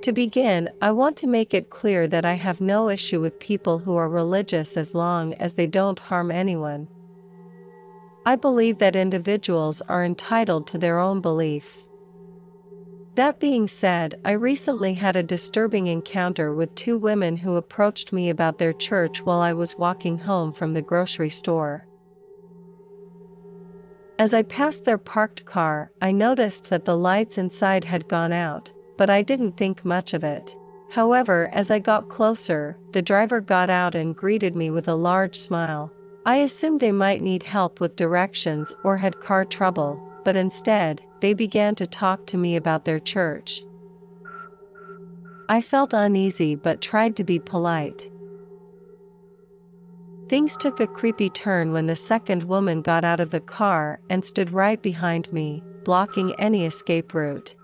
To begin, I want to make it clear that I have no issue with people who are religious as long as they don't harm anyone. I believe that individuals are entitled to their own beliefs. That being said, I recently had a disturbing encounter with two women who approached me about their church while I was walking home from the grocery store. As I passed their parked car, I noticed that the lights inside had gone out, but I didn't think much of it. However, as I got closer, the driver got out and greeted me with a large smile. I assumed they might need help with directions or had car trouble, but instead, they began to talk to me about their church. I felt uneasy but tried to be polite. Things took a creepy turn when the second woman got out of the car and stood right behind me, blocking any escape route.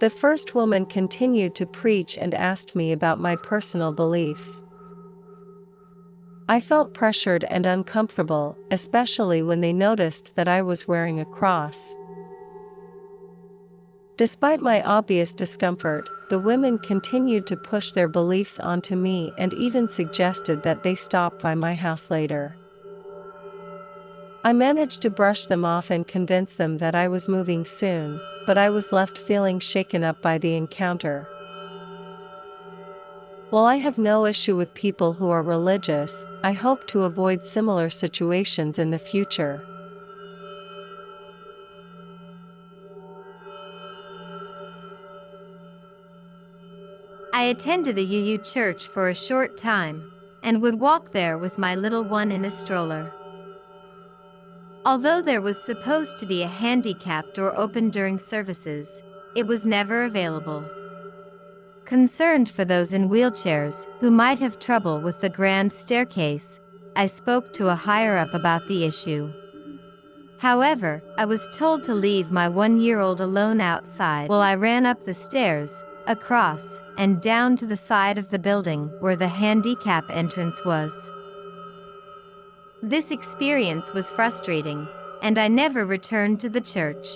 The first woman continued to preach and asked me about my personal beliefs. I felt pressured and uncomfortable, especially when they noticed that I was wearing a cross. Despite my obvious discomfort, the women continued to push their beliefs onto me and even suggested that they stop by my house later. I managed to brush them off and convince them that I was moving soon, but I was left feeling shaken up by the encounter. While I have no issue with people who are religious, I hope to avoid similar situations in the future. I attended a UU church for a short time, and would walk there with my little one in a stroller. Although there was supposed to be a handicapped door open during services, it was never available. Concerned for those in wheelchairs who might have trouble with the grand staircase, I spoke to a higher-up about the issue. However, I was told to leave my 1-year-old alone outside while I ran up the stairs, across, and down to the side of the building where the handicap entrance was. This experience was frustrating, and I never returned to the church.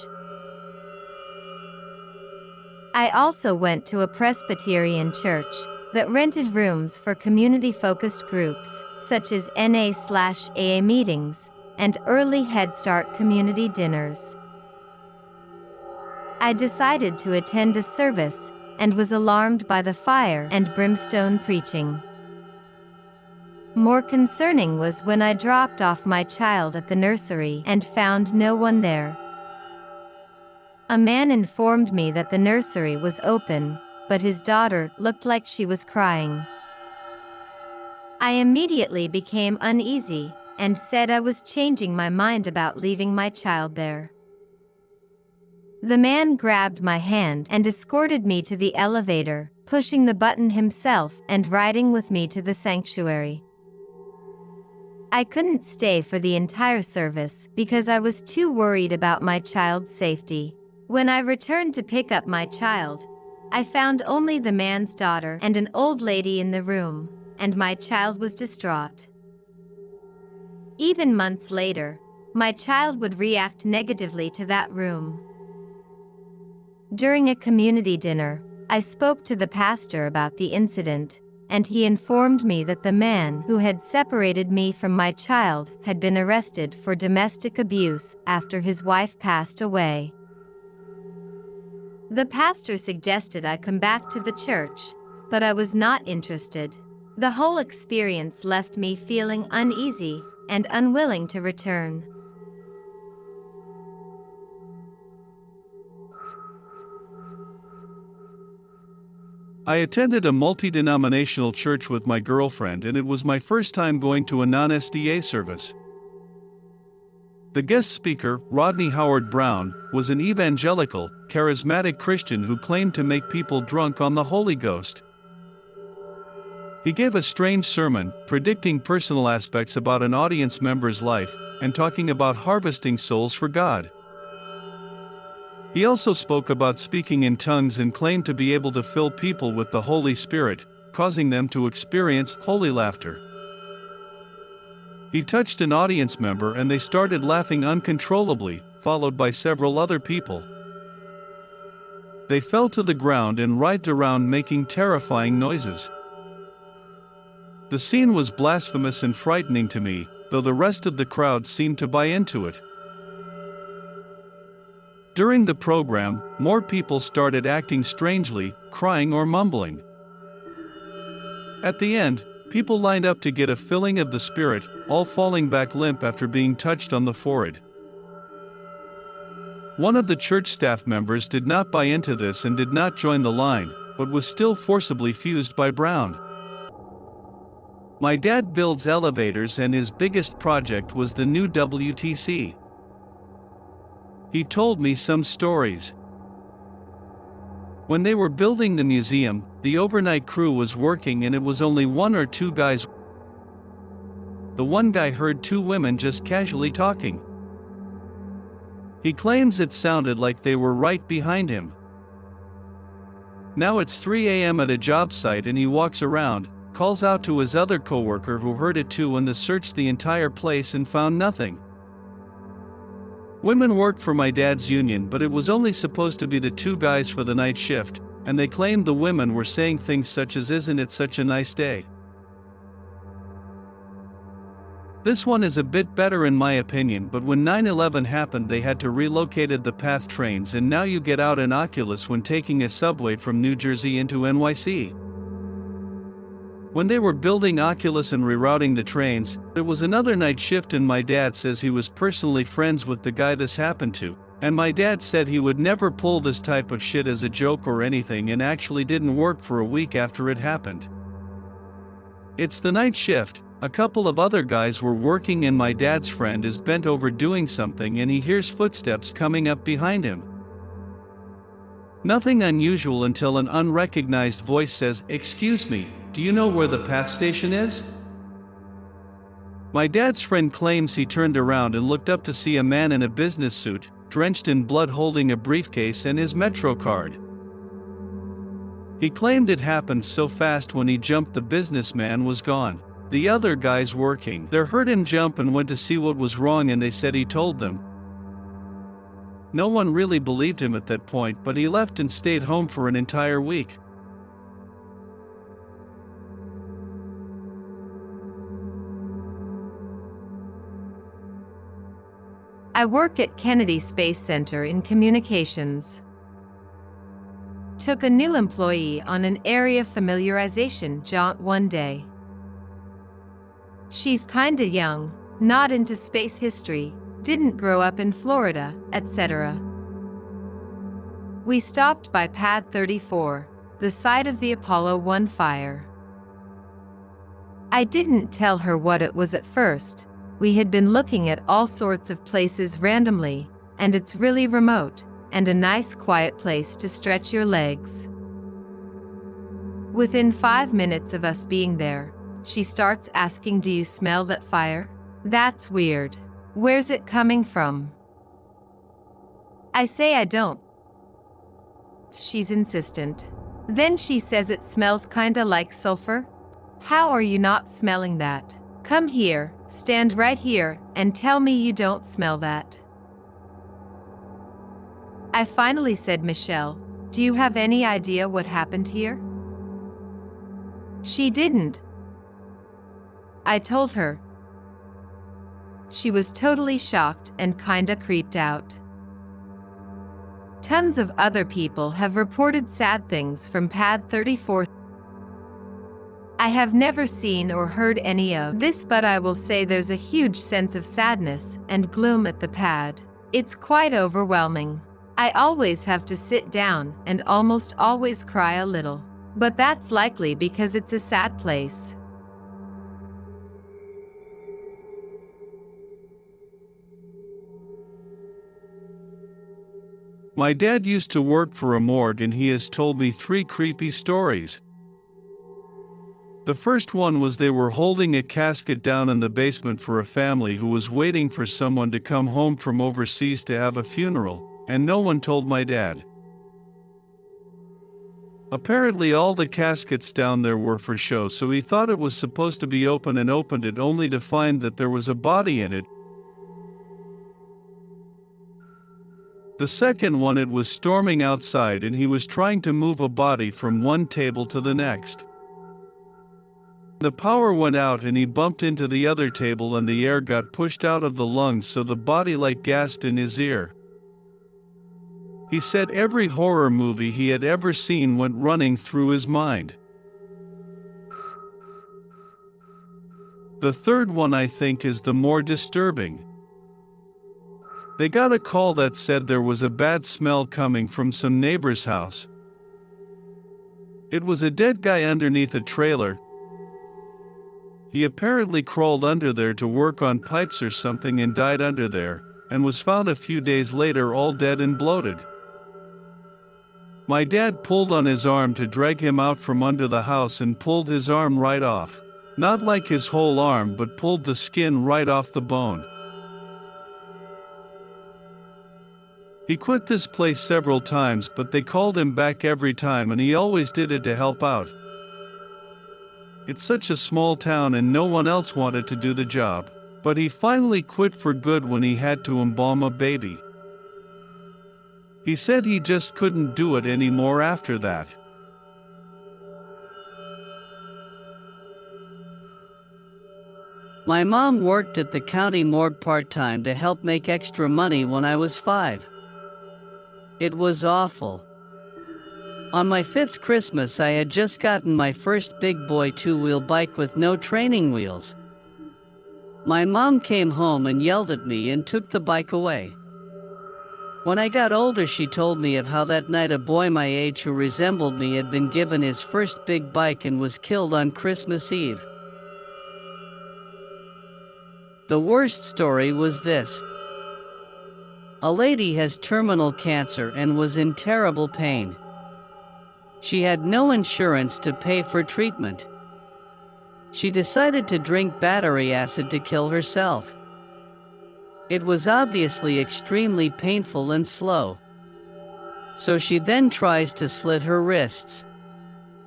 I also went to a Presbyterian church that rented rooms for community-focused groups, such as NA/AA meetings and early Head Start community dinners. I decided to attend a service and was alarmed by the fire and brimstone preaching. More concerning was when I dropped off my child at the nursery and found no one there. A man informed me that the nursery was open, but his daughter looked like she was crying. I immediately became uneasy and said I was changing my mind about leaving my child there. The man grabbed my hand and escorted me to the elevator, pushing the button himself and riding with me to the sanctuary. I couldn't stay for the entire service because I was too worried about my child's safety. When I returned to pick up my child, I found only the man's daughter and an old lady in the room, and my child was distraught. Even months later, my child would react negatively to that room. During a community dinner, I spoke to the pastor about the incident, and he informed me that the man who had separated me from my child had been arrested for domestic abuse after his wife passed away. The pastor suggested I come back to the church, but I was not interested. The whole experience left me feeling uneasy and unwilling to return. I attended a multi-denominational church with my girlfriend, and it was my first time going to a non-SDA service. The guest speaker, Rodney Howard-Browne, was an evangelical, charismatic Christian who claimed to make people drunk on the Holy Ghost. He gave a strange sermon, predicting personal aspects about an audience member's life, and talking about harvesting souls for God. He also spoke about speaking in tongues and claimed to be able to fill people with the Holy Spirit, causing them to experience holy laughter. He touched an audience member and they started laughing uncontrollably, followed by several other people. They fell to the ground and writhed around making terrifying noises. The scene was blasphemous and frightening to me, though the rest of the crowd seemed to buy into it. During the program, more people started acting strangely, crying or mumbling. At the end, people lined up to get a filling of the spirit, all falling back limp after being touched on the forehead. One of the church staff members did not buy into this and did not join the line, but was still forcibly fused by Brown. My dad builds elevators and his biggest project was the new WTC. He told me some stories. When they were building the museum, the overnight crew was working and it was only one or two guys. The one guy heard two women just casually talking. He claims it sounded like they were right behind him. Now it's 3 a.m. at a job site and he walks around, calls out to his other coworker who heard it too, and they searched the entire place and found nothing. Women worked for my dad's union, but it was only supposed to be the two guys for the night shift, and they claimed the women were saying things such as, "Isn't it such a nice day?" This one is a bit better in my opinion, but when 9/11 happened they had to relocated the PATH trains and now you get out in Oculus when taking a subway from New Jersey into NYC. When they were building Oculus and rerouting the trains, there was another night shift and my dad says he was personally friends with the guy this happened to, and my dad said he would never pull this type of shit as a joke or anything and actually didn't work for a week after it happened. It's the night shift, a couple of other guys were working and my dad's friend is bent over doing something and he hears footsteps coming up behind him. Nothing unusual until an unrecognized voice says, "Excuse me, do you know where the PATH station is?" My dad's friend claims he turned around and looked up to see a man in a business suit, drenched in blood holding a briefcase and his Metro card. He claimed it happened so fast when he jumped the businessman was gone. The other guys working there heard him jump and went to see what was wrong and they said he told them. No one really believed him at that point, but he left and stayed home for an entire week. I work at Kennedy Space Center in communications. Took a new employee on an area familiarization jaunt one day. She's kinda young, not into space history, didn't grow up in Florida, etc. We stopped by Pad 34, the site of the Apollo 1 fire. I didn't tell her what it was at first. We had been looking at all sorts of places randomly, and it's really remote, and a nice quiet place to stretch your legs. Within 5 minutes of us being there, she starts asking, "Do you smell that fire? That's weird. Where's it coming from?" I say I don't. She's insistent. Then she says it smells kinda like sulfur. How are you not smelling that? Come here, stand right here, and tell me you don't smell that. I finally said, "Michelle, do you have any idea what happened here?" She didn't. I told her. She was totally shocked and kinda creeped out. Tons of other people have reported sad things from Pad 34. I have never seen or heard any of this, but I will say there's a huge sense of sadness and gloom at the pad. It's quite overwhelming. I always have to sit down and almost always cry a little. But that's likely because it's a sad place. My dad used to work for a morgue and he has told me 3 creepy stories. The first one was they were holding a casket down in the basement for a family who was waiting for someone to come home from overseas to have a funeral, and no one told my dad. Apparently all the caskets down there were for show, so he thought it was supposed to be open and opened it only to find that there was a body in it. The second one, it was storming outside and he was trying to move a body from one table to the next. The power went out and he bumped into the other table and the air got pushed out of the lungs, so the body like gasped in his ear. He said every horror movie he had ever seen went running through his mind. The third one, I think, is the more disturbing. They got a call that said there was a bad smell coming from some neighbor's house. It was a dead guy underneath a trailer. He apparently crawled under there to work on pipes or something and died under there, and was found a few days later all dead and bloated. My dad pulled on his arm to drag him out from under the house and pulled his arm right off. Not like his whole arm, but pulled the skin right off the bone. He quit this place several times, but they called him back every time and he always did it to help out. It's such a small town and no one else wanted to do the job, but he finally quit for good when he had to embalm a baby. He said he just couldn't do it anymore after that. My mom worked at the county morgue part-time to help make extra money when I was 5. It was awful. On my 5th Christmas, I had just gotten my first big boy 2-wheel bike with no training wheels. My mom came home and yelled at me and took the bike away. When I got older, she told me of how that night a boy my age who resembled me had been given his first big bike and was killed on Christmas Eve. The worst story was this. A lady has terminal cancer and was in terrible pain. She had no insurance to pay for treatment. She decided to drink battery acid to kill herself. It was obviously extremely painful and slow. So she then tries to slit her wrists.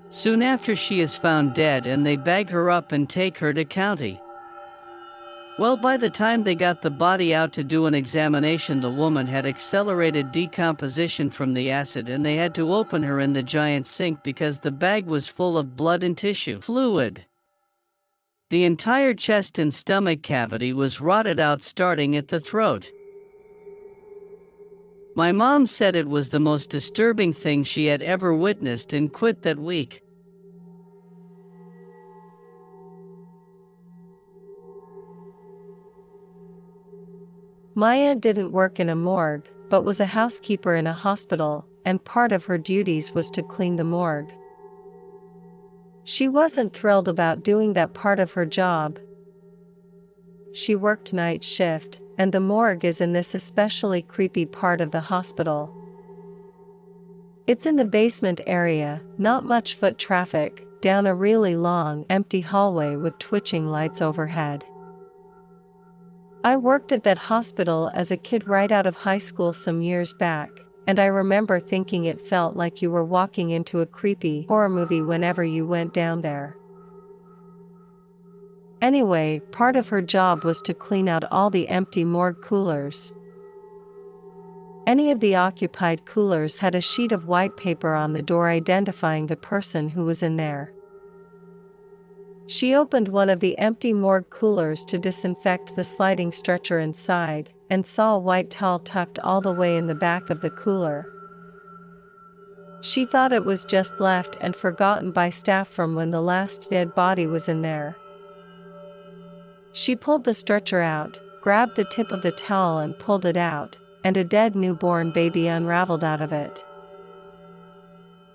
Soon after, she is found dead and they bag her up and take her to county. Well, by the time they got the body out to do an examination, the woman had accelerated decomposition from the acid and they had to open her in the giant sink because the bag was full of blood and tissue fluid. The entire chest and stomach cavity was rotted out starting at the throat. My mom said it was the most disturbing thing she had ever witnessed and quit that week. Maya didn't work in a morgue, but was a housekeeper in a hospital, and part of her duties was to clean the morgue. She wasn't thrilled about doing that part of her job. She worked night shift, and the morgue is in this especially creepy part of the hospital. It's in the basement area, not much foot traffic, down a really long, empty hallway with twitching lights overhead. I worked at that hospital as a kid right out of high school some years back, and I remember thinking it felt like you were walking into a creepy horror movie whenever you went down there. Anyway, part of her job was to clean out all the empty morgue coolers. Any of the occupied coolers had a sheet of white paper on the door identifying the person who was in there. She opened one of the empty morgue coolers to disinfect the sliding stretcher inside, and saw a white towel tucked all the way in the back of the cooler. She thought it was just left and forgotten by staff from when the last dead body was in there. She pulled the stretcher out, grabbed the tip of the towel and pulled it out, and a dead newborn baby unraveled out of it.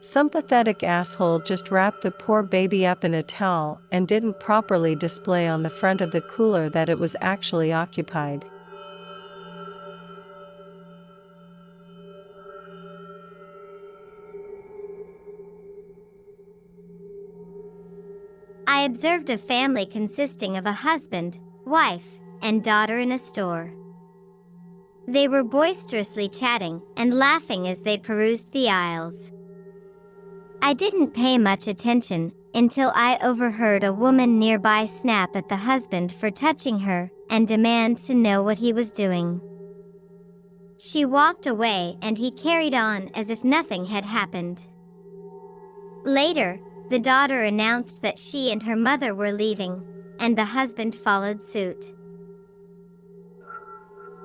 Some pathetic asshole just wrapped the poor baby up in a towel and didn't properly display on the front of the cooler that it was actually occupied. I observed a family consisting of a husband, wife, and daughter in a store. They were boisterously chatting and laughing as they perused the aisles. I didn't pay much attention until I overheard a woman nearby snap at the husband for touching her and demand to know what he was doing. She walked away and he carried on as if nothing had happened. Later, the daughter announced that she and her mother were leaving, and the husband followed suit.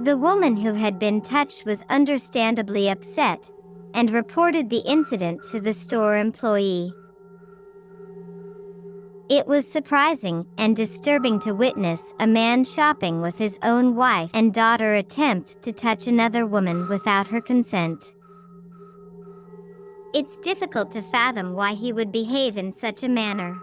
The woman who had been touched was understandably upset and reported the incident to the store employee. It was surprising and disturbing to witness a man shopping with his own wife and daughter attempt to touch another woman without her consent. It's difficult to fathom why he would behave in such a manner.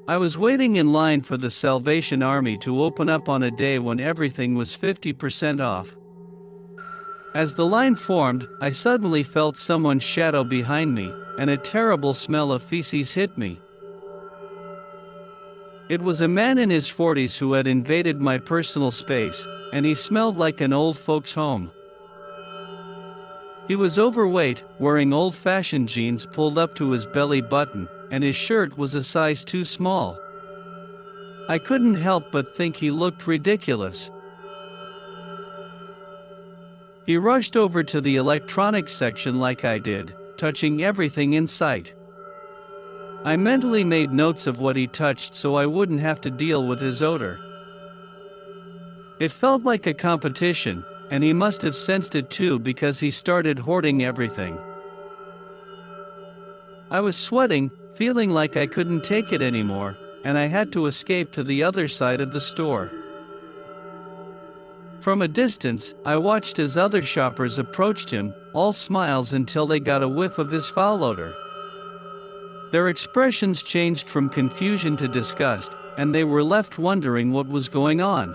I was waiting in line for the Salvation Army to open up on a day when everything was 50% off. As the line formed, I suddenly felt someone's shadow behind me, and a terrible smell of feces hit me. It was a man in his 40s who had invaded my personal space, and he smelled like an old folks' home. He was overweight, wearing old-fashioned jeans pulled up to his belly button, and his shirt was a size too small. I couldn't help but think he looked ridiculous. He rushed over to the electronics section like I did, touching everything in sight. I mentally made notes of what he touched so I wouldn't have to deal with his odor. It felt like a competition, and he must have sensed it too because he started hoarding everything. I was sweating, feeling like I couldn't take it anymore, and I had to escape to the other side of the store. From a distance, I watched as other shoppers approached him, all smiles until they got a whiff of his foul odor. Their expressions changed from confusion to disgust, and they were left wondering what was going on.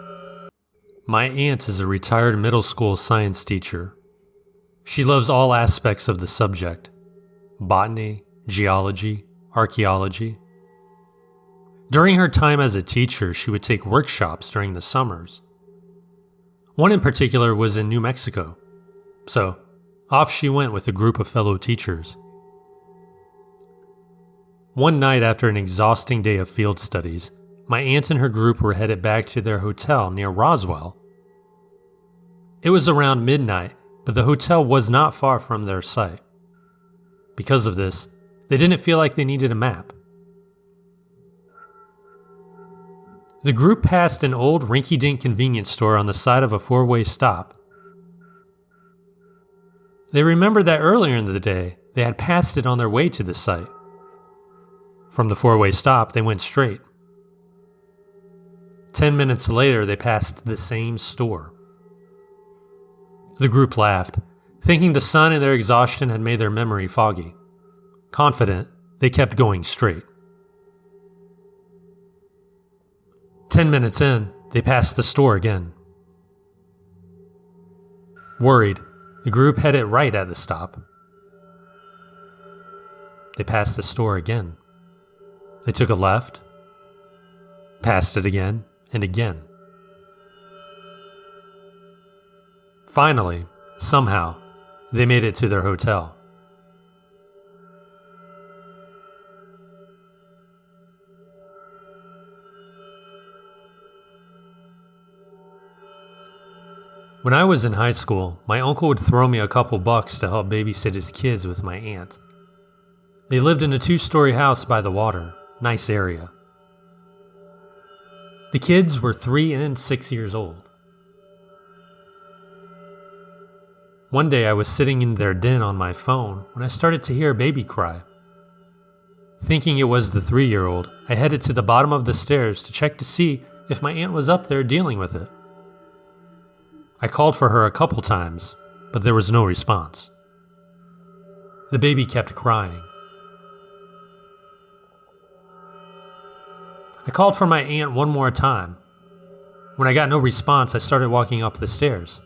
My aunt is a retired middle school science teacher. She loves all aspects of the subject: botany, geology, archaeology. During her time as a teacher, she would take workshops during the summers. One in particular was in New Mexico, so off she went with a group of fellow teachers. One night after an exhausting day of field studies, my aunt and her group were headed back to their hotel near Roswell. It was around midnight, but the hotel was not far from their site. Because of this, they didn't feel like they needed a map. The group passed an old rinky-dink convenience store on the side of a four-way stop. They remembered that earlier in the day, they had passed it on their way to the site. From the four-way stop, they went straight. 10 minutes later, they passed the same store. The group laughed, thinking the sun and their exhaustion had made their memory foggy. Confident, they kept going straight. 10 minutes in, they passed the store again. Worried, the group headed right at the stop. They passed the store again. They took a left, passed it again and again. Finally, somehow, they made it to their hotel. When I was in high school, my uncle would throw me a couple bucks to help babysit his kids with my aunt. They lived in a 2-story house by the water, nice area. The kids were 3 and 6 years old. One day I was sitting in their den on my phone when I started to hear a baby cry. Thinking it was the 3-year-old, I headed to the bottom of the stairs to check to see if my aunt was up there dealing with it. I called for her a couple times, but there was no response. The baby kept crying. I called for my aunt one more time. When I got no response, I started walking up the stairs.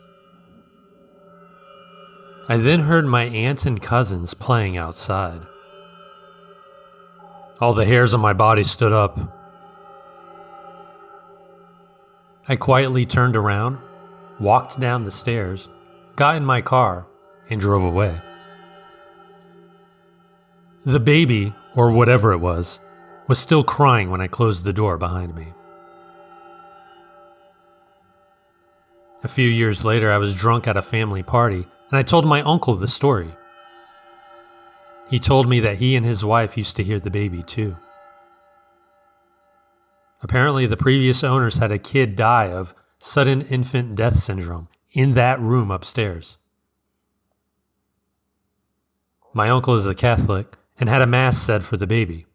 I then heard my aunt and cousins playing outside. All the hairs on my body stood up. I quietly turned around, walked down the stairs, got in my car, and drove away. The baby, or whatever it was still crying when I closed the door behind me. A few years later, I was drunk at a family party, and I told my uncle the story. He told me that he and his wife used to hear the baby too. Apparently, the previous owners had a kid die of sudden infant death syndrome in that room upstairs. My uncle is a Catholic and had a mass said for the baby.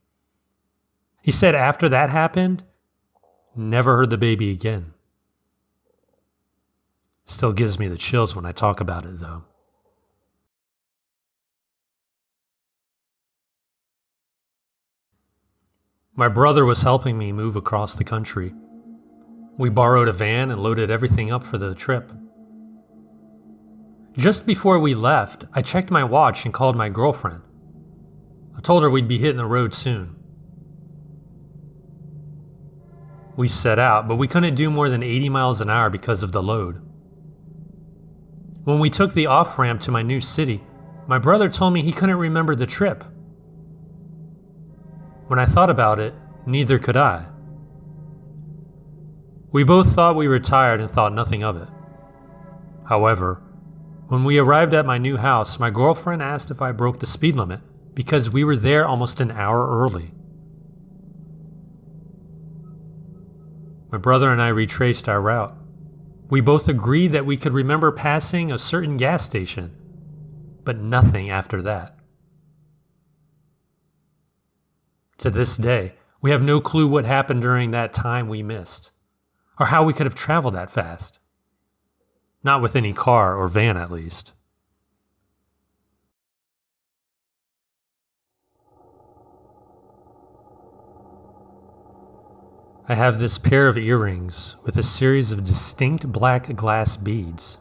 He said after that happened, never heard the baby again. Still gives me the chills when I talk about it, though. My brother was helping me move across the country. We borrowed a van and loaded everything up for the trip. Just before we left, I checked my watch and called my girlfriend. I told her we'd be hitting the road soon. We set out, but we couldn't do more than 80 miles an hour because of the load. When we took the off-ramp to my new city, my brother told me he couldn't remember the trip. When I thought about it, neither could I. We both thought we were tired and thought nothing of it. However, when we arrived at my new house, my girlfriend asked if I broke the speed limit because we were there almost an hour early. My brother and I retraced our route. We both agreed that we could remember passing a certain gas station, but nothing after that. To this day, we have no clue what happened during that time we missed, or how we could have traveled that fast. Not with any car or van, at least. I have this pair of earrings with a series of distinct black glass beads.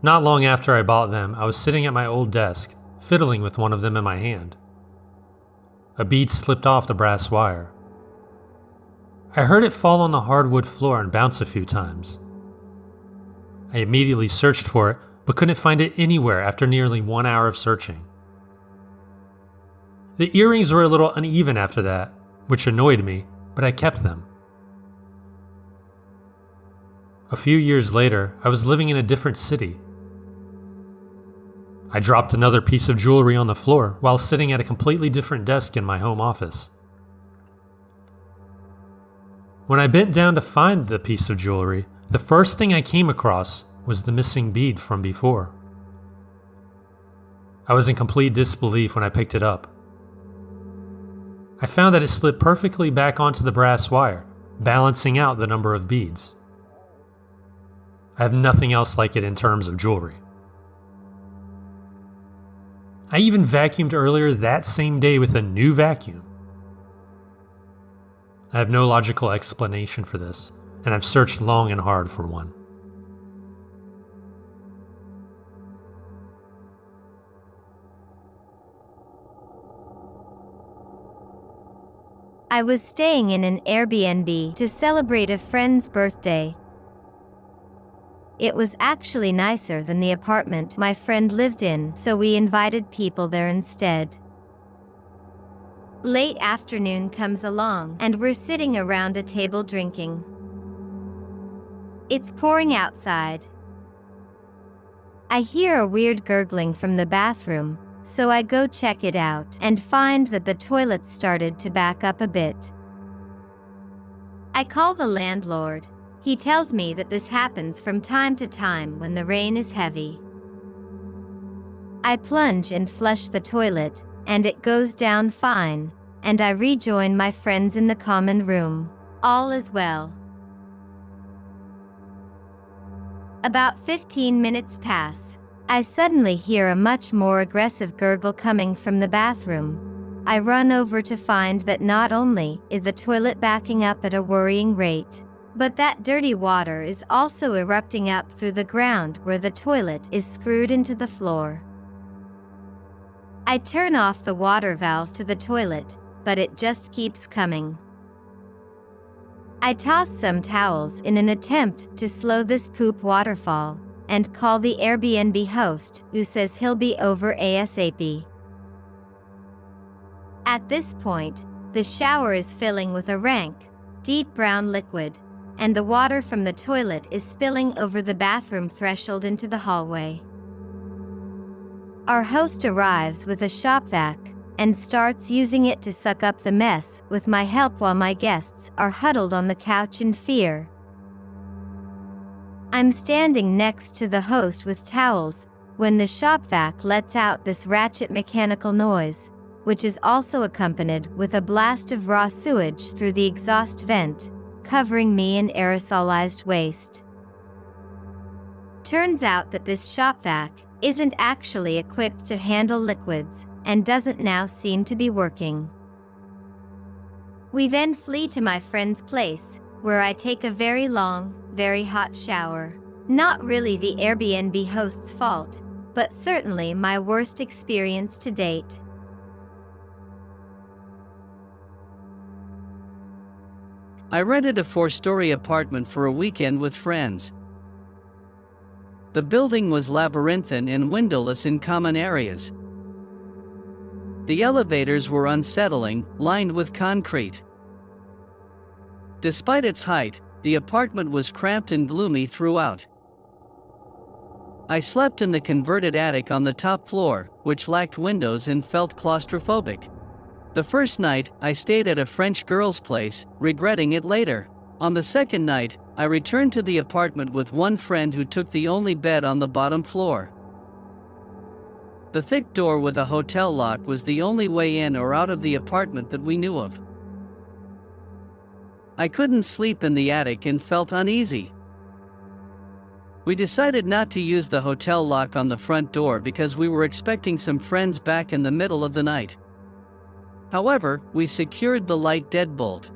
Not long after I bought them, I was sitting at my old desk, fiddling with one of them in my hand. A bead slipped off the brass wire. I heard it fall on the hardwood floor and bounce a few times. I immediately searched for it, but couldn't find it anywhere after nearly 1 hour of searching. The earrings were a little uneven after that, which annoyed me, but I kept them. A few years later, I was living in a different city. I dropped another piece of jewelry on the floor while sitting at a completely different desk in my home office. When I bent down to find the piece of jewelry, the first thing I came across was the missing bead from before. I was in complete disbelief when I picked it up. I found that it slipped perfectly back onto the brass wire, balancing out the number of beads. I have nothing else like it in terms of jewelry. I even vacuumed earlier that same day with a new vacuum. I have no logical explanation for this, and I've searched long and hard for one. I was staying in an Airbnb to celebrate a friend's birthday. It was actually nicer than the apartment my friend lived in, so we invited people there instead. Late afternoon comes along, and we're sitting around a table drinking. It's pouring outside. I hear a weird gurgling from the bathroom, so I go check it out and find that the toilet started to back up a bit. I call the landlord. He tells me that this happens from time to time when the rain is heavy. I plunge and flush the toilet, and it goes down fine, and I rejoin my friends in the common room. All is well. About 15 minutes pass. I suddenly hear a much more aggressive gurgle coming from the bathroom. I run over to find that not only is the toilet backing up at a worrying rate, but that dirty water is also erupting up through the ground where the toilet is screwed into the floor. I turn off the water valve to the toilet, but it just keeps coming. I toss some towels in an attempt to slow this poop waterfall, and call the Airbnb host, who says he'll be over ASAP. At this point, the shower is filling with a rank, deep brown liquid, and the water from the toilet is spilling over the bathroom threshold into the hallway. Our host arrives with a shop vac and starts using it to suck up the mess with my help while my guests are huddled on the couch in fear. I'm standing next to the host with towels when the shop vac lets out this ratchet mechanical noise, which is also accompanied with a blast of raw sewage through the exhaust vent, covering me in aerosolized waste. Turns out that this shop vac isn't actually equipped to handle liquids and doesn't now seem to be working. We then flee to my friend's place, where I take a very long, very hot shower. Not really the Airbnb host's fault, but certainly my worst experience to date. I rented a 4-story apartment for a weekend with friends. The building was labyrinthine and windowless in common areas. The elevators were unsettling, lined with concrete. Despite its height, the apartment was cramped and gloomy throughout. I slept in the converted attic on the top floor, which lacked windows and felt claustrophobic. The first night, I stayed at a French girl's place, regretting it later. On the second night, I returned to the apartment with one friend who took the only bed on the bottom floor. The thick door with a hotel lock was the only way in or out of the apartment that we knew of. I couldn't sleep in the attic and felt uneasy. We decided not to use the hotel lock on the front door because we were expecting some friends back in the middle of the night. However, we secured the light deadbolt.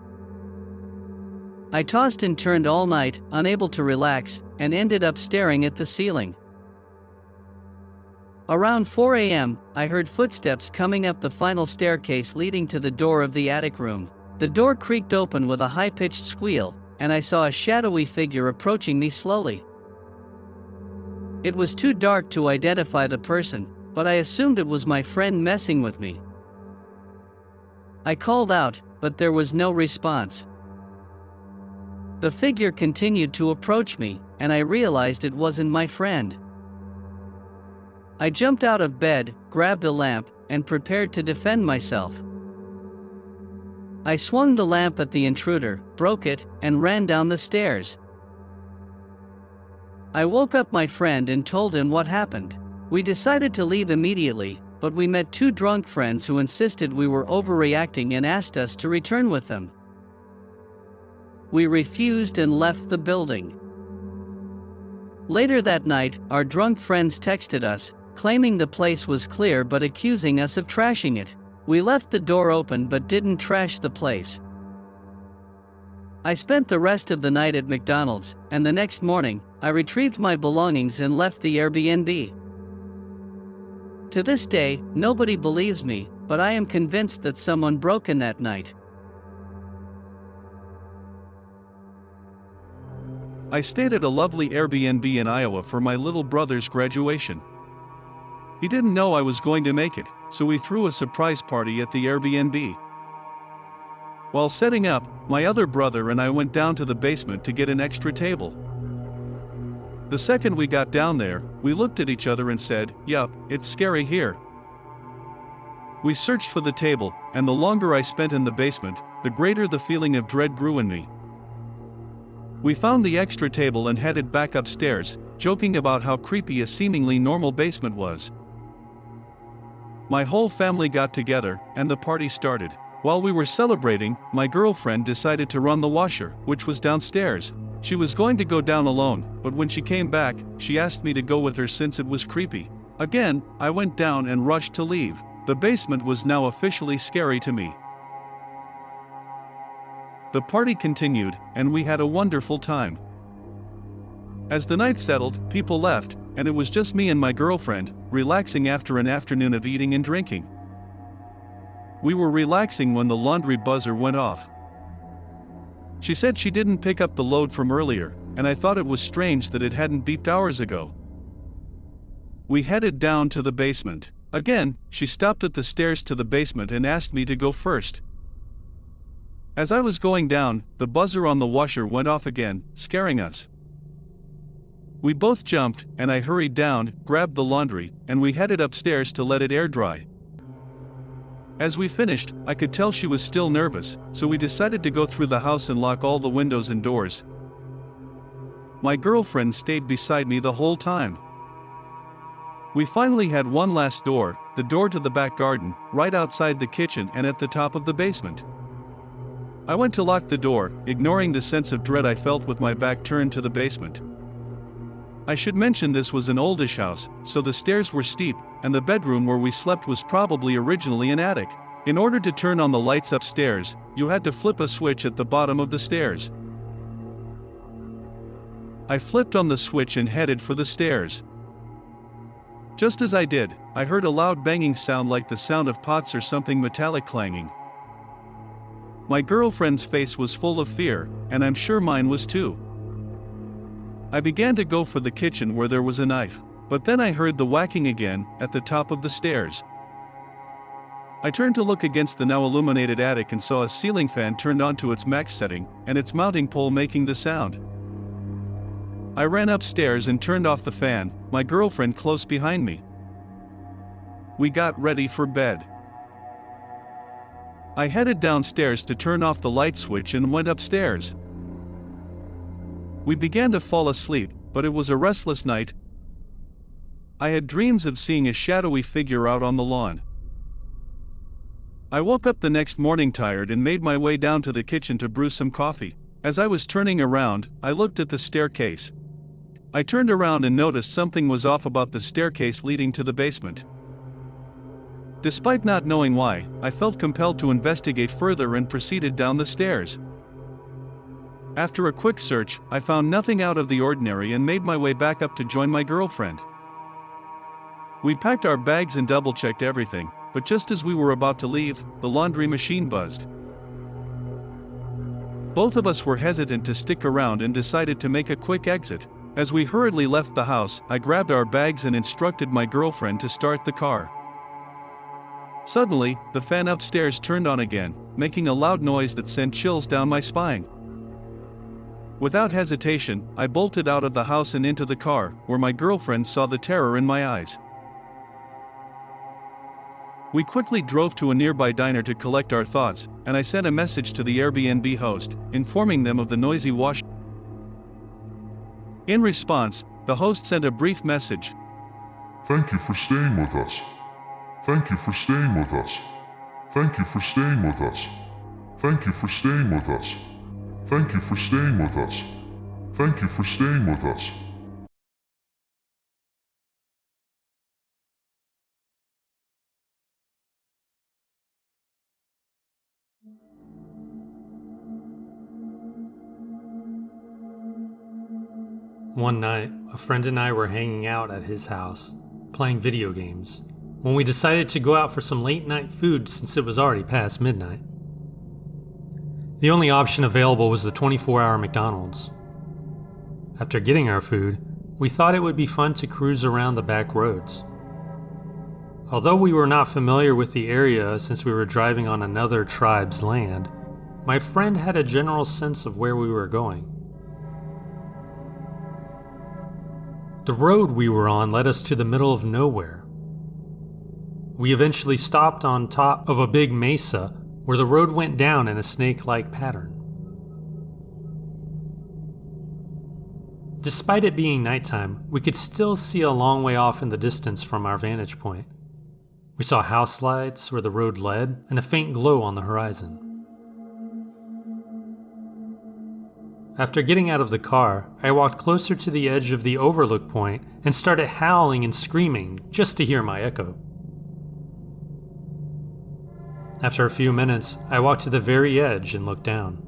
I tossed and turned all night, unable to relax, and ended up staring at the ceiling. Around 4 a.m., I heard footsteps coming up the final staircase leading to the door of the attic room. The door creaked open with a high-pitched squeal, and I saw a shadowy figure approaching me slowly. It was too dark to identify the person, but I assumed it was my friend messing with me. I called out, but there was no response. The figure continued to approach me, and I realized it wasn't my friend. I jumped out of bed, grabbed a lamp, and prepared to defend myself. I swung the lamp at the intruder, broke it, and ran down the stairs. I woke up my friend and told him what happened. We decided to leave immediately, but we met 2 drunk friends who insisted we were overreacting and asked us to return with them. We refused and left the building. Later that night, our drunk friends texted us, claiming the place was clear but accusing us of trashing it. We left the door open but didn't trash the place. I spent the rest of the night at McDonald's, and the next morning, I retrieved my belongings and left the Airbnb. To this day, nobody believes me, but I am convinced that someone broke in that night. I stayed at a lovely Airbnb in Iowa for my little brother's graduation. He didn't know I was going to make it, so we threw a surprise party at the Airbnb. While setting up, my other brother and I went down to the basement to get an extra table. The second we got down there, we looked at each other and said, "Yup, it's scary here." We searched for the table, and the longer I spent in the basement, the greater the feeling of dread grew in me. We found the extra table and headed back upstairs, joking about how creepy a seemingly normal basement was. My whole family got together, and the party started. While we were celebrating, my girlfriend decided to run the washer, which was downstairs. She was going to go down alone, but when she came back, she asked me to go with her since it was creepy. Again, I went down and rushed to leave. The basement was now officially scary to me. The party continued, and we had a wonderful time. As the night settled, people left, and it was just me and my girlfriend, relaxing after an afternoon of eating and drinking. We were relaxing when the laundry buzzer went off. She said she didn't pick up the load from earlier, and I thought it was strange that it hadn't beeped hours ago. We headed down to the basement. Again, she stopped at the stairs to the basement and asked me to go first. As I was going down, the buzzer on the washer went off again, scaring us. We both jumped, and I hurried down, grabbed the laundry, and we headed upstairs to let it air dry. As we finished, I could tell she was still nervous, so we decided to go through the house and lock all the windows and doors. My girlfriend stayed beside me the whole time. We finally had one last door, the door to the back garden, right outside the kitchen and at the top of the basement. I went to lock the door, ignoring the sense of dread I felt with my back turned to the basement. I should mention this was an oldish house, so the stairs were steep, and the bedroom where we slept was probably originally an attic. In order to turn on the lights upstairs, you had to flip a switch at the bottom of the stairs. I flipped on the switch and headed for the stairs. Just as I did, I heard a loud banging sound like the sound of pots or something metallic clanging. My girlfriend's face was full of fear, and I'm sure mine was too. I began to go for the kitchen where there was a knife, but then I heard the whacking again, at the top of the stairs. I turned to look against the now illuminated attic and saw a ceiling fan turned onto its max setting, and its mounting pole making the sound. I ran upstairs and turned off the fan, my girlfriend close behind me. We got ready for bed. I headed downstairs to turn off the light switch and went upstairs. We began to fall asleep, but it was a restless night. I had dreams of seeing a shadowy figure out on the lawn. I woke up the next morning tired and made my way down to the kitchen to brew some coffee. As I was turning around, I looked at the staircase. I turned around and noticed something was off about the staircase leading to the basement. Despite not knowing why, I felt compelled to investigate further and proceeded down the stairs. After a quick search, I found nothing out of the ordinary and made my way back up to join my girlfriend. We packed our bags and double-checked everything, but just as we were about to leave, the laundry machine buzzed. Both of us were hesitant to stick around and decided to make a quick exit. As we hurriedly left the house, I grabbed our bags and instructed my girlfriend to start the car. Suddenly, the fan upstairs turned on again, making a loud noise that sent chills down my spine. Without hesitation, I bolted out of the house and into the car, where my girlfriend saw the terror in my eyes. We quickly drove to a nearby diner to collect our thoughts, and I sent a message to the Airbnb host, informing them of the noisy wash. In response, the host sent a brief message. "Thank you for staying with us. Thank you for staying with us. Thank you for staying with us. Thank you for staying with us. Thank you for staying with us. Thank you for staying with us." One night, a friend and I were hanging out at his house, playing video games, when we decided to go out for some late night food since it was already past midnight. The only option available was the 24-hour McDonald's. After getting our food, we thought it would be fun to cruise around the back roads. Although we were not familiar with the area since we were driving on another tribe's land, my friend had a general sense of where we were going. The road we were on led us to the middle of nowhere. We eventually stopped on top of a big mesa where the road went down in a snake-like pattern. Despite it being nighttime, we could still see a long way off in the distance from our vantage point. We saw house lights where the road led and a faint glow on the horizon. After getting out of the car, I walked closer to the edge of the overlook point and started howling and screaming just to hear my echo. After a few minutes, I walked to the very edge and looked down.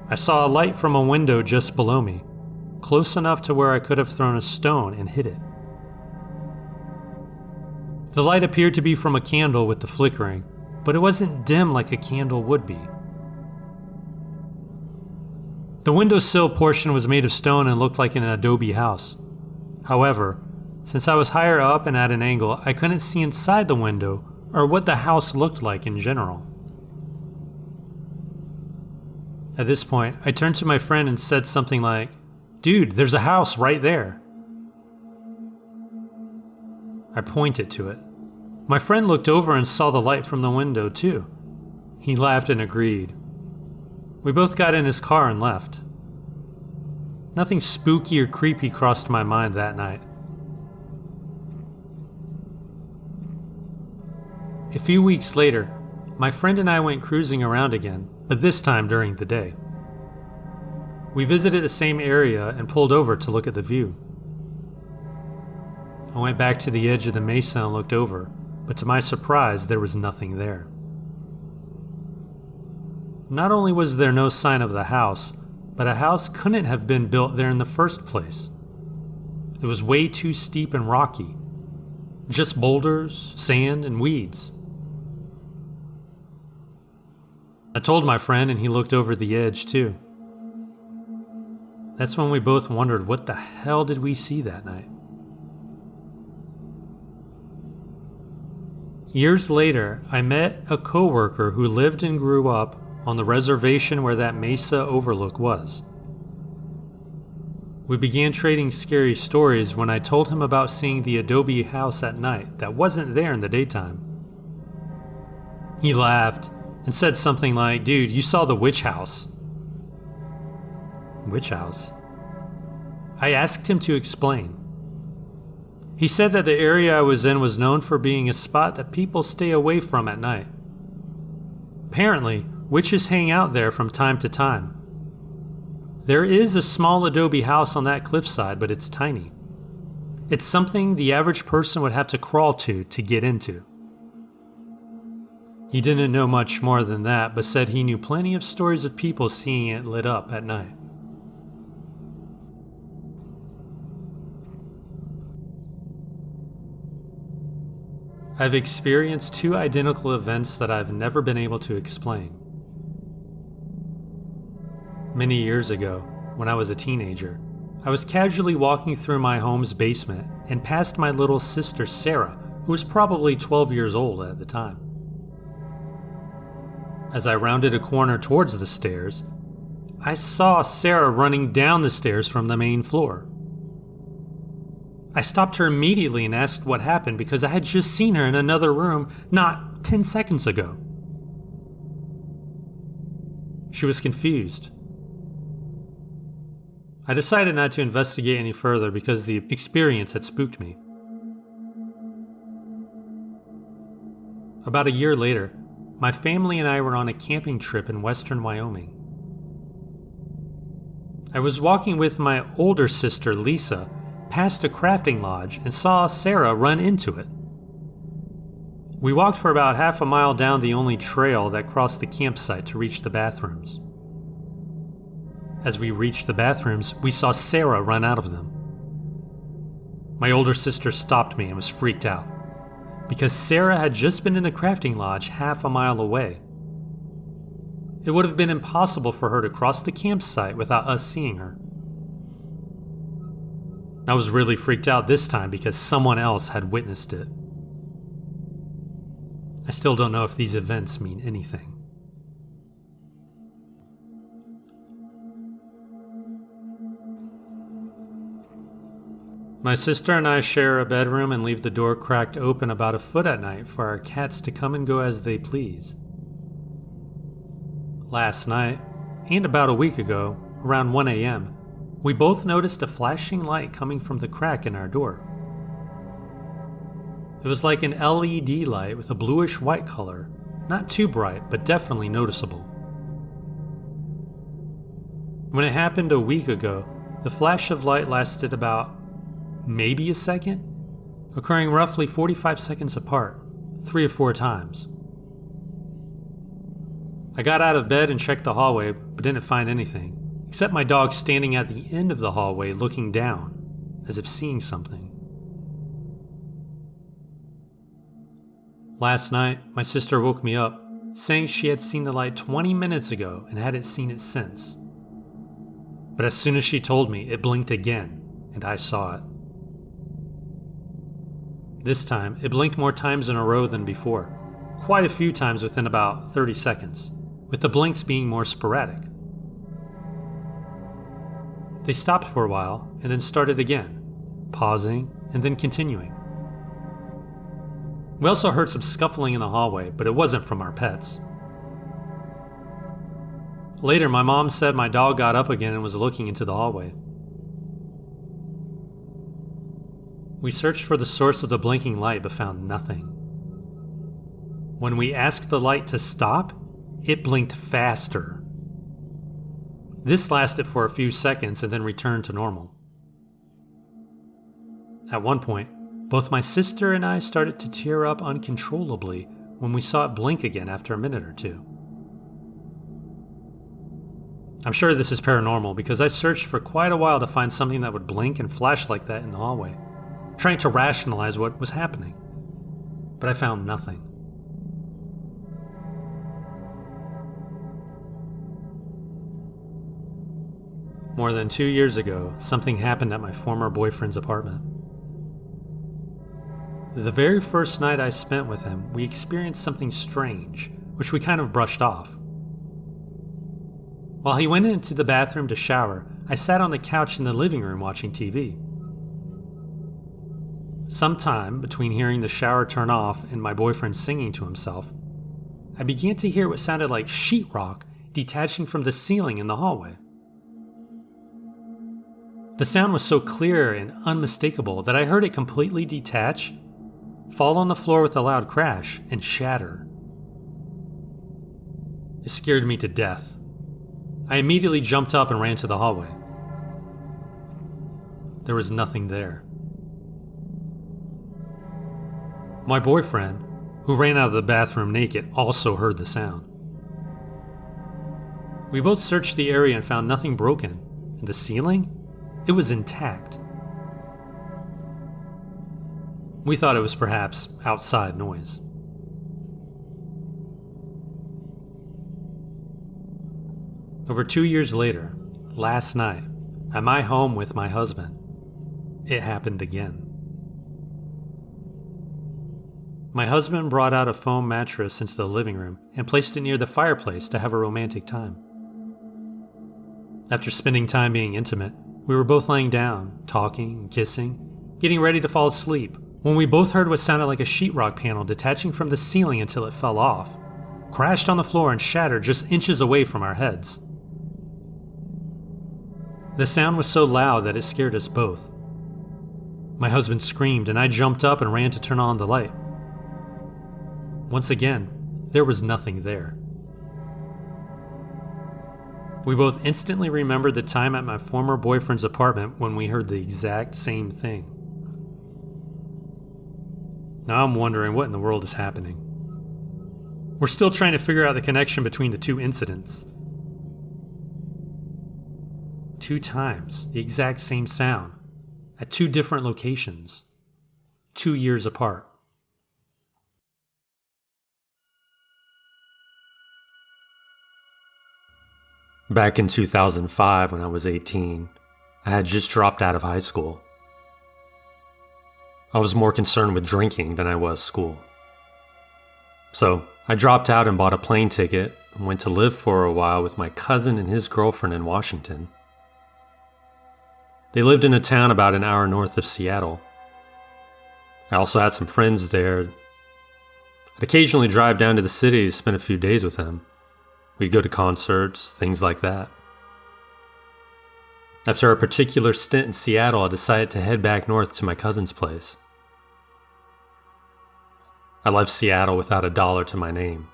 I saw a light from a window just below me, close enough to where I could have thrown a stone and hit it. The light appeared to be from a candle with the flickering, but it wasn't dim like a candle would be. The windowsill portion was made of stone and looked like an adobe house. However, since I was higher up and at an angle, I couldn't see inside the window, or what the house looked like in general. At this point, I turned to my friend and said something like, "Dude, there's a house right there." I pointed to it. My friend looked over and saw the light from the window too. He laughed and agreed. We both got in his car and left. Nothing spooky or creepy crossed my mind that night. A few weeks later, my friend and I went cruising around again, but this time during the day. We visited the same area and pulled over to look at the view. I went back to the edge of the mesa and looked over, but to my surprise, there was nothing there. Not only was there no sign of the house, but a house couldn't have been built there in the first place. It was way too steep and rocky. Just boulders, sand, and weeds. I told my friend and he looked over the edge too. That's when we both wondered what the hell did we see that night. Years later, I met a coworker who lived and grew up on the reservation where that mesa overlook was. We began trading scary stories when I told him about seeing the adobe house at night that wasn't there in the daytime. He laughed and said something like, "Dude, you saw the witch house." Witch house? I asked him to explain. He said that the area I was in was known for being a spot that people stay away from at night. Apparently, witches hang out there from time to time. There is a small adobe house on that cliffside, but it's tiny. It's something the average person would have to crawl to get into. He didn't know much more than that, but said he knew plenty of stories of people seeing it lit up at night. I've experienced two identical events that I've never been able to explain. Many years ago, when I was a teenager, I was casually walking through my home's basement and passed my little sister Sarah, who was probably 12 years old at the time. As I rounded a corner towards the stairs, I saw Sarah running down the stairs from the main floor. I stopped her immediately and asked what happened because I had just seen her in another room not 10 seconds ago. She was confused. I decided not to investigate any further because the experience had spooked me. About a year later, my family and I were on a camping trip in western Wyoming. I was walking with my older sister Lisa past a crafting lodge and saw Sarah run into it. We walked for about half a mile down the only trail that crossed the campsite to reach the bathrooms. As we reached the bathrooms, we saw Sarah run out of them. My older sister stopped me and was freaked out, because Sarah had just been in the crafting lodge half a mile away. It would have been impossible for her to cross the campsite without us seeing her. I was really freaked out this time because someone else had witnessed it. I still don't know if these events mean anything. My sister and I share a bedroom and leave the door cracked open about a foot at night for our cats to come and go as they please. Last night, and about a week ago, around 1 a.m., we both noticed a flashing light coming from the crack in our door. It was like an LED light with a bluish-white color, not too bright, but definitely noticeable. When it happened a week ago, the flash of light lasted about maybe a second, occurring roughly 45 seconds apart, 3 or 4 times. I got out of bed and checked the hallway, but didn't find anything, except my dog standing at the end of the hallway looking down, as if seeing something. Last night, my sister woke me up, saying she had seen the light 20 minutes ago and hadn't seen it since. But as soon as she told me, it blinked again, and I saw it. This time, it blinked more times in a row than before. quite a few times within about 30 seconds, with the blinks being more sporadic. They stopped for a while and then started again, pausing and then continuing. We also heard some scuffling in the hallway, but it wasn't from our pets. Later, my mom said my dog got up again and was looking into the hallway. We searched for the source of the blinking light but found nothing. When we asked the light to stop, it blinked faster. This lasted for a few seconds and then returned to normal. At one point, both my sister and I started to tear up uncontrollably when we saw it blink again after a minute or two. I'm sure this is paranormal because I searched for quite a while to find something that would blink and flash like that in the hallway, trying to rationalize what was happening, but I found nothing. More than 2 years ago, something happened at my former boyfriend's apartment. The very first night I spent with him, we experienced something strange, which we kind of brushed off. While he went into the bathroom to shower, I sat on the couch in the living room watching TV. Sometime between hearing the shower turn off and my boyfriend singing to himself, I began to hear what sounded like sheetrock detaching from the ceiling in the hallway. The sound was so clear and unmistakable that I heard it completely detach, fall on the floor with a loud crash, and shatter. It scared me to death. I immediately jumped up and ran to the hallway. There was nothing there. My boyfriend, who ran out of the bathroom naked, also heard the sound. We both searched the area and found nothing broken, and the ceiling? It was intact. We thought it was perhaps outside noise. Over 2 years later, last night, at my home with my husband, it happened again. My husband brought out a foam mattress into the living room and placed it near the fireplace to have a romantic time. After spending time being intimate, we were both laying down, talking, kissing, getting ready to fall asleep, when we both heard what sounded like a sheetrock panel detaching from the ceiling until it fell off, crashed on the floor and shattered just inches away from our heads. The sound was so loud that it scared us both. My husband screamed and I jumped up and ran to turn on the light. Once again, there was nothing there. We both instantly remembered the time at my former boyfriend's apartment when we heard the exact same thing. Now I'm wondering what in the world is happening. We're still trying to figure out the connection between the two incidents. 2 times, the exact same sound, at 2 different locations, 2 years apart. Back in 2005, when I was 18, I had just dropped out of high school. I was more concerned with drinking than I was school. So I dropped out and bought a plane ticket and went to live for a while with my cousin and his girlfriend in Washington. They lived in a town about an hour north of Seattle. I also had some friends there. I'd occasionally drive down to the city to spend a few days with them. We'd go to concerts, things like that. After a particular stint in Seattle, I decided to head back north to my cousin's place. I left Seattle without a dollar to my name.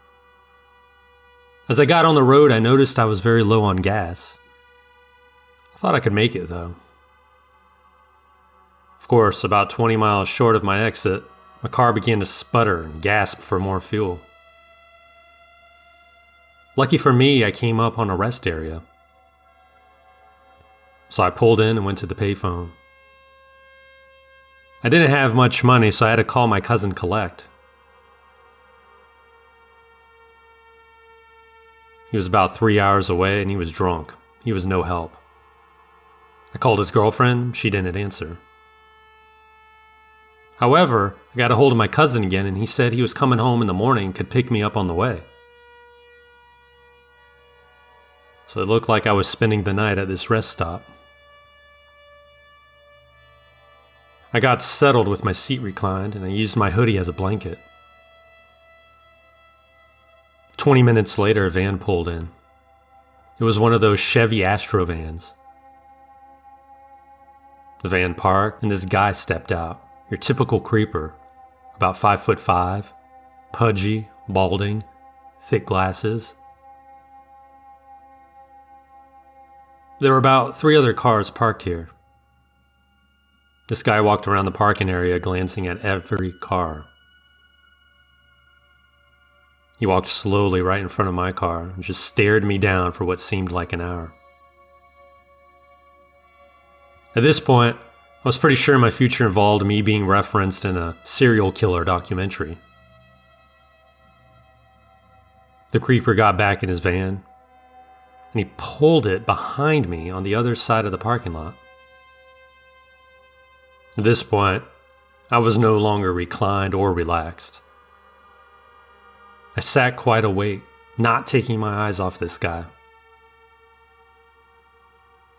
As I got on the road, I noticed I was very low on gas. I thought I could make it, though. Of course, about 20 miles short of my exit, my car began to sputter and gasp for more fuel. Lucky for me, I came up on a rest area. So I pulled in and went to the payphone. I didn't have much money, so I had to call my cousin collect. He was about 3 hours away and he was drunk. He was no help. I called his girlfriend, she didn't answer. However, I got a hold of my cousin again and he said he was coming home in the morning and could pick me up on the way. So it looked like I was spending the night at this rest stop. I got settled with my seat reclined and I used my hoodie as a blanket. 20 minutes later, a van pulled in. It was one of those Chevy Astro vans. The van parked and this guy stepped out. Your typical creeper, about 5'5", pudgy, balding, thick glasses. There were about 3 other cars parked here. This guy walked around the parking area glancing at every car. He walked slowly right in front of my car and just stared me down for what seemed like an hour. At this point, I was pretty sure my future involved me being referenced in a serial killer documentary. The creeper got back in his van, and he pulled it behind me on the other side of the parking lot. At this point, I was no longer reclined or relaxed. I sat quite awake, not taking my eyes off this guy.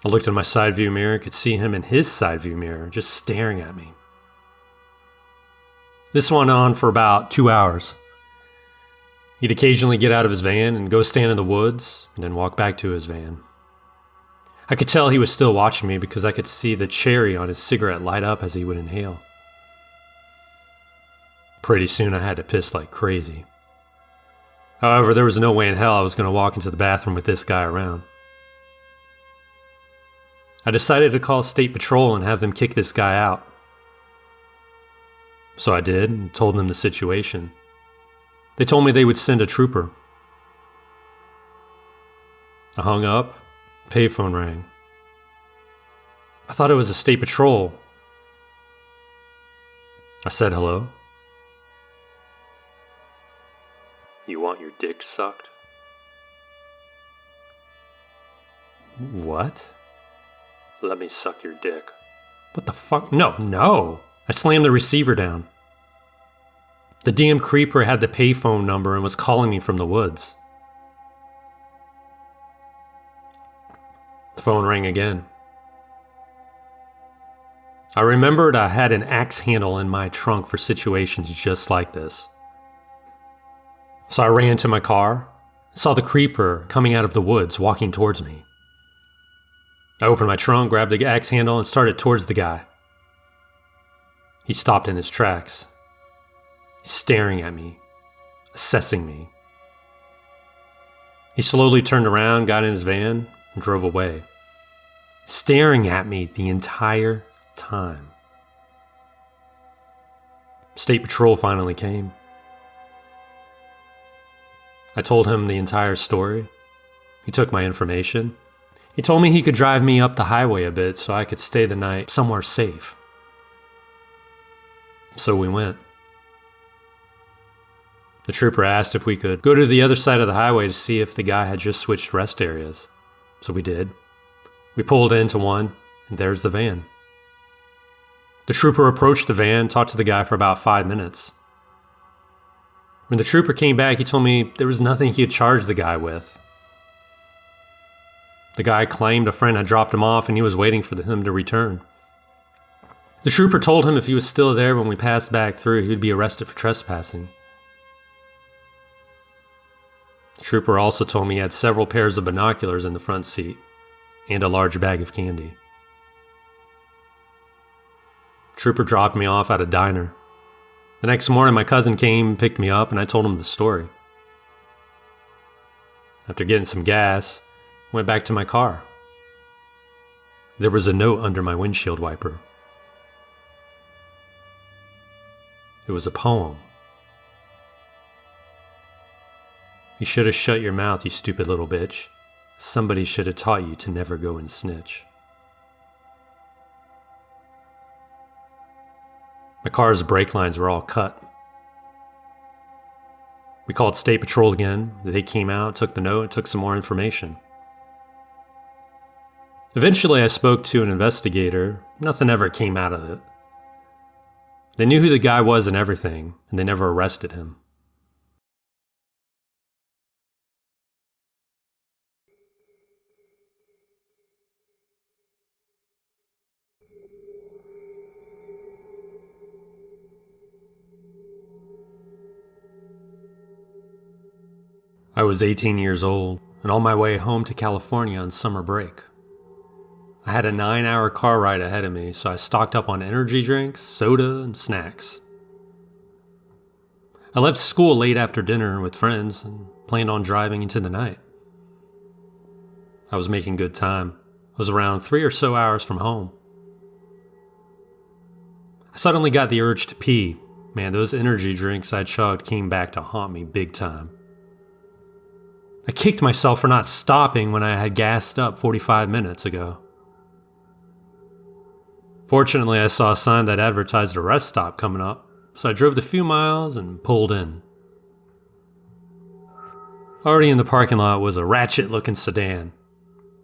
I looked in my side view mirror and could see him in his side view mirror, just staring at me. This went on for about 2 hours. He'd occasionally get out of his van and go stand in the woods, and then walk back to his van. I could tell he was still watching me because I could see the cherry on his cigarette light up as he would inhale. Pretty soon I had to piss like crazy. However, there was no way in hell I was going to walk into the bathroom with this guy around. I decided to call State Patrol and have them kick this guy out. So I did and told them the situation. They told me they would send a trooper. I hung up, payphone rang. I thought it was a State Patrol. I said hello. You want your dick sucked? What? Let me suck your dick. What the fuck? No. I slammed the receiver down. The damn creeper had the payphone number and was calling me from the woods. The phone rang again. I remembered I had an axe handle in my trunk for situations just like this. So I ran to my car, saw the creeper coming out of the woods walking towards me. I opened my trunk, grabbed the axe handle, and started towards the guy. He stopped in his tracks, staring at me, assessing me. He slowly turned around, got in his van, and drove away, staring at me the entire time. State Patrol finally came. I told him the entire story. He took my information. He told me he could drive me up the highway a bit so I could stay the night somewhere safe. So we went. The trooper asked if we could go to the other side of the highway to see if the guy had just switched rest areas. So we did. We pulled into one, and there's the van. The trooper approached the van, talked to the guy for about 5 minutes. When the trooper came back, he told me there was nothing he could charge the guy with. The guy claimed a friend had dropped him off and he was waiting for him to return. The trooper told him if he was still there when we passed back through, he would be arrested for trespassing. The trooper also told me he had several pairs of binoculars in the front seat and a large bag of candy. The trooper dropped me off at a diner. The next morning, my cousin came and picked me up, and I told him the story. After getting some gas, I went back to my car. There was a note under my windshield wiper. It was a poem. You should have shut your mouth, you stupid little bitch. Somebody should have taught you to never go and snitch. My car's brake lines were all cut. We called State Patrol again. They came out, took the note, and took some more information. Eventually, I spoke to an investigator. Nothing ever came out of it. They knew who the guy was and everything, and they never arrested him. I was 18 years old and on my way home to California on summer break. I had a 9-hour car ride ahead of me, so I stocked up on energy drinks, soda, and snacks. I left school late after dinner with friends and planned on driving into the night. I was making good time. I was around 3 or so hours from home. I suddenly got the urge to pee. Man, those energy drinks I chugged came back to haunt me big time. I kicked myself for not stopping when I had gassed up 45 minutes ago. Fortunately, I saw a sign that advertised a rest stop coming up, so I drove the few miles and pulled in. Already in the parking lot was a ratchet-looking sedan.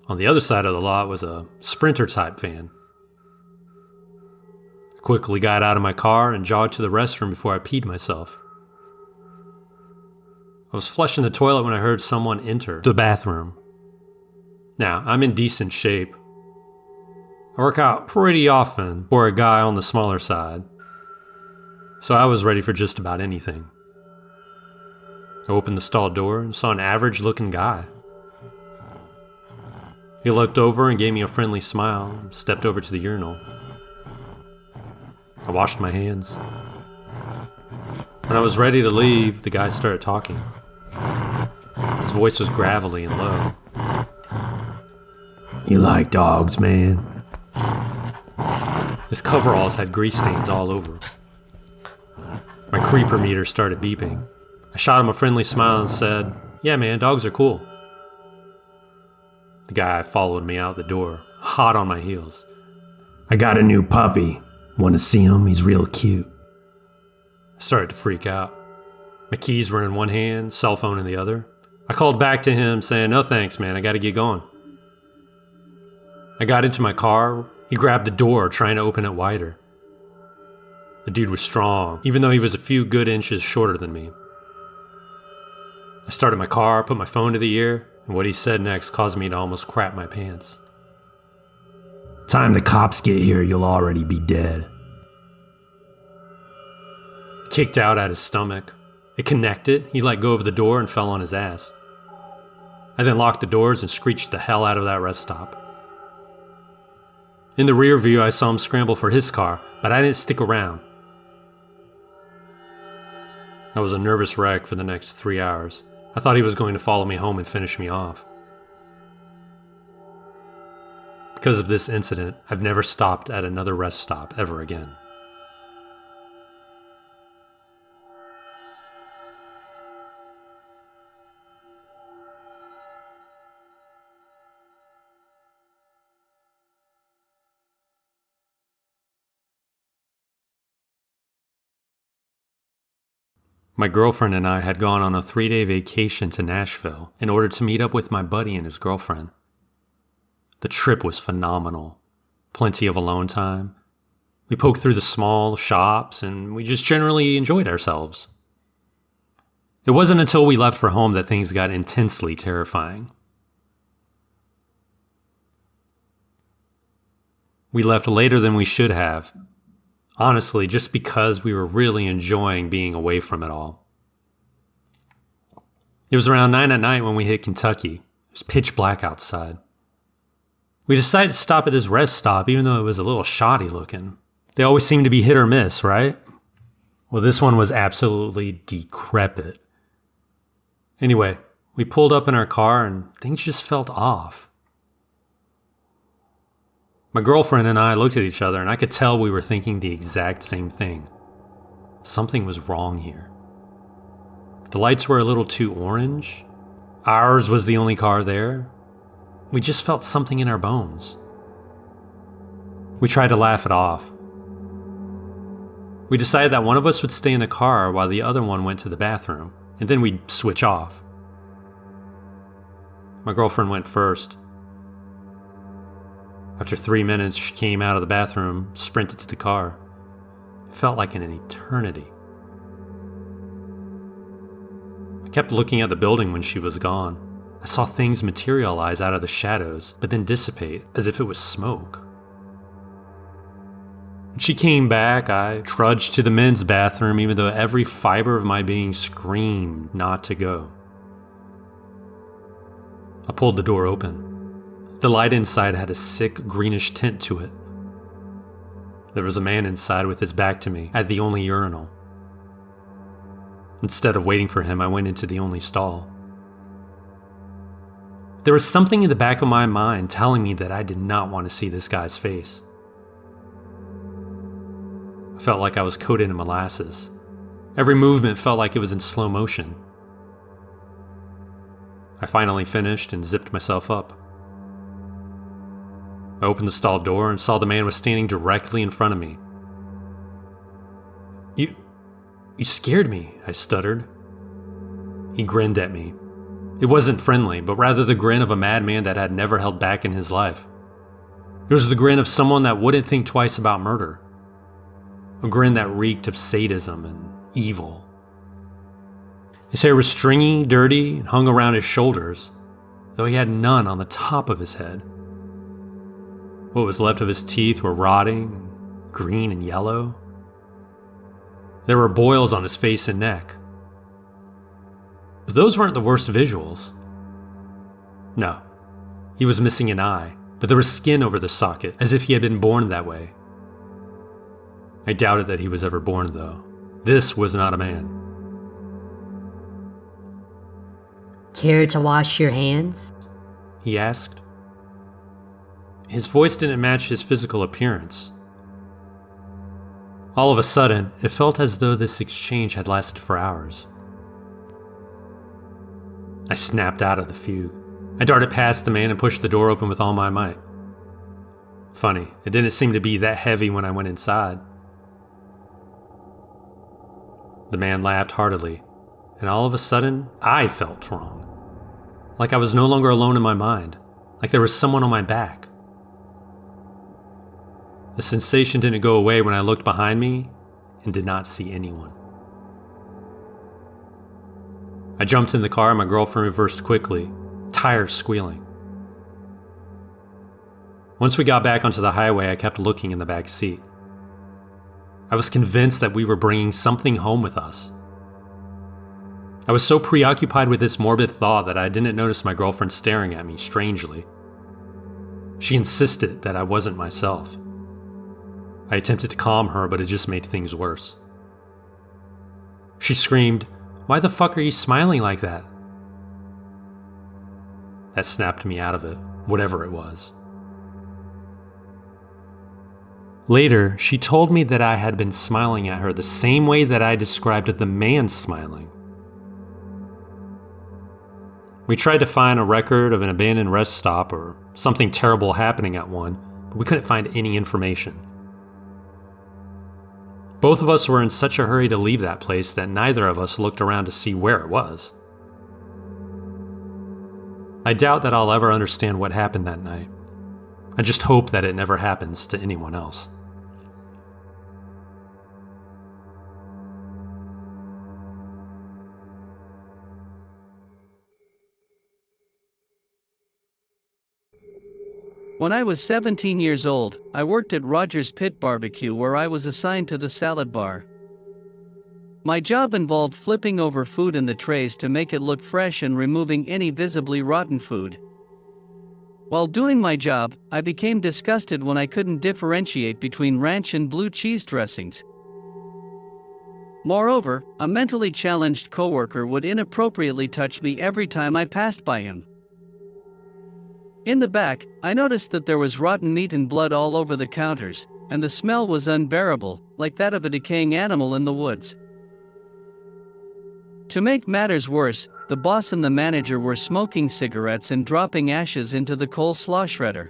On the other side of the lot was a Sprinter-type van. I quickly got out of my car and jogged to the restroom before I peed myself. I was flushing the toilet when I heard someone enter the bathroom. Now, I'm in decent shape. I work out pretty often for a guy on the smaller side, so I was ready for just about anything. I opened the stall door and saw an average-looking guy. He looked over and gave me a friendly smile and stepped over to the urinal. I washed my hands. When I was ready to leave, the guy started talking. His voice was gravelly and low. "You like dogs, man?" His coveralls had grease stains all over. My creeper meter started beeping. I shot him a friendly smile and said, "Yeah, man, dogs are cool." The guy followed me out the door, hot on my heels. "I got a new puppy. Want to see him? He's real cute." I started to freak out. My keys were in one hand, cell phone in the other. I called back to him saying, "No thanks, man, I gotta get going." I got into my car. He grabbed the door, trying to open it wider. The dude was strong, even though he was a few good inches shorter than me. I started my car, put my phone to the ear, and what he said next caused me to almost crap my pants. "Time the cops get here, you'll already be dead." Kicked out at his stomach. It connected, he let go of the door and fell on his ass. I then locked the doors and screeched the hell out of that rest stop. In the rear view, I saw him scramble for his car, but I didn't stick around. I was a nervous wreck for the next 3 hours. I thought he was going to follow me home and finish me off. Because of this incident, I've never stopped at another rest stop ever again. My girlfriend and I had gone on a 3-day vacation to Nashville in order to meet up with my buddy and his girlfriend. The trip was phenomenal. Plenty of alone time. We poked through the small shops and we just generally enjoyed ourselves. It wasn't until we left for home that things got intensely terrifying. We left later than we should have. Honestly, just because we were really enjoying being away from it all. It was around 9 at night when we hit Kentucky. It was pitch black outside. We decided to stop at this rest stop even though it was a little shoddy looking. They always seem to be hit or miss, right? Well, this one was absolutely decrepit. Anyway, we pulled up in our car and things just felt off. My girlfriend and I looked at each other and I could tell we were thinking the exact same thing. Something was wrong here. The lights were a little too orange. Ours was the only car there. We just felt something in our bones. We tried to laugh it off. We decided that one of us would stay in the car while the other one went to the bathroom, and then we'd switch off. My girlfriend went first. After 3 minutes, she came out of the bathroom, sprinted to the car. It felt like an eternity. I kept looking at the building when she was gone. I saw things materialize out of the shadows, but then dissipate as if it was smoke. When she came back, I trudged to the men's bathroom even though every fiber of my being screamed not to go. I pulled the door open. The light inside had a sick greenish tint to it. There was a man inside with his back to me at the only urinal. Instead of waiting for him, I went into the only stall. There was something in the back of my mind telling me that I did not want to see this guy's face. I felt like I was coated in molasses. Every movement felt like it was in slow motion. I finally finished and zipped myself up. I opened the stall door and saw the man was standing directly in front of me. You scared me, I stuttered. He grinned at me. It wasn't friendly, but rather the grin of a madman that had never held back in his life. It was the grin of someone that wouldn't think twice about murder. A grin that reeked of sadism and evil. His hair was stringy, dirty, and hung around his shoulders, though he had none on the top of his head. What was left of his teeth were rotting, green and yellow. There were boils on his face and neck. But those weren't the worst visuals. No, he was missing an eye, but there was skin over the socket, as if he had been born that way. I doubted that he was ever born, though. This was not a man. Care to wash your hands? He asked. His voice didn't match his physical appearance. All of a sudden, it felt as though this exchange had lasted for hours. I snapped out of the fugue. I darted past the man and pushed the door open with all my might. Funny, it didn't seem to be that heavy when I went inside. The man laughed heartily, and all of a sudden, I felt wrong. Like I was no longer alone in my mind, like there was someone on my back. The sensation didn't go away when I looked behind me and did not see anyone. I jumped in the car and my girlfriend reversed quickly, tires squealing. Once we got back onto the highway, I kept looking in the back seat. I was convinced that we were bringing something home with us. I was so preoccupied with this morbid thought that I didn't notice my girlfriend staring at me strangely. She insisted that I wasn't myself. I attempted to calm her, but it just made things worse. She screamed, "Why the fuck are you smiling like that?" That snapped me out of it, whatever it was. Later, she told me that I had been smiling at her the same way that I described the man smiling. We tried to find a record of an abandoned rest stop or something terrible happening at one, but we couldn't find any information. Both of us were in such a hurry to leave that place that neither of us looked around to see where it was. I doubt that I'll ever understand what happened that night. I just hope that it never happens to anyone else. When I was 17 years old, I worked at Rogers Pit Barbecue where I was assigned to the salad bar. My job involved flipping over food in the trays to make it look fresh and removing any visibly rotten food. While doing my job, I became disgusted when I couldn't differentiate between ranch and blue cheese dressings. Moreover, a mentally challenged coworker would inappropriately touch me every time I passed by him. In the back, I noticed that there was rotten meat and blood all over the counters, and the smell was unbearable, like that of a decaying animal in the woods. To make matters worse, the boss and the manager were smoking cigarettes and dropping ashes into the coleslaw shredder.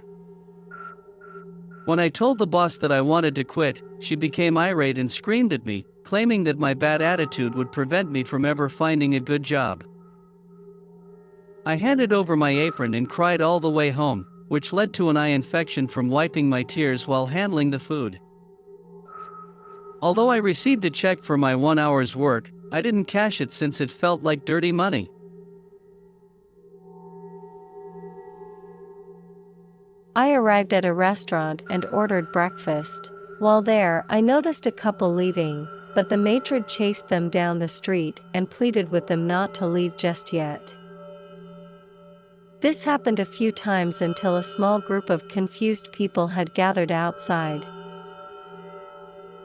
When I told the boss that I wanted to quit, she became irate and screamed at me, claiming that my bad attitude would prevent me from ever finding a good job. I handed over my apron and cried all the way home, which led to an eye infection from wiping my tears while handling the food. Although I received a check for my 1 hour's work, I didn't cash it since it felt like dirty money. I arrived at a restaurant and ordered breakfast. While there, I noticed a couple leaving, but the matron chased them down the street and pleaded with them not to leave just yet. This happened a few times until a small group of confused people had gathered outside.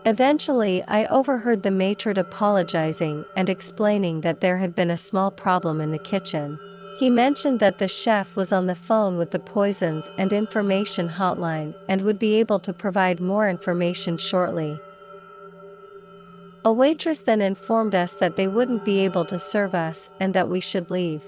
Eventually, I overheard the matron apologizing and explaining that there had been a small problem in the kitchen. He mentioned that the chef was on the phone with the Poisons and Information hotline and would be able to provide more information shortly. A waitress then informed us that they wouldn't be able to serve us and that we should leave.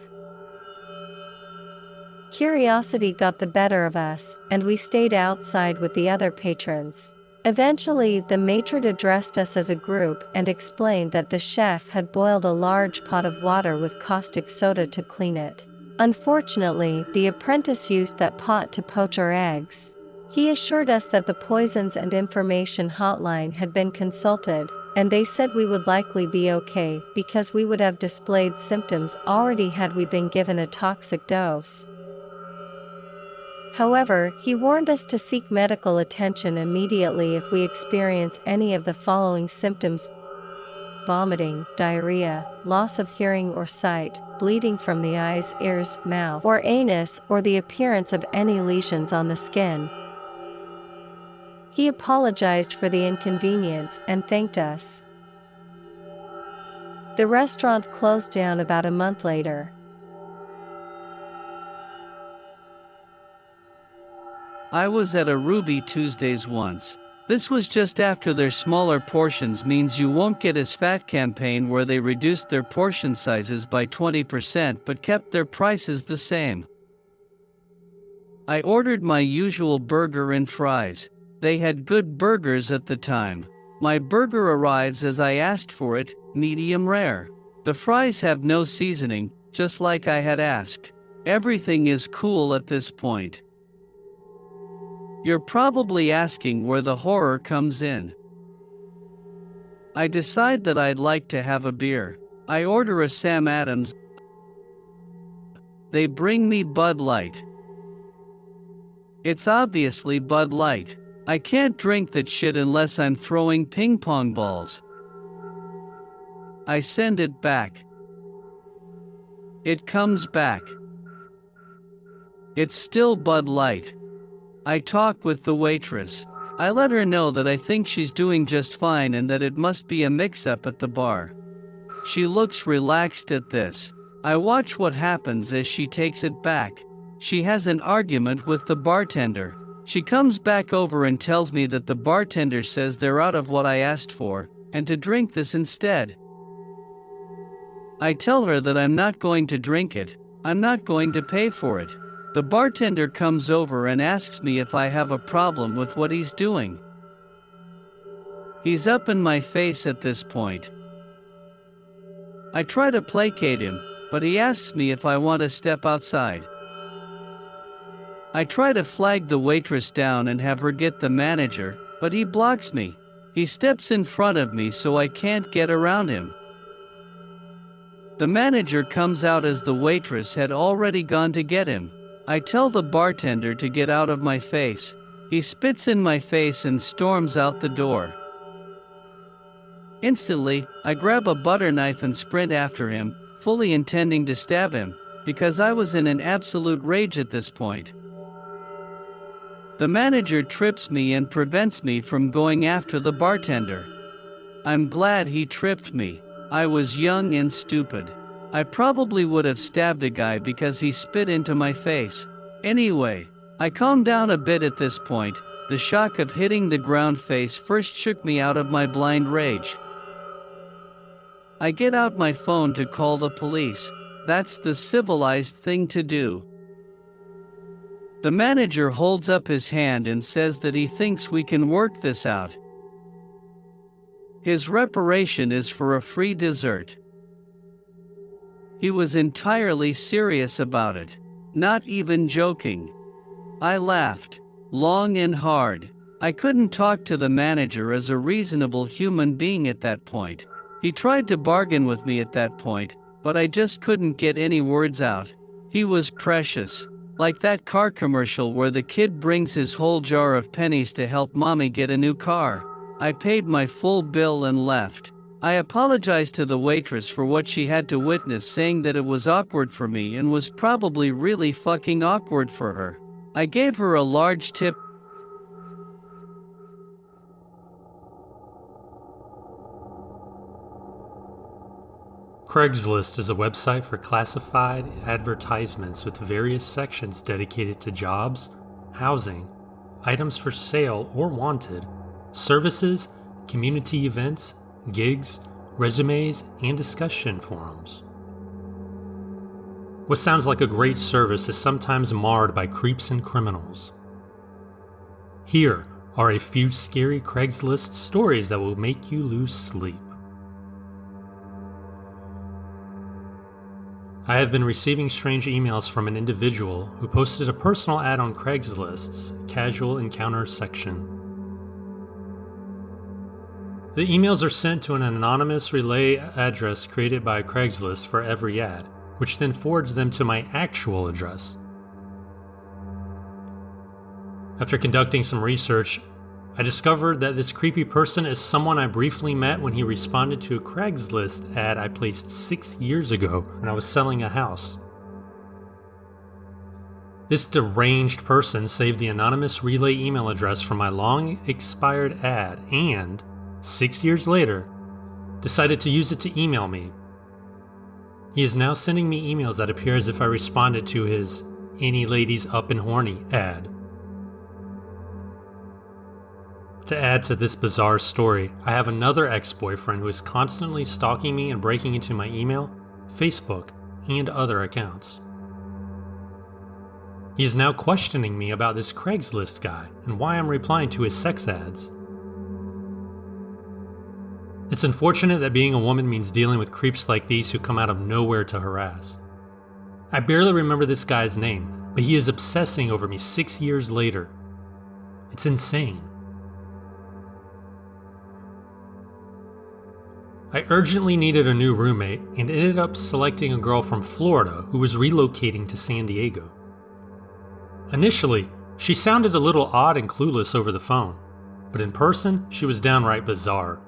Curiosity got the better of us, and we stayed outside with the other patrons. Eventually, the matron addressed us as a group and explained that the chef had boiled a large pot of water with caustic soda to clean it. Unfortunately, the apprentice used that pot to poach our eggs. He assured us that the Poisons and Information hotline had been consulted, and they said we would likely be okay because we would have displayed symptoms already had we been given a toxic dose. However, he warned us to seek medical attention immediately if we experience any of the following symptoms: vomiting, diarrhea, loss of hearing or sight, bleeding from the eyes, ears, mouth, or anus, or the appearance of any lesions on the skin. He apologized for the inconvenience and thanked us. The restaurant closed down about a month later. I was at a Ruby Tuesdays once. This was just after their smaller portions means you won't get as fat campaign where they reduced their portion sizes by 20% but kept their prices the same. I ordered my usual burger and fries. They had good burgers at the time. My burger arrives as I asked for it, medium rare. The fries have no seasoning, just like I had asked. Everything is cool at this point. You're probably asking where the horror comes in. I decide that I'd like to have a beer. I order a Sam Adams. They bring me Bud Light. It's obviously Bud Light. I can't drink that shit unless I'm throwing ping pong balls. I send it back. It comes back. It's still Bud Light. I talk with the waitress. I let her know that I think she's doing just fine and that it must be a mix-up at the bar. She looks relaxed at this. I watch what happens as she takes it back. She has an argument with the bartender. She comes back over and tells me that the bartender says they're out of what I asked for, and to drink this instead. I tell her that I'm not going to drink it. I'm not going to pay for it. The bartender comes over and asks me if I have a problem with what he's doing. He's up in my face at this point. I try to placate him, but he asks me if I want to step outside. I try to flag the waitress down and have her get the manager, but he blocks me. He steps in front of me so I can't get around him. The manager comes out as the waitress had already gone to get him. I tell the bartender to get out of my face. He spits in my face and storms out the door. Instantly, I grab a butter knife and sprint after him, fully intending to stab him, because I was in an absolute rage at this point. The manager trips me and prevents me from going after the bartender. I'm glad he tripped me. I was young and stupid. I probably would have stabbed a guy because he spit into my face. Anyway, I calmed down a bit at this point. The shock of hitting the ground face first shook me out of my blind rage. I get out my phone to call the police. That's the civilized thing to do. The manager holds up his hand and says that he thinks we can work this out. His reparation is for a free dessert. He was entirely serious about it, not even joking. I laughed, long and hard. I couldn't talk to the manager as a reasonable human being at that point. He tried to bargain with me at that point, but I just couldn't get any words out. He was precious. Like that car commercial where the kid brings his whole jar of pennies to help mommy get a new car. I paid my full bill and left. I apologized to the waitress for what she had to witness, saying that it was awkward for me and was probably really fucking awkward for her. I gave her a large tip. Craigslist is a website for classified advertisements with various sections dedicated to jobs, housing, items for sale or wanted, services, community events, gigs, resumes, and discussion forums. What sounds like a great service is sometimes marred by creeps and criminals. Here are a few scary Craigslist stories that will make you lose sleep. I have been receiving strange emails from an individual who posted a personal ad on Craigslist's casual encounters section. The emails are sent to an anonymous relay address created by Craigslist for every ad, which then forwards them to my actual address. After conducting some research, I discovered that this creepy person is someone I briefly met when he responded to a Craigslist ad I placed 6 years ago when I was selling a house. This deranged person saved the anonymous relay email address from my long expired ad and, 6 years later, decided to use it to email me. He is now sending me emails that appear as if I responded to his "Any ladies up and horny" ad. To add to this bizarre story, I have another ex-boyfriend who is constantly stalking me and breaking into my email, Facebook, and other accounts. He is now questioning me about this Craigslist guy and why I'm replying to his sex ads. It's unfortunate that being a woman means dealing with creeps like these who come out of nowhere to harass. I barely remember this guy's name, but he is obsessing over me 6 years later. It's insane. I urgently needed a new roommate and ended up selecting a girl from Florida who was relocating to San Diego. Initially, she sounded a little odd and clueless over the phone, but in person, she was downright bizarre.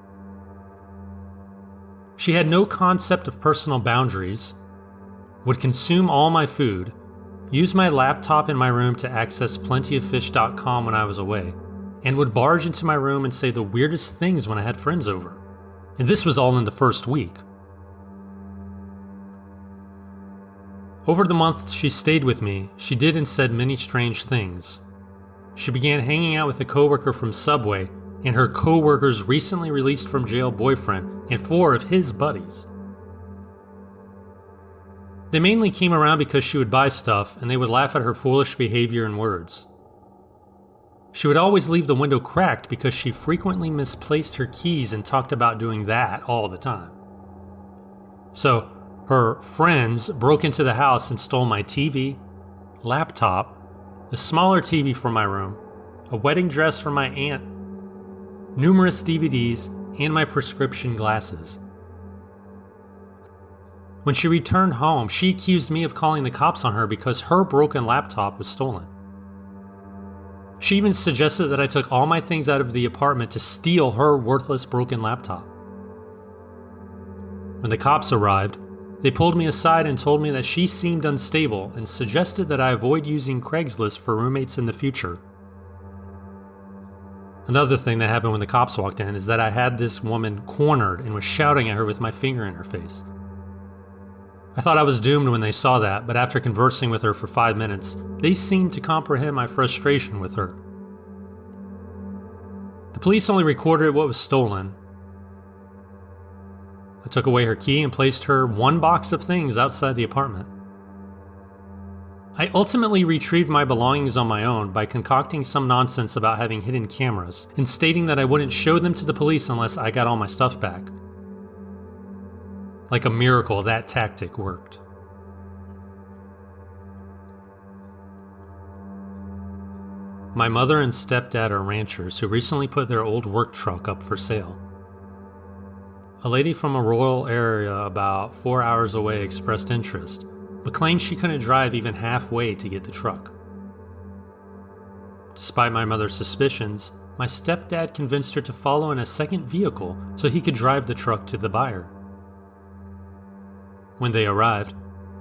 She had no concept of personal boundaries, would consume all my food, use my laptop in my room to access plentyoffish.com when I was away, and would barge into my room and say the weirdest things when I had friends over. And this was all in the first week. Over the month she stayed with me, she did and said many strange things. She began hanging out with a coworker from Subway and her coworker's recently released from jail boyfriend and 4 of his buddies. They mainly came around because she would buy stuff and they would laugh at her foolish behavior and words. She would always leave the window cracked because she frequently misplaced her keys and talked about doing that all the time. So, her friends broke into the house and stole my TV, laptop, the smaller TV from my room, a wedding dress for my aunt, numerous DVDs, and my prescription glasses. When she returned home, she accused me of calling the cops on her because her broken laptop was stolen. She even suggested that I took all my things out of the apartment to steal her worthless broken laptop. When the cops arrived, they pulled me aside and told me that she seemed unstable and suggested that I avoid using Craigslist for roommates in the future. Another thing that happened when the cops walked in is that I had this woman cornered and was shouting at her with my finger in her face. I thought I was doomed when they saw that, but after conversing with her for 5 minutes, they seemed to comprehend my frustration with her. The police only recorded what was stolen. I took away her key and placed her 1 box of things outside the apartment. I ultimately retrieved my belongings on my own by concocting some nonsense about having hidden cameras and stating that I wouldn't show them to the police unless I got all my stuff back. Like a miracle, that tactic worked. My mother and stepdad are ranchers who recently put their old work truck up for sale. A lady from a rural area about 4 hours away expressed interest, but claimed she couldn't drive even halfway to get the truck. Despite my mother's suspicions, my stepdad convinced her to follow in a second vehicle so he could drive the truck to the buyer. When they arrived,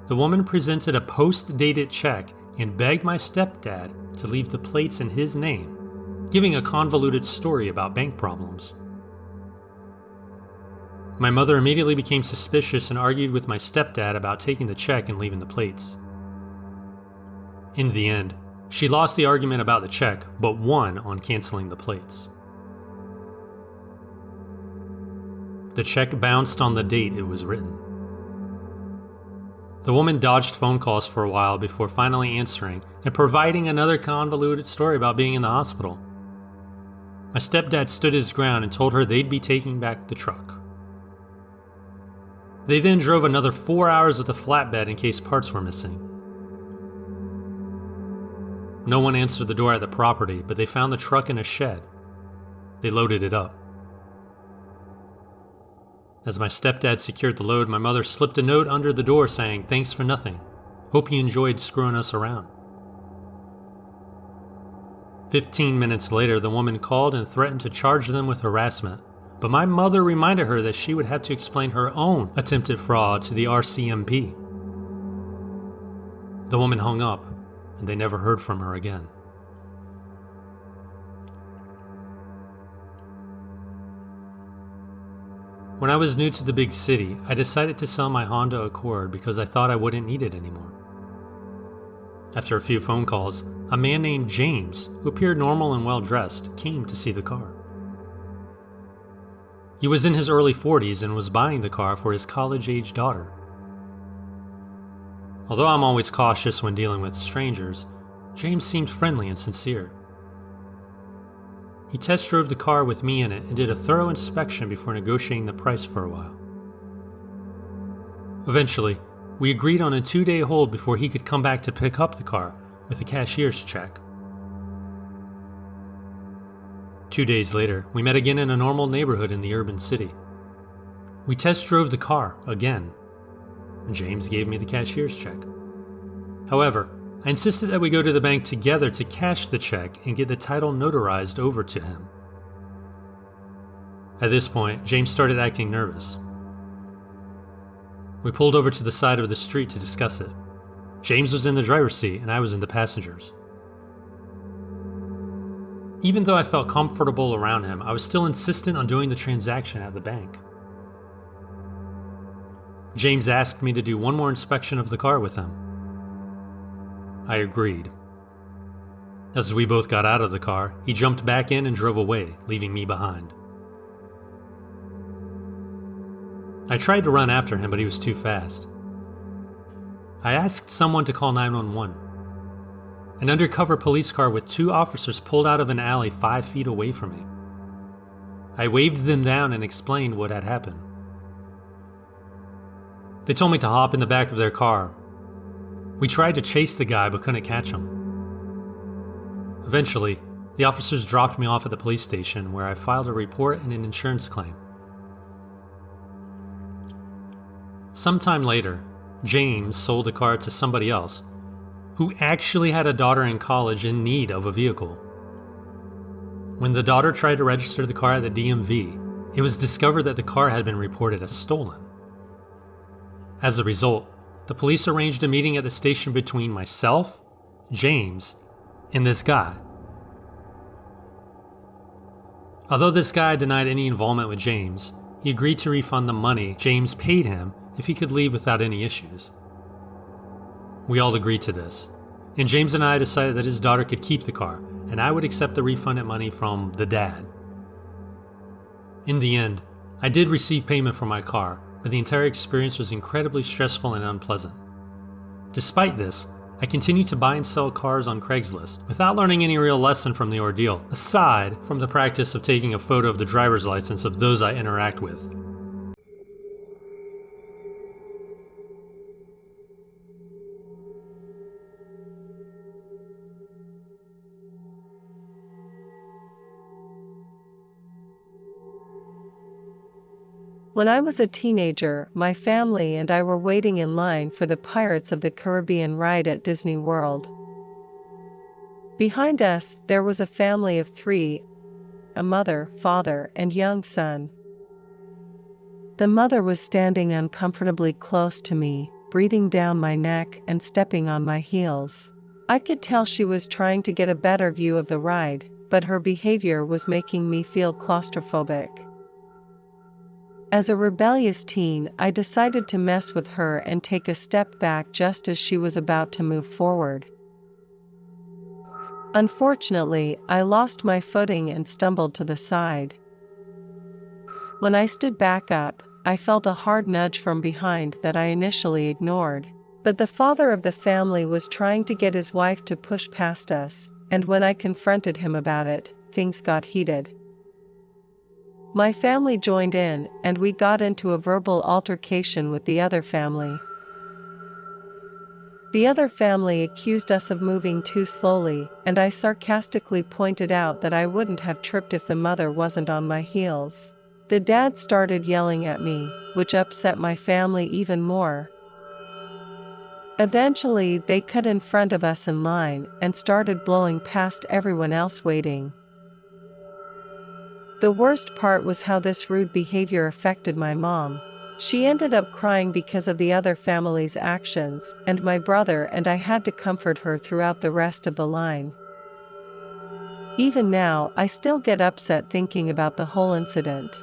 the woman presented a post-dated check and begged my stepdad to leave the plates in his name, giving a convoluted story about bank problems. My mother immediately became suspicious and argued with my stepdad about taking the check and leaving the plates. In the end, she lost the argument about the check, but won on canceling the plates. The check bounced on the date it was written. The woman dodged phone calls for a while before finally answering and providing another convoluted story about being in the hospital. My stepdad stood his ground and told her they'd be taking back the truck. They then drove another 4 hours with a flatbed in case parts were missing. No one answered the door at the property, but they found the truck in a shed. They loaded it up. As my stepdad secured the load, my mother slipped a note under the door saying, "Thanks for nothing. Hope you enjoyed screwing us around." 15 minutes later, the woman called and threatened to charge them with harassment, but my mother reminded her that she would have to explain her own attempted fraud to the RCMP. The woman hung up, and they never heard from her again. When I was new to the big city, I decided to sell my Honda Accord because I thought I wouldn't need it anymore. After a few phone calls, a man named James, who appeared normal and well-dressed, came to see the car. He was in his early 40s and was buying the car for his college-age daughter. Although I'm always cautious when dealing with strangers, James seemed friendly and sincere. He test drove the car with me in it and did a thorough inspection before negotiating the price for a while. Eventually, we agreed on a 2-day hold before he could come back to pick up the car with a cashier's check. 2 days later, we met again in a normal neighborhood in the urban city. We test drove the car again, and James gave me the cashier's check. However, I insisted that we go to the bank together to cash the check and get the title notarized over to him. At this point, James started acting nervous. We pulled over to the side of the street to discuss it. James was in the driver's seat and I was in the passenger's. Even though I felt comfortable around him, I was still insistent on doing the transaction at the bank. James asked me to do one more inspection of the car with him. I agreed. As we both got out of the car, he jumped back in and drove away, leaving me behind. I tried to run after him, but he was too fast. I asked someone to call 911. An undercover police car with 2 officers pulled out of an alley 5 feet away from me. I waved them down and explained what had happened. They told me to hop in the back of their car. We tried to chase the guy but couldn't catch him. Eventually, the officers dropped me off at the police station where I filed a report and an insurance claim. Sometime later, James sold the car to somebody else who actually had a daughter in college in need of a vehicle. When the daughter tried to register the car at the DMV, it was discovered that the car had been reported as stolen. As a result, the police arranged a meeting at the station between myself, James, and this guy. Although this guy denied any involvement with James, he agreed to refund the money James paid him if he could leave without any issues. We all agreed to this, and James and I decided that his daughter could keep the car, and I would accept the refunded money from the dad. In the end, I did receive payment for my car, but the entire experience was incredibly stressful and unpleasant. Despite this, I continued to buy and sell cars on Craigslist without learning any real lesson from the ordeal, aside from the practice of taking a photo of the driver's license of those I interact with. When I was a teenager, my family and I were waiting in line for the Pirates of the Caribbean ride at Disney World. Behind us, there was a family of 3, a mother, father, and young son. The mother was standing uncomfortably close to me, breathing down my neck and stepping on my heels. I could tell she was trying to get a better view of the ride, but her behavior was making me feel claustrophobic. As a rebellious teen, I decided to mess with her and take a step back just as she was about to move forward. Unfortunately, I lost my footing and stumbled to the side. When I stood back up, I felt a hard nudge from behind that I initially ignored. But the father of the family was trying to get his wife to push past us, and when I confronted him about it, things got heated. My family joined in, and we got into a verbal altercation with the other family. The other family accused us of moving too slowly, and I sarcastically pointed out that I wouldn't have tripped if the mother wasn't on my heels. The dad started yelling at me, which upset my family even more. Eventually, they cut in front of us in line and started blowing past everyone else waiting. The worst part was how this rude behavior affected my mom. She ended up crying because of the other family's actions, and my brother and I had to comfort her throughout the rest of the line. Even now, I still get upset thinking about the whole incident.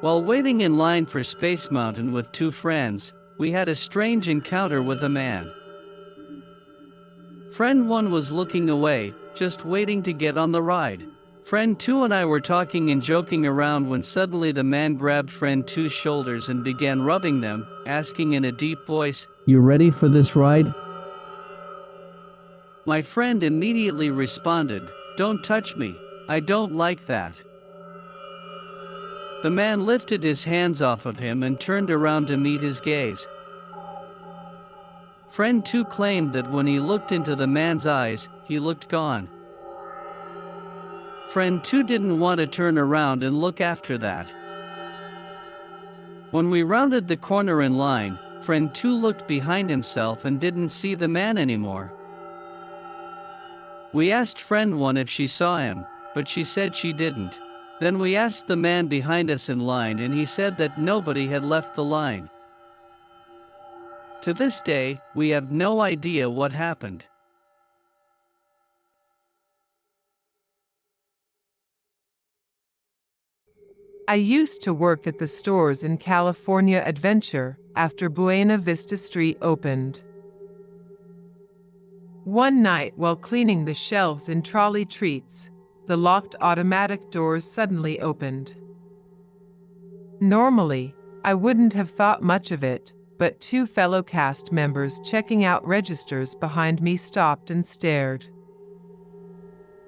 While waiting in line for Space Mountain with 2 friends, we had a strange encounter with a man. Friend 1 was looking away, just waiting to get on the ride. Friend 2 and I were talking and joking around when suddenly the man grabbed Friend 2's shoulders and began rubbing them, asking in a deep voice, "You ready for this ride?" My friend immediately responded, "Don't touch me, I don't like that." The man lifted his hands off of him and turned around to meet his gaze. Friend 2 claimed that when he looked into the man's eyes, he looked gone. Friend 2 didn't want to turn around and look after that. When we rounded the corner in line, Friend 2 looked behind himself and didn't see the man anymore. We asked Friend 1 if she saw him, but she said she didn't. Then we asked the man behind us in line and he said that nobody had left the line. To this day, we have no idea what happened. I used to work at the stores in California Adventure after Buena Vista Street opened. One night while cleaning the shelves in Trolley Treats, the locked automatic doors suddenly opened. Normally, I wouldn't have thought much of it, but 2 fellow cast members checking out registers behind me stopped and stared.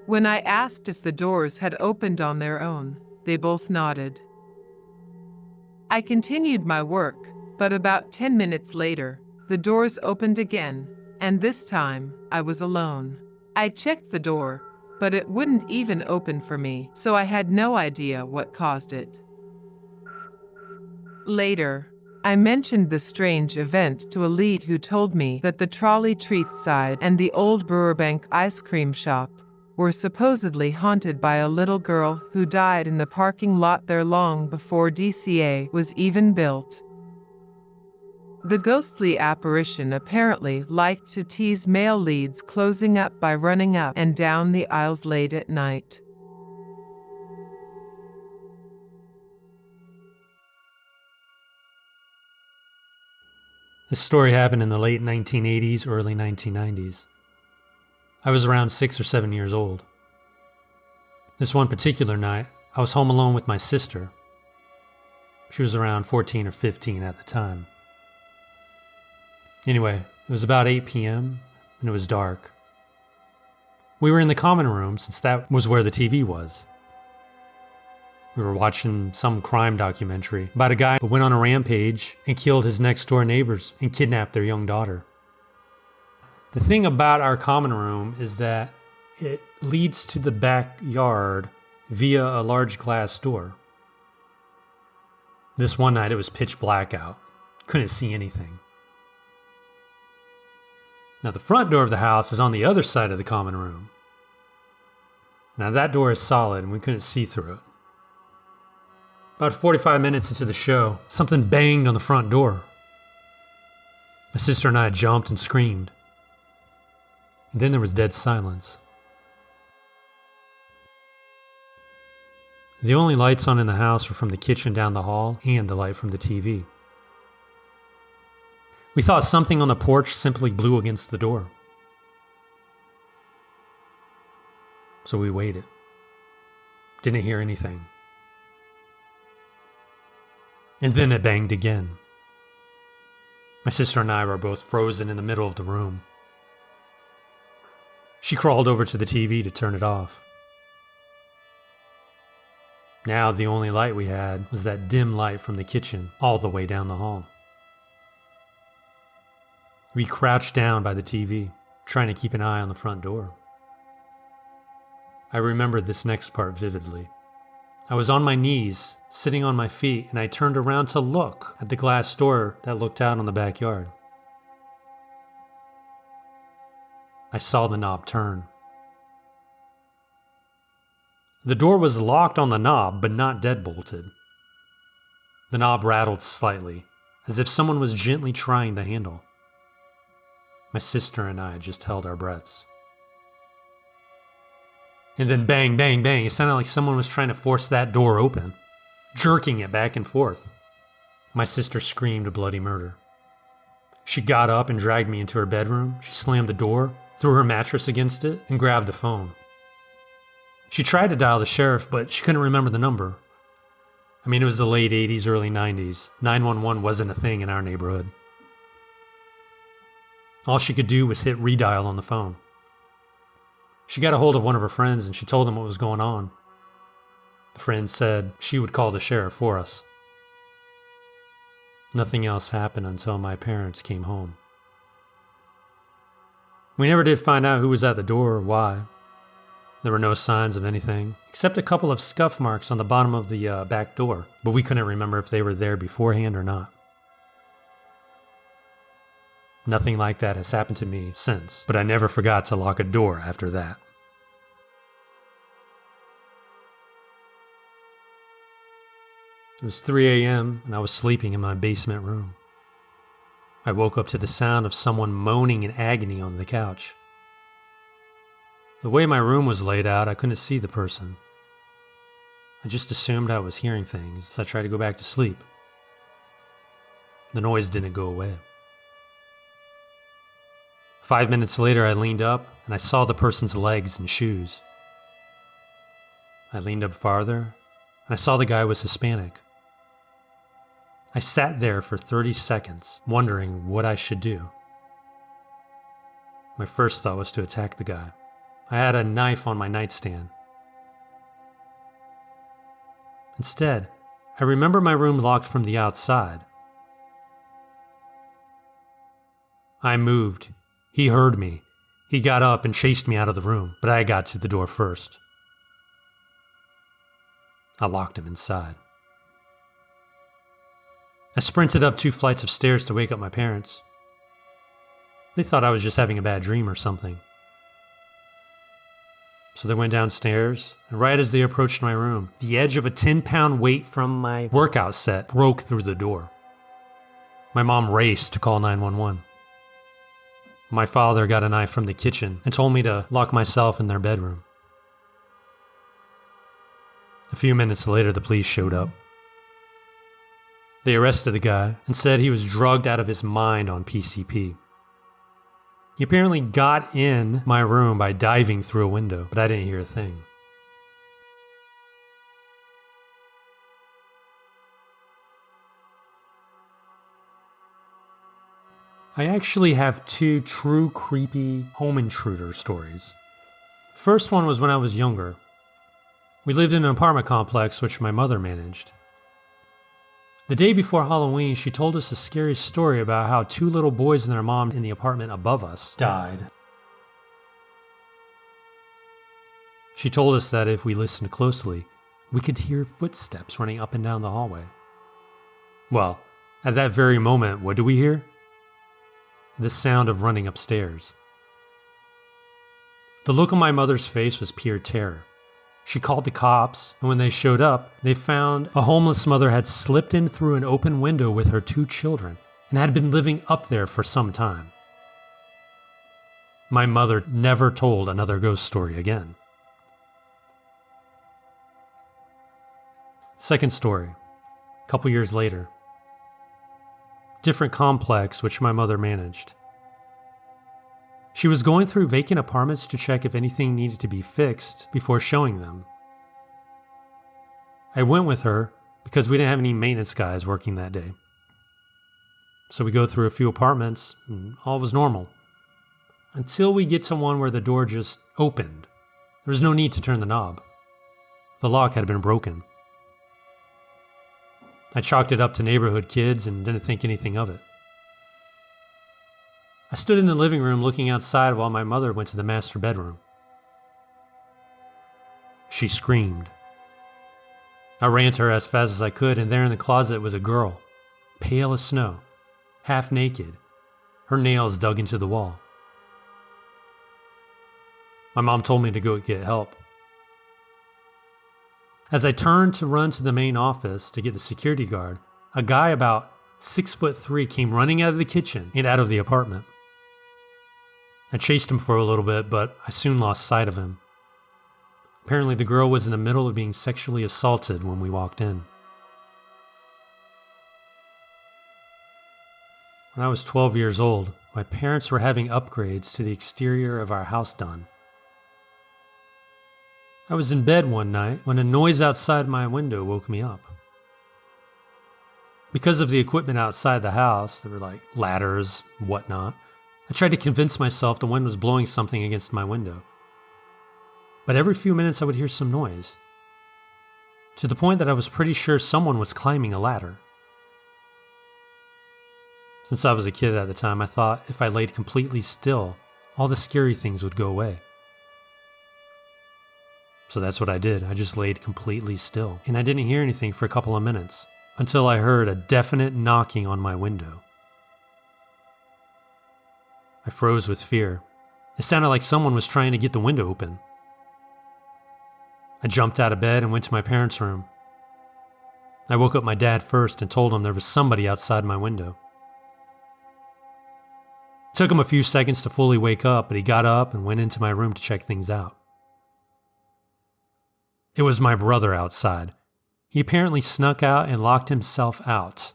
When I asked if the doors had opened on their own, they both nodded. I continued my work, but about 10 minutes later, the doors opened again, and this time, I was alone. I checked the door, but it wouldn't even open for me, so I had no idea what caused it. Later, I mentioned the strange event to a lead who told me that the Trolley Treats side and the old Burbank ice cream shop were supposedly haunted by a little girl who died in the parking lot there long before DCA was even built. The ghostly apparition apparently liked to tease male leads closing up by running up and down the aisles late at night. This story happened in the late 1980s, early 1990s. I was around 6 or 7 years old. This one particular night, I was home alone with my sister. She was around 14 or 15 at the time. Anyway, it was about 8 p.m. and it was dark. We were in the common room since that was where the TV was. We were watching some crime documentary about a guy who went on a rampage and killed his next door neighbors and kidnapped their young daughter. The thing about our common room is that It leads to the backyard via a large glass door. This one night it was pitch black out. Couldn't see anything. Now the front door of the house is on the other side of the common room. Now that door is solid and we couldn't see through it. About 45 minutes into the show, something banged on the front door. My sister and I jumped and screamed. And then there was dead silence. The only lights on in the house were from the kitchen down the hall and the light from the TV. We thought something on the porch simply blew against the door. So we waited. Didn't hear anything. And then it banged again. My sister and I were both frozen in the middle of the room. She crawled over to the TV to turn it off. Now the only light we had was that dim light from the kitchen all the way down the hall. We crouched down by the TV, trying to keep an eye on the front door. I remember this next part vividly. I was on my knees, sitting on my feet, and I turned around to look at the glass door that looked out on the backyard. I saw the knob turn. The door was locked on the knob, but not deadbolted. The knob rattled slightly, as if someone was gently trying the handle. My sister and I just held our breaths. And then bang, bang, bang, it sounded like someone was trying to force that door open, jerking it back and forth. My sister screamed bloody murder. She got up and dragged me into her bedroom. She slammed the door, threw her mattress against it, and grabbed the phone. She tried to dial the sheriff, but she couldn't remember the number. I mean, it was the late 80s, early 90s. 911 wasn't a thing in our neighborhood. All she could do was hit redial on the phone. She got a hold of one of her friends and she told him what was going on. The friend said she would call the sheriff for us. Nothing else happened until my parents came home. We never did find out who was at the door or why. There were no signs of anything, except a couple of scuff marks on the bottom of the back door, but we couldn't remember if they were there beforehand or not. Nothing like that has happened to me since, but I never forgot to lock a door after that. It was 3 a.m. and I was sleeping in my basement room. I woke up to the sound of someone moaning in agony on the couch. The way my room was laid out, I couldn't see the person. I just assumed I was hearing things, so I tried to go back to sleep. The noise didn't go away. 5 minutes later, I leaned up and I saw the person's legs and shoes. I leaned up farther and I saw the guy was Hispanic. I sat there for 30 seconds, wondering what I should do. My first thought was to attack the guy. I had a knife on my nightstand. Instead, I remember my room locked from the outside. I moved. He heard me. He got up and chased me out of the room, but I got to the door first. I locked him inside. I sprinted up 2 flights of stairs to wake up my parents. They thought I was just having a bad dream or something. So they went downstairs, and right as they approached my room, the edge of a 10-pound weight from my workout set broke through the door. My mom raced to call 911. My father got a knife from the kitchen and told me to lock myself in their bedroom. A few minutes later, the police showed up. They arrested the guy and said he was drugged out of his mind on PCP. He apparently got in my room by diving through a window, but I didn't hear a thing. I actually have 2 true creepy home intruder stories. First one was when I was younger. We lived in an apartment complex which my mother managed. The day before Halloween, she told us a scary story about how 2 little boys and their mom in the apartment above us died. She told us that if we listened closely, we could hear footsteps running up and down the hallway. Well, at that very moment, what do we hear? The sound of running upstairs. The look on my mother's face was pure terror. She called the cops, and when they showed up, they found a homeless mother had slipped in through an open window with her 2 children and had been living up there for some time. My mother never told another ghost story again. Second story, a couple years later. Different complex which my mother managed. She was going through vacant apartments to check if anything needed to be fixed before showing them. I went with her because we didn't have any maintenance guys working that day. So we go through a few apartments and all was normal. Until we get to one where the door just opened. There was no need to turn the knob. The lock had been broken. I chalked it up to neighborhood kids and didn't think anything of it. I stood in the living room looking outside while my mother went to the master bedroom. She screamed. I ran to her as fast as I could, and there in the closet was a girl, pale as snow, half naked, her nails dug into the wall. My mom told me to go get help. As I turned to run to the main office to get the security guard, a guy about 6'3" came running out of the kitchen and out of the apartment. I chased him for a little bit, but I soon lost sight of him. Apparently the girl was in the middle of being sexually assaulted when we walked in. When I was 12 years old, my parents were having upgrades to the exterior of our house done. I was in bed one night when a noise outside my window woke me up. Because of the equipment outside the house, there were like ladders, whatnot, I tried to convince myself the wind was blowing something against my window. But every few minutes I would hear some noise, to the point that I was pretty sure someone was climbing a ladder. Since I was a kid at the time, I thought if I laid completely still, all the scary things would go away. So that's what I did. I just laid completely still, and I didn't hear anything for a couple of minutes, until I heard a definite knocking on my window. I froze with fear. It sounded like someone was trying to get the window open. I jumped out of bed and went to my parents' room. I woke up my dad first and told him there was somebody outside my window. It took him a few seconds to fully wake up, but he got up and went into my room to check things out. It was my brother outside. He apparently snuck out and locked himself out.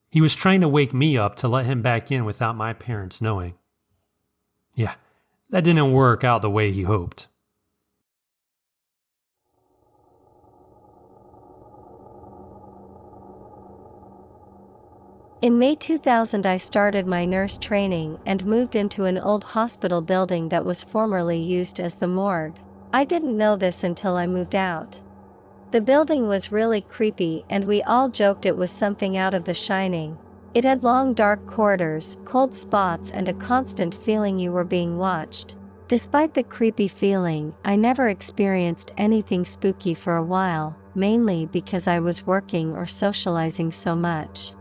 He was trying to wake me up to let him back in without my parents knowing. Yeah, that didn't work out the way he hoped. In May 2000, I started my nurse training and moved into an old hospital building that was formerly used as the morgue. I didn't know this until I moved out. The building was really creepy, and we all joked it was something out of The Shining. It had long dark corridors, cold spots, and a constant feeling you were being watched. Despite the creepy feeling, I never experienced anything spooky for a while, mainly because I was working or socializing so much.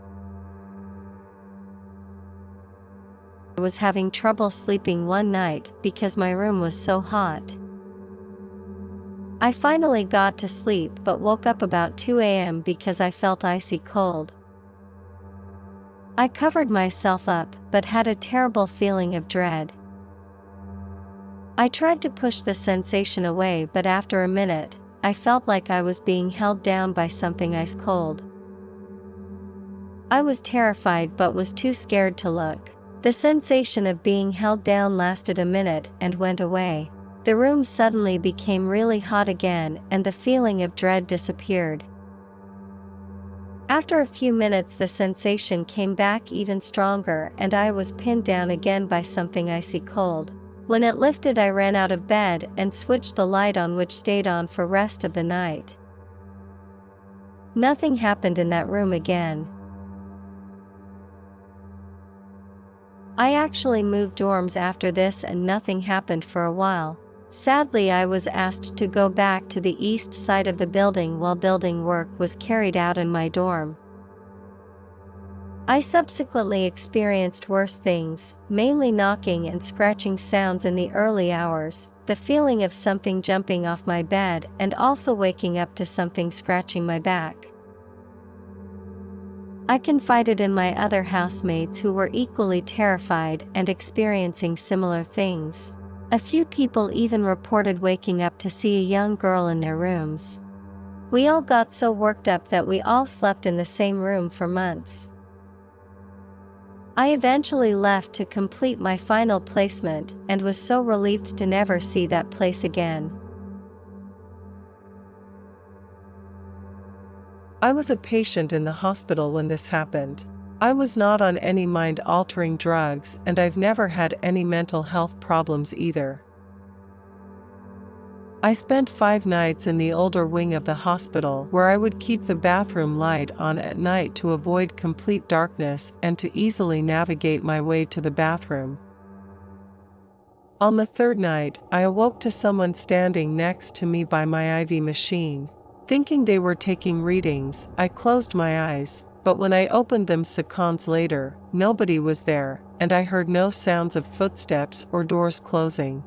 I was having trouble sleeping one night because my room was so hot. I finally got to sleep but woke up about 2 a.m. because I felt icy cold. I covered myself up but had a terrible feeling of dread. I tried to push the sensation away, but after a minute, I felt like I was being held down by something ice cold. I was terrified but was too scared to look. The sensation of being held down lasted a minute and went away. The room suddenly became really hot again and the feeling of dread disappeared. After a few minutes, the sensation came back even stronger and I was pinned down again by something icy cold. When it lifted, I ran out of bed and switched the light on, which stayed on for rest of the night. Nothing happened in that room again. I actually moved dorms after this and nothing happened for a while. Sadly, I was asked to go back to the east side of the building while building work was carried out in my dorm. I subsequently experienced worse things, mainly knocking and scratching sounds in the early hours, the feeling of something jumping off my bed, and also waking up to something scratching my back. I confided in my other housemates who were equally terrified and experiencing similar things. A few people even reported waking up to see a young girl in their rooms. We all got so worked up that we all slept in the same room for months. I eventually left to complete my final placement and was so relieved to never see that place again. I was a patient in the hospital when this happened. I was not on any mind-altering drugs, and I've never had any mental health problems either. I spent 5 nights in the older wing of the hospital, where I would keep the bathroom light on at night to avoid complete darkness and to easily navigate my way to the bathroom. On the 3rd night, I awoke to someone standing next to me by my IV machine. Thinking they were taking readings, I closed my eyes, but when I opened them seconds later, nobody was there, and I heard no sounds of footsteps or doors closing.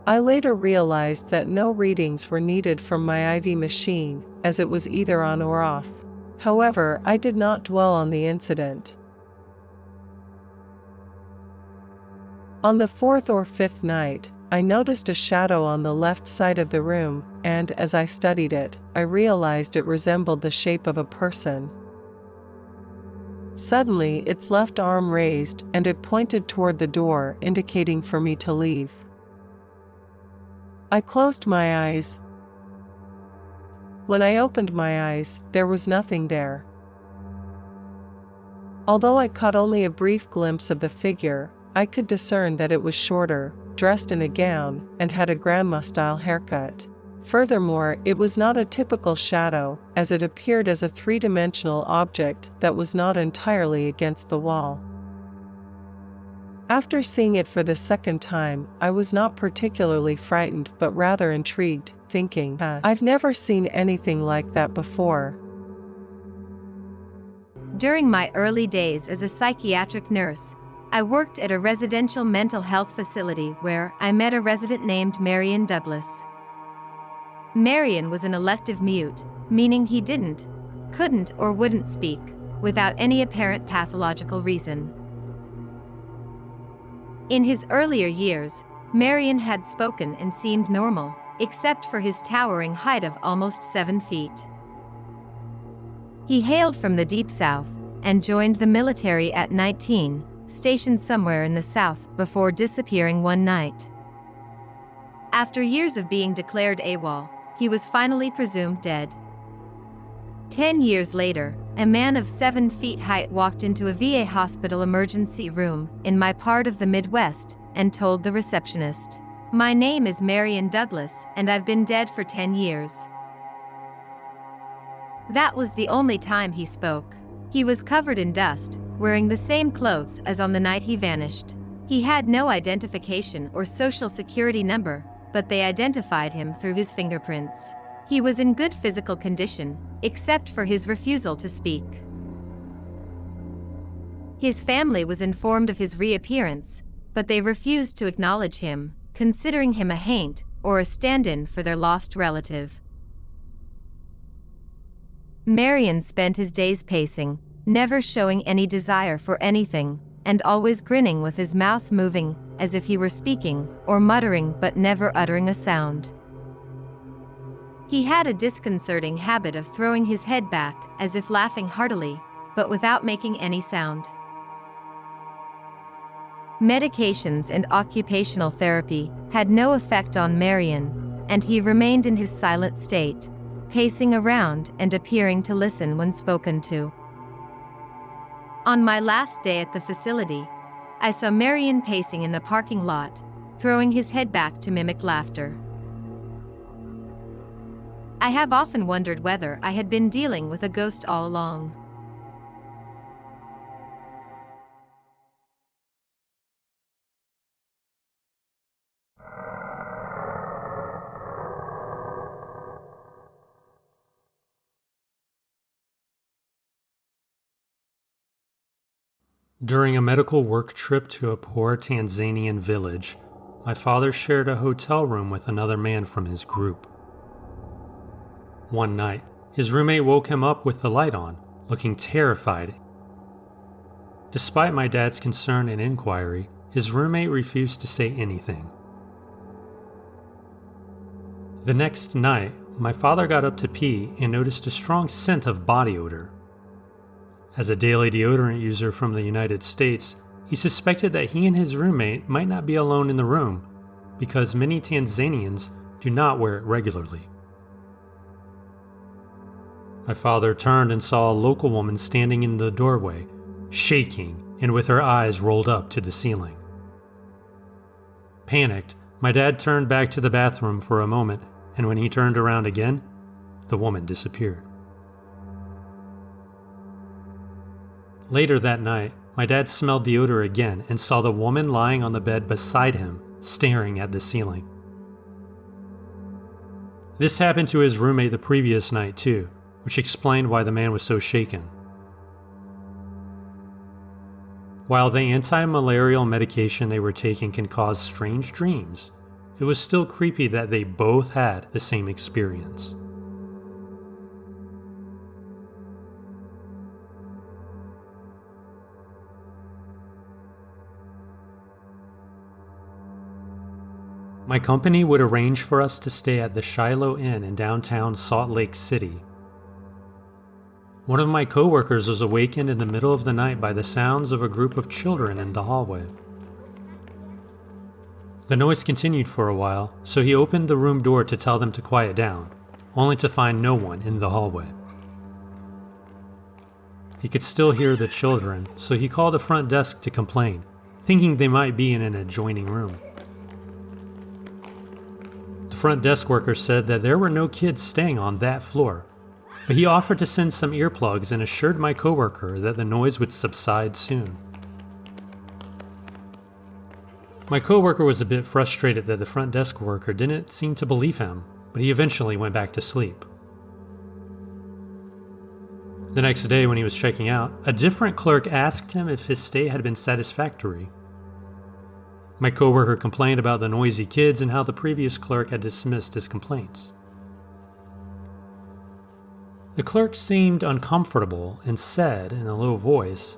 I later realized that no readings were needed from my IV machine, as it was either on or off. However, I did not dwell on the incident. On the 4th or 5th night, I noticed a shadow on the left side of the room, and as I studied it, I realized it resembled the shape of a person. Suddenly, its left arm raised, and it pointed toward the door, indicating for me to leave. I closed my eyes. When I opened my eyes, there was nothing there. Although I caught only a brief glimpse of the figure, I could discern that it was shorter, dressed in a gown, and had a grandma-style haircut. Furthermore, it was not a typical shadow, as it appeared as a 3-dimensional object that was not entirely against the wall. After seeing it for the 2nd time, I was not particularly frightened but rather intrigued, thinking, I've never seen anything like that before. During my early days as a psychiatric nurse, I worked at a residential mental health facility where I met a resident named Marion Douglas. Marion was an elective mute, meaning he didn't, couldn't, or wouldn't speak, without any apparent pathological reason. In his earlier years, Marion had spoken and seemed normal, except for his towering height of almost 7 feet. He hailed from the Deep South and joined the military at 19, stationed somewhere in the South before disappearing one night. After years of being declared AWOL, he was finally presumed dead. 10 years later, a man of 7 feet height walked into a VA hospital emergency room in my part of the Midwest and told the receptionist, "My name is Marion Douglas and I've been dead for 10 years." That was the only time he spoke. He was covered in dust, wearing the same clothes as on the night he vanished. He had no identification or social security number, but they identified him through his fingerprints. He was in good physical condition, except for his refusal to speak. His family was informed of his reappearance, but they refused to acknowledge him, considering him a haint or a stand-in for their lost relative. Marion spent his days pacing, never showing any desire for anything, and always grinning with his mouth moving, as if he were speaking, or muttering but never uttering a sound. He had a disconcerting habit of throwing his head back, as if laughing heartily, but without making any sound. Medications and occupational therapy had no effect on Marion, and he remained in his silent state, pacing around and appearing to listen when spoken to. On my last day at the facility, I saw Marion pacing in the parking lot, throwing his head back to mimic laughter. I have often wondered whether I had been dealing with a ghost all along. During a medical work trip to a poor Tanzanian village, my father shared a hotel room with another man from his group. One night, his roommate woke him up with the light on, looking terrified. Despite my dad's concern and inquiry, his roommate refused to say anything. The next night, my father got up to pee and noticed a strong scent of body odor. As a daily deodorant user from the United States, he suspected that he and his roommate might not be alone in the room, because many Tanzanians do not wear it regularly. My father turned and saw a local woman standing in the doorway, shaking and with her eyes rolled up to the ceiling. Panicked, my dad turned back to the bathroom for a moment, and when he turned around again, the woman disappeared. Later that night, my dad smelled the odor again and saw the woman lying on the bed beside him, staring at the ceiling. This happened to his roommate the previous night too, which explained why the man was so shaken. While the anti-malarial medication they were taking can cause strange dreams, it was still creepy that they both had the same experience. My company would arrange for us to stay at the Shiloh Inn in downtown Salt Lake City. One of my coworkers was awakened in the middle of the night by the sounds of a group of children in the hallway. The noise continued for a while, so he opened the room door to tell them to quiet down, only to find no one in the hallway. He could still hear the children, so he called the front desk to complain, thinking they might be in an adjoining room. The front desk worker said that there were no kids staying on that floor, but he offered to send some earplugs and assured my coworker that the noise would subside soon. My coworker was a bit frustrated that the front desk worker didn't seem to believe him, but he eventually went back to sleep. The next day when he was checking out, a different clerk asked him if his stay had been satisfactory. My coworker complained about the noisy kids and how the previous clerk had dismissed his complaints. The clerk seemed uncomfortable and said in a low voice,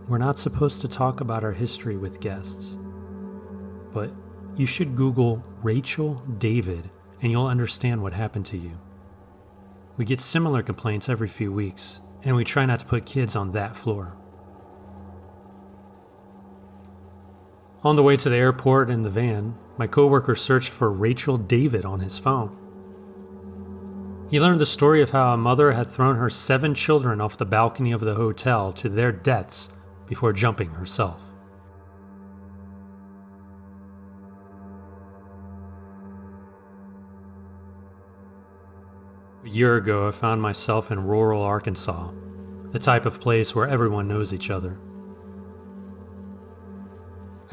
"We're not supposed to talk about our history with guests, but you should Google Rachel David and you'll understand what happened to you. We get similar complaints every few weeks, and we try not to put kids on that floor." On the way to the airport in the van, my coworker searched for Rachel David on his phone. He learned the story of how a mother had thrown her 7 children off the balcony of the hotel to their deaths before jumping herself. A year ago, I found myself in rural Arkansas, the type of place where everyone knows each other.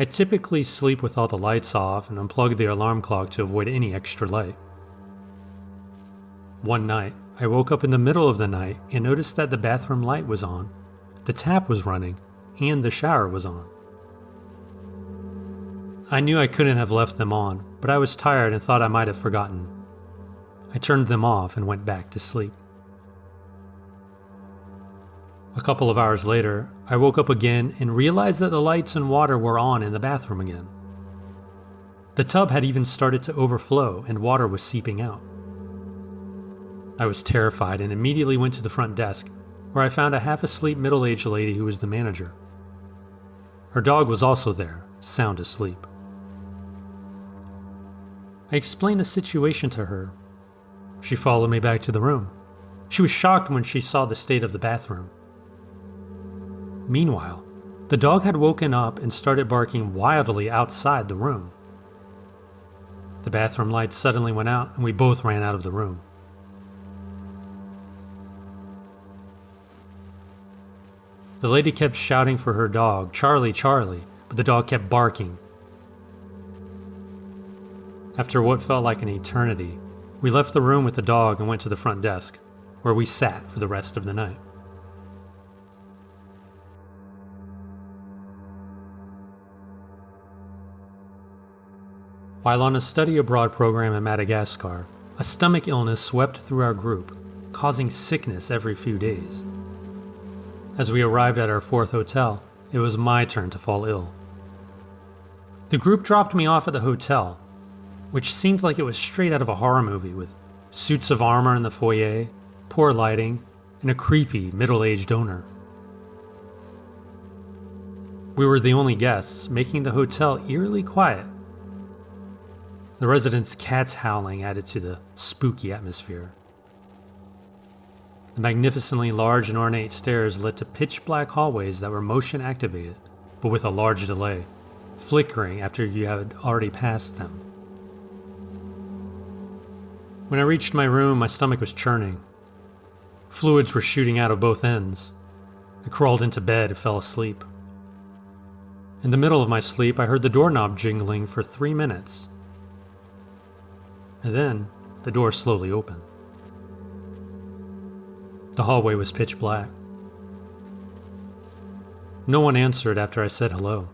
I typically sleep with all the lights off and unplug the alarm clock to avoid any extra light. One night, I woke up in the middle of the night and noticed that the bathroom light was on, the tap was running, and the shower was on. I knew I couldn't have left them on, but I was tired and thought I might have forgotten. I turned them off and went back to sleep. A couple of hours later, I woke up again and realized that the lights and water were on in the bathroom again. The tub had even started to overflow and water was seeping out. I was terrified and immediately went to the front desk, where I found a half-asleep middle-aged lady who was the manager. Her dog was also there, sound asleep. I explained the situation to her. She followed me back to the room. She was shocked when she saw the state of the bathroom. Meanwhile, the dog had woken up and started barking wildly outside the room. The bathroom lights suddenly went out and we both ran out of the room. The lady kept shouting for her dog, "Charlie, Charlie," but the dog kept barking. After what felt like an eternity, we left the room with the dog and went to the front desk, where we sat for the rest of the night. While on a study abroad program in Madagascar, a stomach illness swept through our group, causing sickness every few days. As we arrived at our fourth hotel, it was my turn to fall ill. The group dropped me off at the hotel, which seemed like it was straight out of a horror movie with suits of armor in the foyer, poor lighting, and a creepy middle-aged owner. We were the only guests, making the hotel eerily quiet. The residents' cats howling added to the spooky atmosphere. The magnificently large and ornate stairs led to pitch-black hallways that were motion-activated, but with a large delay, flickering after you had already passed them. When I reached my room, my stomach was churning. Fluids were shooting out of both ends. I crawled into bed and fell asleep. In the middle of my sleep, I heard the doorknob jingling for 3 minutes. And then, the door slowly opened. The hallway was pitch black. No one answered after I said hello.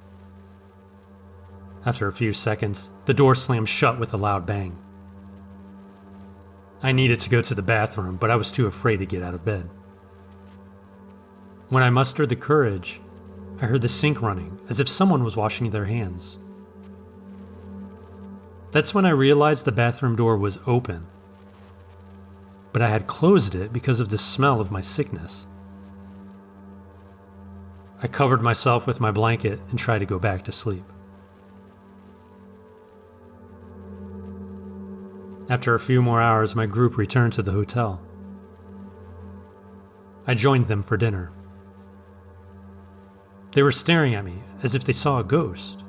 After a few seconds, the door slammed shut with a loud bang. I needed to go to the bathroom, but I was too afraid to get out of bed. When I mustered the courage, I heard the sink running, as if someone was washing their hands. That's when I realized the bathroom door was open, but I had closed it because of the smell of my sickness. I covered myself with my blanket and tried to go back to sleep. After a few more hours, my group returned to the hotel. I joined them for dinner. They were staring at me as if they saw a ghost.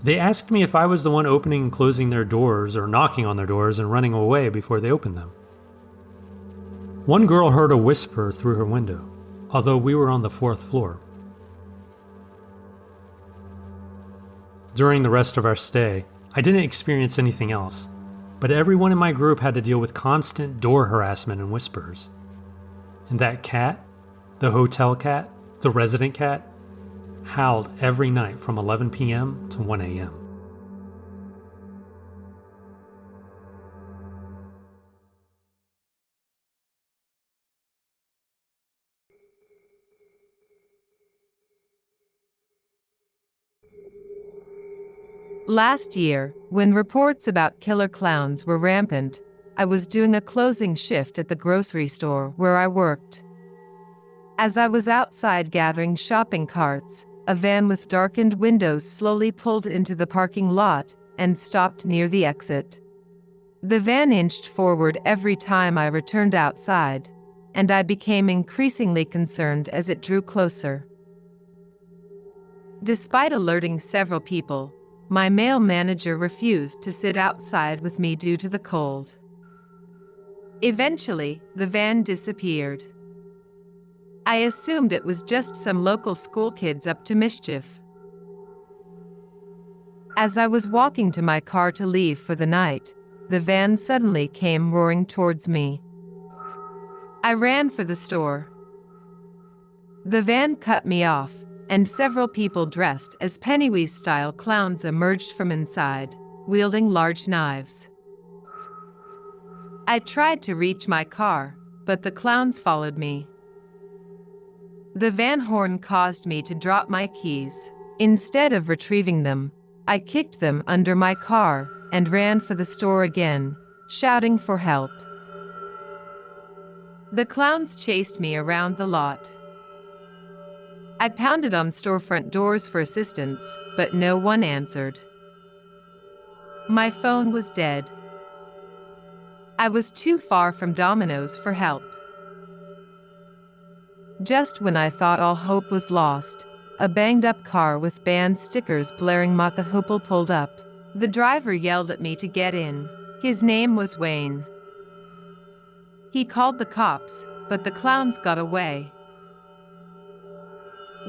They asked me if I was the one opening and closing their doors or knocking on their doors and running away before they opened them. One girl heard a whisper through her window, although we were on the 4th floor. During the rest of our stay, I didn't experience anything else, but everyone in my group had to deal with constant door harassment and whispers. And that cat, the hotel cat, the resident cat, howled every night from 11 p.m. to 1 a.m. Last year, when reports about killer clowns were rampant, I was doing a closing shift at the grocery store where I worked. As I was outside gathering shopping carts, a van with darkened windows slowly pulled into the parking lot and stopped near the exit. The van inched forward every time I returned outside, and I became increasingly concerned as it drew closer. Despite alerting several people, my male manager refused to sit outside with me due to the cold. Eventually, the van disappeared. I assumed it was just some local school kids up to mischief. As I was walking to my car to leave for the night, the van suddenly came roaring towards me. I ran for the store. The van cut me off, and several people dressed as Pennywise-style clowns emerged from inside, wielding large knives. I tried to reach my car, but the clowns followed me. The van horn caused me to drop my keys. Instead of retrieving them, I kicked them under my car and ran for the store again, shouting for help. The clowns chased me around the lot. I pounded on storefront doors for assistance, but no one answered. My phone was dead. I was too far from Domino's for help. Just when I thought all hope was lost, a banged-up car with band stickers blaring Maka Hoopel pulled up. The driver yelled at me to get in. His name was Wayne. He called the cops, but the clowns got away.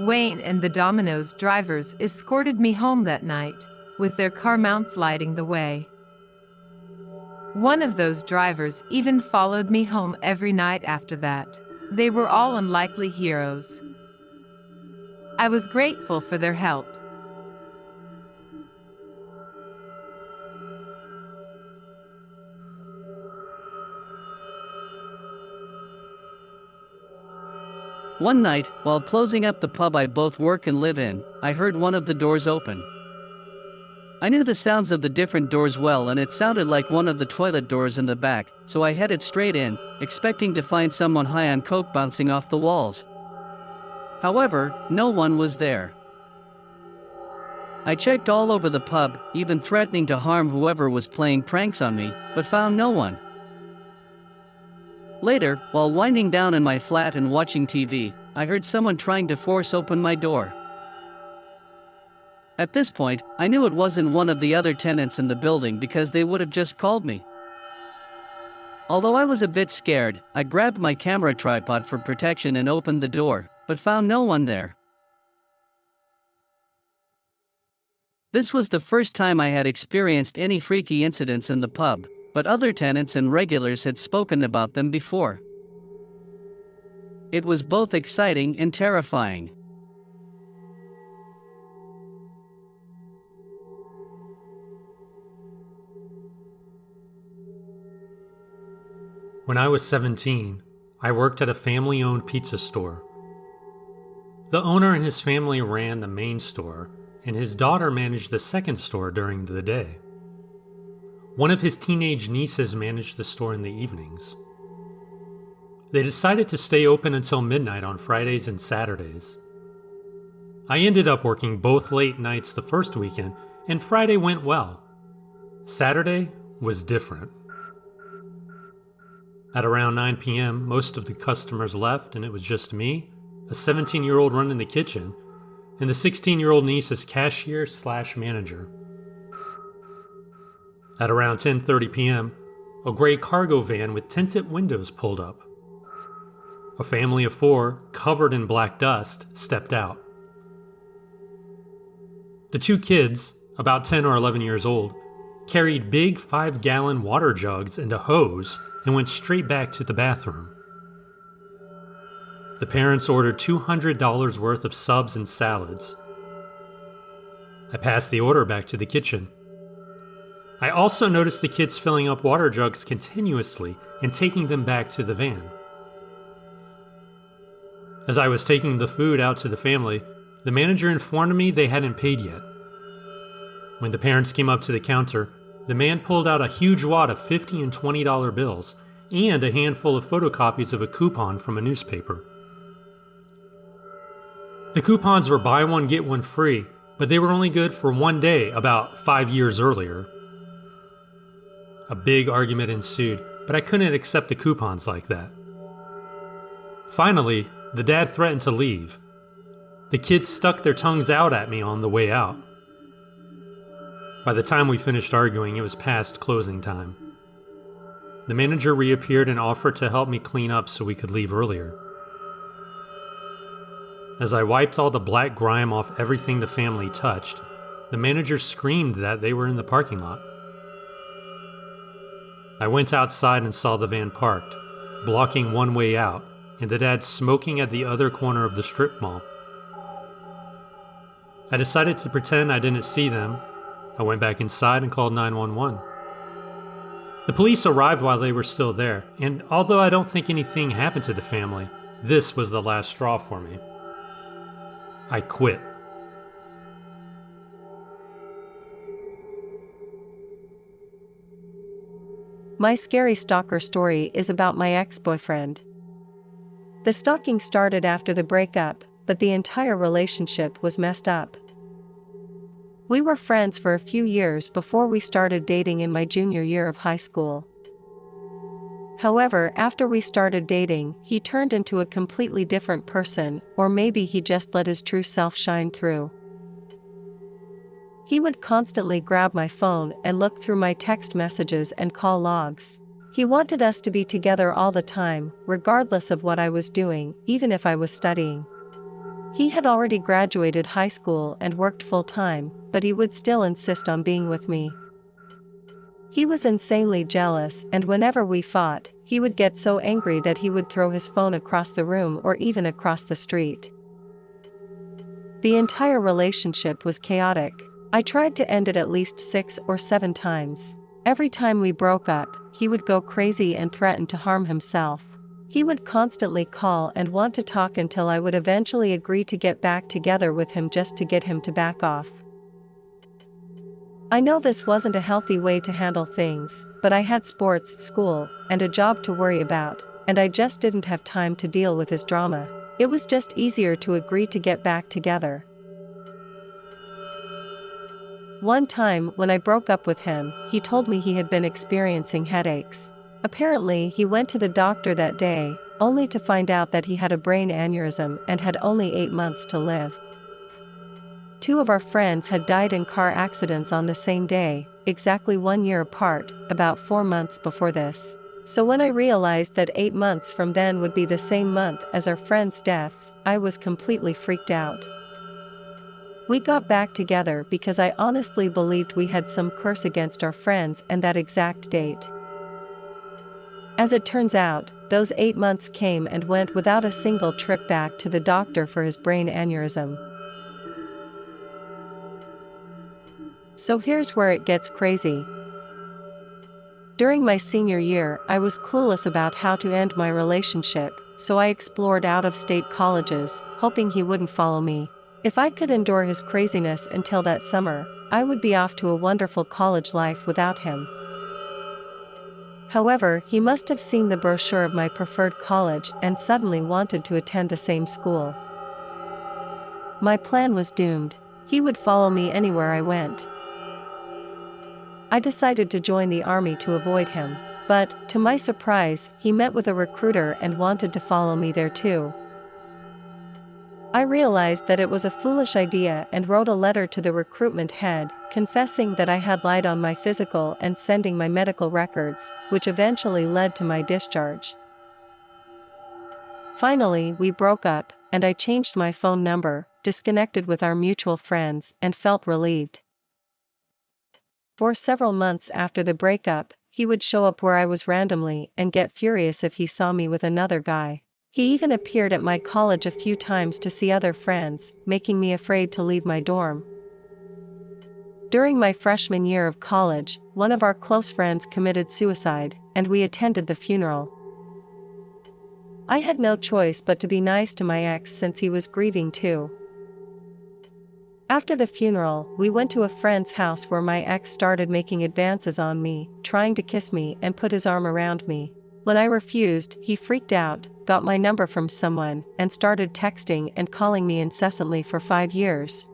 Wayne and the Domino's drivers escorted me home that night, with their car mounts lighting the way. One of those drivers even followed me home every night after that. They were all unlikely heroes. I was grateful for their help. One night, while closing up the pub I both work and live in, I heard one of the doors open. I knew the sounds of the different doors well, and it sounded like one of the toilet doors in the back, so I headed straight in, expecting to find someone high on coke bouncing off the walls. However, no one was there. I checked all over the pub, even threatening to harm whoever was playing pranks on me, but found no one. Later, while winding down in my flat and watching TV, I heard someone trying to force open my door. At this point, I knew it wasn't one of the other tenants in the building because they would have just called me. Although I was a bit scared, I grabbed my camera tripod for protection and opened the door, but found no one there. This was the first time I had experienced any freaky incidents in the pub, but other tenants and regulars had spoken about them before. It was both exciting and terrifying. When I was 17, I worked at a family-owned pizza store. The owner and his family ran the main store, and his daughter managed the second store during the day. One of his teenage nieces managed the store in the evenings. They decided to stay open until midnight on Fridays and Saturdays. I ended up working both late nights the first weekend, and Friday went well. Saturday was different. At around 9 p.m., most of the customers left, and it was just me, a 17-year-old running the kitchen, and the 16-year-old niece as cashier/manager. At around 10:30 p.m., a gray cargo van with tinted windows pulled up. A family of 4, covered in black dust, stepped out. The 2 kids, about 10 or 11 years old, carried big 5-gallon water jugs and a hose and went straight back to the bathroom. The parents ordered $200 worth of subs and salads. I passed the order back to the kitchen. I also noticed the kids filling up water jugs continuously and taking them back to the van. As I was taking the food out to the family, the manager informed me they hadn't paid yet. When the parents came up to the counter, the man pulled out a huge wad of $50 and $20 bills and a handful of photocopies of a coupon from a newspaper. The coupons were buy one, get one free, but they were only good for one day about 5 years earlier. A big argument ensued, but I couldn't accept the coupons like that. Finally, the dad threatened to leave. The kids stuck their tongues out at me on the way out. By the time we finished arguing, it was past closing time. The manager reappeared and offered to help me clean up so we could leave earlier. As I wiped all the black grime off everything the family touched, the manager screamed that they were in the parking lot. I went outside and saw the van parked, blocking one way out, and the dad smoking at the other corner of the strip mall. I decided to pretend I didn't see them. I went back inside and called 911. The police arrived while they were still there, and although I don't think anything happened to the family, this was the last straw for me. I quit. My scary stalker story is about my ex-boyfriend. The stalking started after the breakup, but the entire relationship was messed up. We were friends for a few years before we started dating in my junior year of high school. However, after we started dating, he turned into a completely different person, or maybe he just let his true self shine through. He would constantly grab my phone and look through my text messages and call logs. He wanted us to be together all the time, regardless of what I was doing, even if I was studying. He had already graduated high school and worked full-time, but he would still insist on being with me. He was insanely jealous, and whenever we fought, he would get so angry that he would throw his phone across the room or even across the street. The entire relationship was chaotic. I tried to end it at least 6 or 7 times. Every time we broke up, he would go crazy and threaten to harm himself. He would constantly call and want to talk until I would eventually agree to get back together with him just to get him to back off. I know this wasn't a healthy way to handle things, but I had sports, school, and a job to worry about, and I just didn't have time to deal with his drama. It was just easier to agree to get back together. One time, when I broke up with him, he told me he had been experiencing headaches. Apparently, he went to the doctor that day, only to find out that he had a brain aneurysm and had only 8 months to live. 2 of our friends had died in car accidents on the same day, exactly 1 year apart, about 4 months before this. So when I realized that 8 months from then would be the same month as our friends' deaths, I was completely freaked out. We got back together because I honestly believed we had some curse against our friends and that exact date. As it turns out, those 8 months came and went without a single trip back to the doctor for his brain aneurysm. So here's where it gets crazy. During my senior year, I was clueless about how to end my relationship, so I explored out-of-state colleges, hoping he wouldn't follow me. If I could endure his craziness until that summer, I would be off to a wonderful college life without him. However, he must have seen the brochure of my preferred college and suddenly wanted to attend the same school. My plan was doomed. He would follow me anywhere I went. I decided to join the army to avoid him, but, to my surprise, he met with a recruiter and wanted to follow me there too. I realized that it was a foolish idea and wrote a letter to the recruitment head, confessing that I had lied on my physical and sending my medical records, which eventually led to my discharge. Finally, we broke up, and I changed my phone number, disconnected with our mutual friends, and felt relieved. For several months after the breakup, he would show up where I was randomly and get furious if he saw me with another guy. He even appeared at my college a few times to see other friends, making me afraid to leave my dorm. During my freshman year of college, one of our close friends committed suicide, and we attended the funeral. I had no choice but to be nice to my ex since he was grieving too. After the funeral, we went to a friend's house where my ex started making advances on me, trying to kiss me and put his arm around me. When I refused, he freaked out, got my number from someone, and started texting and calling me incessantly for 5 years.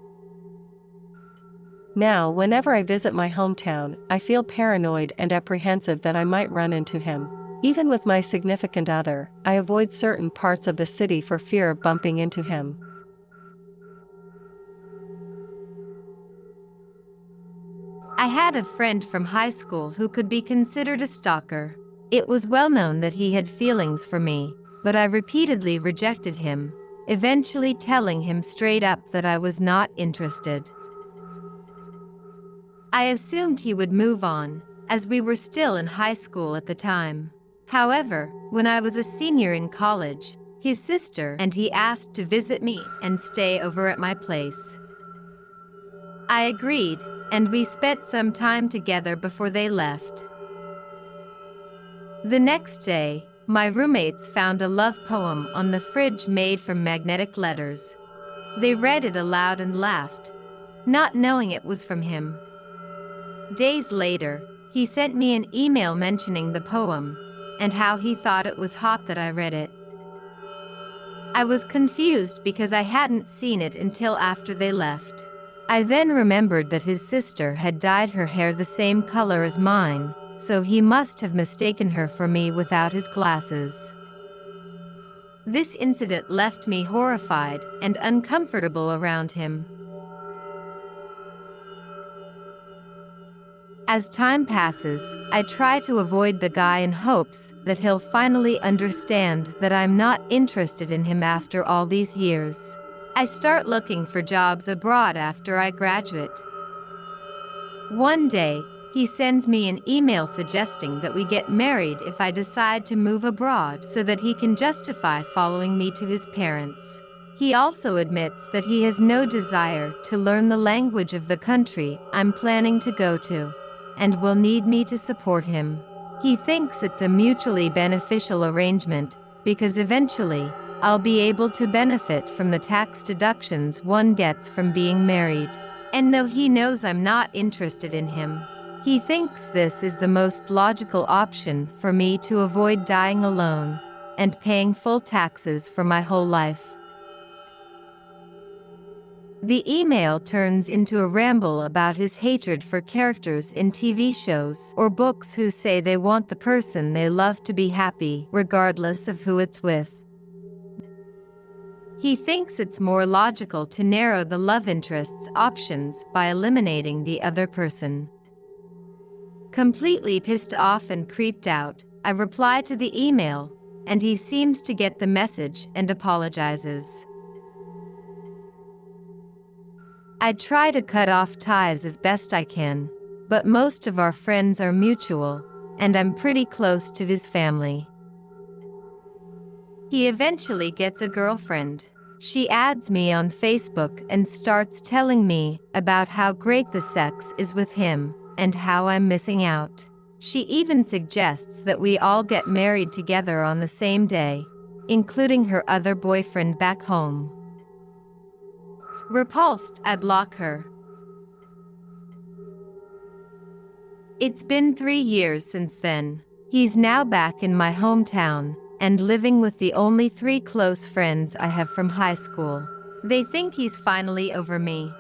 Now, whenever I visit my hometown, I feel paranoid and apprehensive that I might run into him. Even with my significant other, I avoid certain parts of the city for fear of bumping into him. I had a friend from high school who could be considered a stalker. It was well known that he had feelings for me, but I repeatedly rejected him, eventually telling him straight up that I was not interested. I assumed he would move on, as we were still in high school at the time. However, when I was a senior in college, his sister and he asked to visit me and stay over at my place. I agreed, and we spent some time together before they left. The next day, my roommates found a love poem on the fridge made from magnetic letters. They read it aloud and laughed, not knowing it was from him. Days later, he sent me an email mentioning the poem, and how he thought it was hot that I read it. I was confused because I hadn't seen it until after they left. I then remembered that his sister had dyed her hair the same color as mine, so he must have mistaken her for me without his glasses. This incident left me horrified and uncomfortable around him. As time passes, I try to avoid the guy in hopes that he'll finally understand that I'm not interested in him after all these years. I start looking for jobs abroad after I graduate. One day, he sends me an email suggesting that we get married if I decide to move abroad so that he can justify following me to his parents. He also admits that he has no desire to learn the language of the country I'm planning to go to, and will need me to support him. He thinks it's a mutually beneficial arrangement, because eventually, I'll be able to benefit from the tax deductions one gets from being married. And though he knows I'm not interested in him, he thinks this is the most logical option for me to avoid dying alone and paying full taxes for my whole life. The email turns into a ramble about his hatred for characters in TV shows or books who say they want the person they love to be happy, regardless of who it's with. He thinks it's more logical to narrow the love interest's options by eliminating the other person. Completely pissed off and creeped out, I reply to the email, and he seems to get the message and apologizes. I try to cut off ties as best I can, but most of our friends are mutual, and I'm pretty close to his family. He eventually gets a girlfriend. She adds me on Facebook and starts telling me about how great the sex is with him and how I'm missing out. She even suggests that we all get married together on the same day, including her other boyfriend back home. Repulsed, I block her. It's been 3 years since then. He's now back in my hometown and living with the only 3 close friends I have from high school. They think he's finally over me.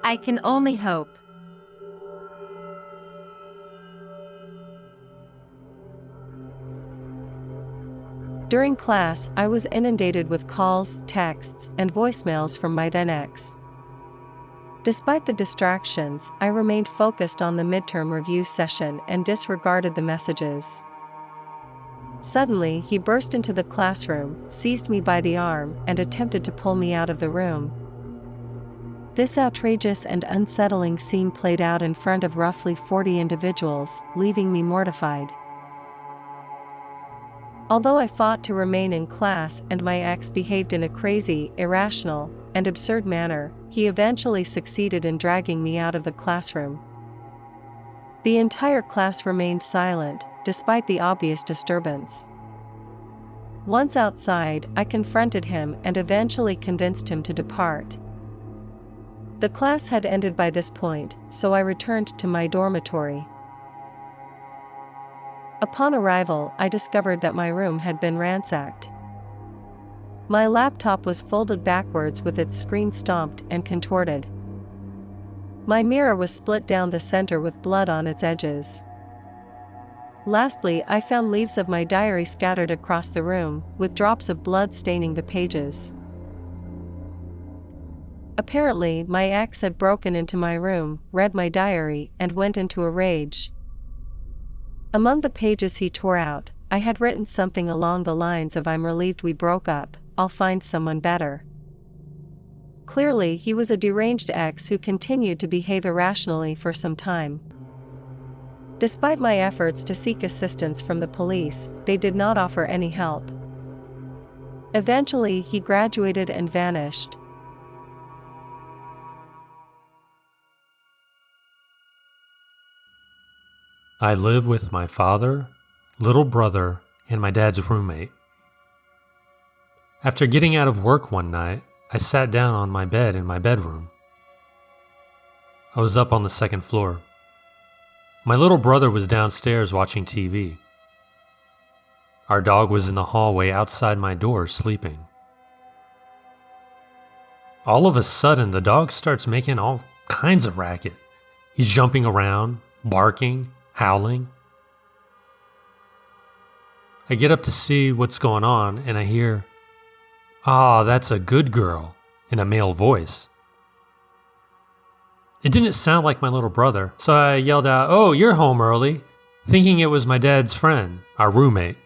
I can only hope. During class, I was inundated with calls, texts, and voicemails from my then ex. Despite the distractions, I remained focused on the midterm review session and disregarded the messages. Suddenly, he burst into the classroom, seized me by the arm, and attempted to pull me out of the room. This outrageous and unsettling scene played out in front of roughly 40 individuals, leaving me mortified. Although I fought to remain in class and my ex behaved in a crazy, irrational, and absurd manner, he eventually succeeded in dragging me out of the classroom. The entire class remained silent, despite the obvious disturbance. Once outside, I confronted him and eventually convinced him to depart. The class had ended by this point, so I returned to my dormitory. Upon arrival, I discovered that my room had been ransacked. My laptop was folded backwards with its screen stomped and contorted. My mirror was split down the center with blood on its edges. Lastly, I found leaves of my diary scattered across the room, with drops of blood staining the pages. Apparently, my ex had broken into my room, read my diary, and went into a rage. Among the pages he tore out, I had written something along the lines of "I'm relieved we broke up, I'll find someone better." Clearly, he was a deranged ex who continued to behave irrationally for some time. Despite my efforts to seek assistance from the police, they did not offer any help. Eventually, he graduated and vanished. I live with my father, little brother, and my dad's roommate. After getting out of work one night, I sat down on my bed in my bedroom. I was up on the second floor. My little brother was downstairs watching TV. Our dog was in the hallway outside my door sleeping. All of a sudden, the dog starts making all kinds of racket. He's jumping around, barking, howling. I get up to see what's going on and I hear, "Ah, that's a good girl," in a male voice. It didn't sound like my little brother, so I yelled out, "Oh, you're home early," thinking it was my dad's friend, our roommate.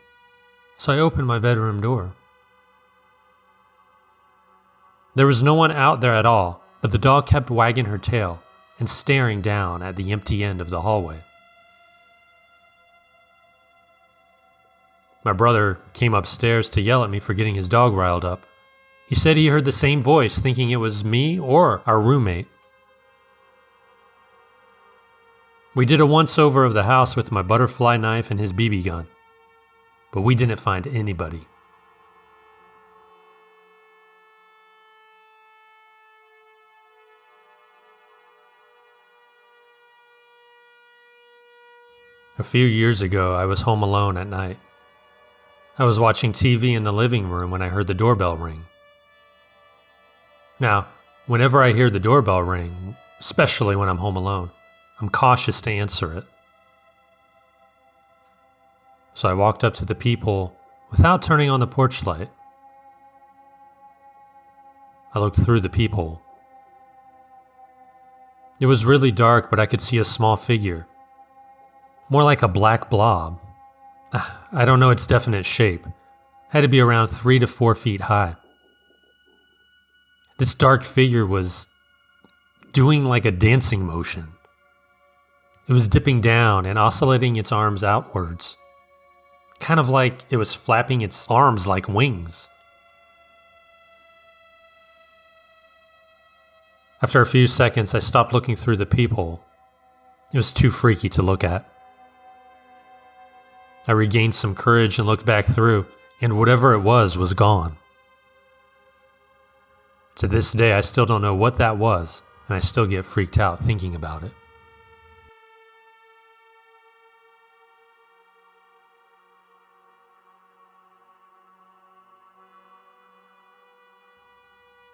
So I opened my bedroom door. There was no one out there at all, but the dog kept wagging her tail and staring down at the empty end of the hallway. My brother came upstairs to yell at me for getting his dog riled up. He said he heard the same voice, thinking it was me or our roommate. We did a once-over of the house with my butterfly knife and his BB gun. but we didn't find anybody. A few years ago, I was home alone at night. I was watching TV in the living room when I heard the doorbell ring. Now, whenever I hear the doorbell ring, especially when I'm home alone, I'm cautious to answer it. So I walked up to the peephole without turning on the porch light. I looked through the peephole. It was really dark, but I could see a small figure. More like a black blob. I don't know its definite shape. Had to be around 3 to 4 feet high. This dark figure was doing like a dancing motion. It was dipping down and oscillating its arms outwards. Kind of like it was flapping its arms like wings. After a few seconds, I stopped looking through the peephole. It was too freaky to look at. I regained some courage and looked back through, and whatever it was gone. To this day, I still don't know what that was, and I still get freaked out thinking about it.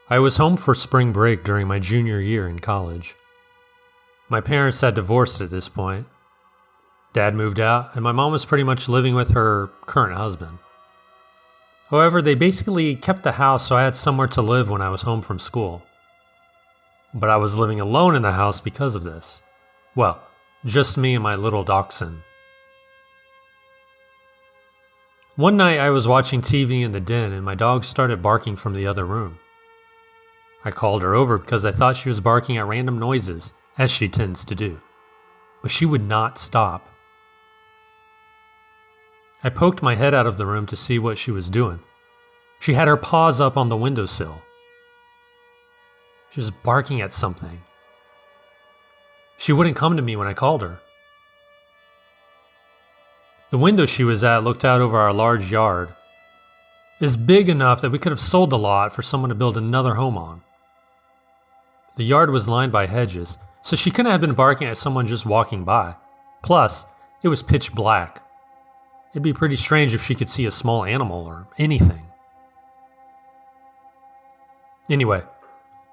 I was home for spring break during my junior year in college. My parents had divorced at this point. Dad moved out, and my mom was pretty much living with her current husband. However, they basically kept the house so I had somewhere to live when I was home from school. But I was living alone in the house because of this. Well, just me and my little dachshund. One night I was watching TV in the den and my dog started barking from the other room. I called her over because I thought she was barking at random noises, as she tends to do. But she would not stop. I poked my head out of the room to see what she was doing. She had her paws up on the windowsill. She was barking at something. She wouldn't come to me when I called her. The window she was at looked out over our large yard. It was big enough that we could have sold the lot for someone to build another home on. The yard was lined by hedges, so she couldn't have been barking at someone just walking by. Plus, it was pitch black. It'd be pretty strange if she could see a small animal or anything. Anyway,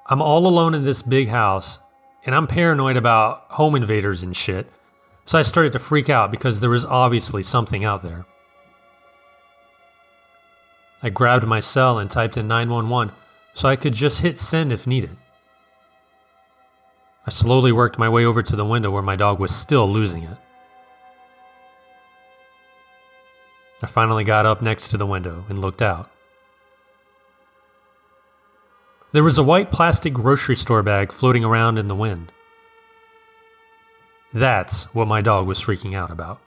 I'm all alone in this big house, and I'm paranoid about home invaders and shit, so I started to freak out because there was obviously something out there. I grabbed my cell and typed in 911 so I could just hit send if needed. I slowly worked my way over to the window where my dog was still losing it. I finally got up next to the window and looked out. There was a white plastic grocery store bag floating around in the wind. That's what my dog was freaking out about.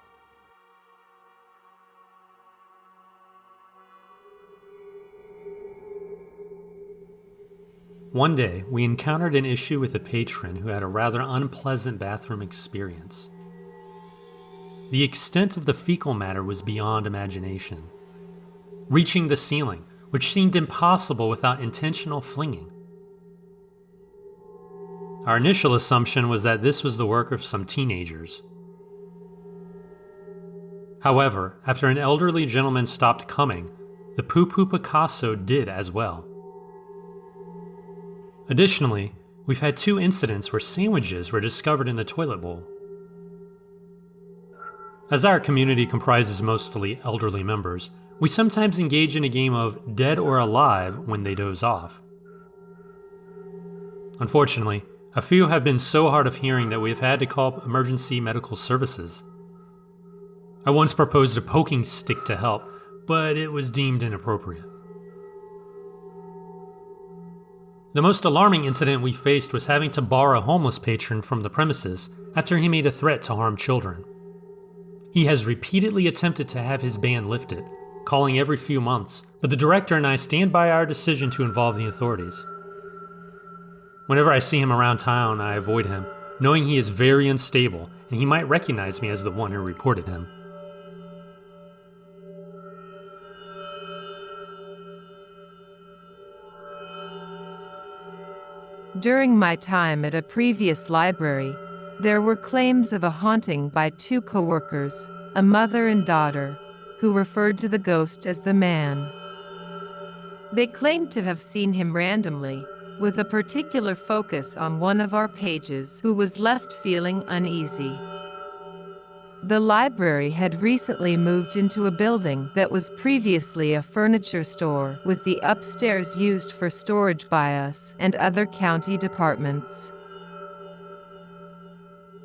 One day, we encountered an issue with a patron who had a rather unpleasant bathroom experience. The extent of the fecal matter was beyond imagination, reaching the ceiling, which seemed impossible without intentional flinging. Our initial assumption was that this was the work of some teenagers. However, after an elderly gentleman stopped coming, the Poo-Poo Picasso did as well. Additionally, we've had 2 incidents where sandwiches were discovered in the toilet bowl. As our community comprises mostly elderly members, we sometimes engage in a game of dead or alive when they doze off. Unfortunately, a few have been so hard of hearing that we have had to call emergency medical services. I once proposed a poking stick to help, but it was deemed inappropriate. The most alarming incident we faced was having to bar a homeless patron from the premises after he made a threat to harm children. He has repeatedly attempted to have his ban lifted, calling every few months, but the director and I stand by our decision to involve the authorities. Whenever I see him around town, I avoid him, knowing he is very unstable and he might recognize me as the one who reported him. During my time at a previous library, there were claims of a haunting by two coworkers, a mother and daughter, who referred to the ghost as the man. They claimed to have seen him randomly, with a particular focus on one of our pages, who was left feeling uneasy. The library had recently moved into a building that was previously a furniture store, with the upstairs used for storage by us and other county departments.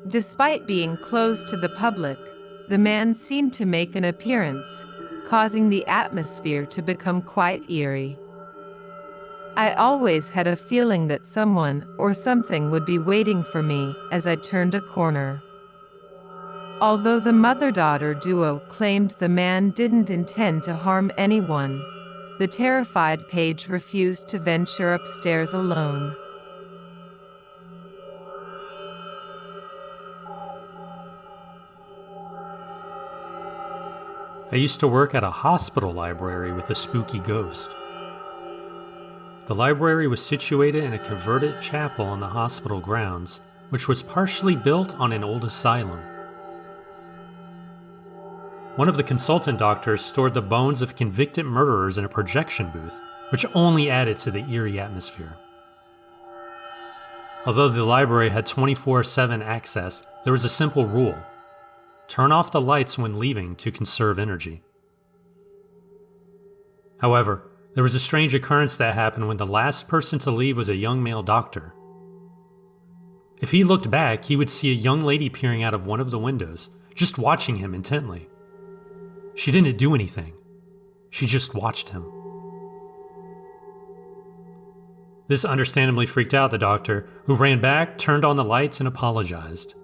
Despite being closed to the public, the man seemed to make an appearance, causing the atmosphere to become quite eerie. I always had a feeling that someone or something would be waiting for me as I turned a corner. Although the mother-daughter duo claimed the man didn't intend to harm anyone, the terrified Paige refused to venture upstairs alone. I used to work at a hospital library with a spooky ghost. The library was situated in a converted chapel on the hospital grounds, which was partially built on an old asylum. One of the consultant doctors stored the bones of convicted murderers in a projection booth, which only added to the eerie atmosphere. Although the library had 24/7 access, there was a simple rule: turn off the lights when leaving to conserve energy. However, there was a strange occurrence that happened when the last person to leave was a young male doctor. If he looked back, he would see a young lady peering out of one of the windows, just watching him intently. She didn't do anything. She just watched him. This understandably freaked out the doctor, who ran back, turned on the lights, and apologized.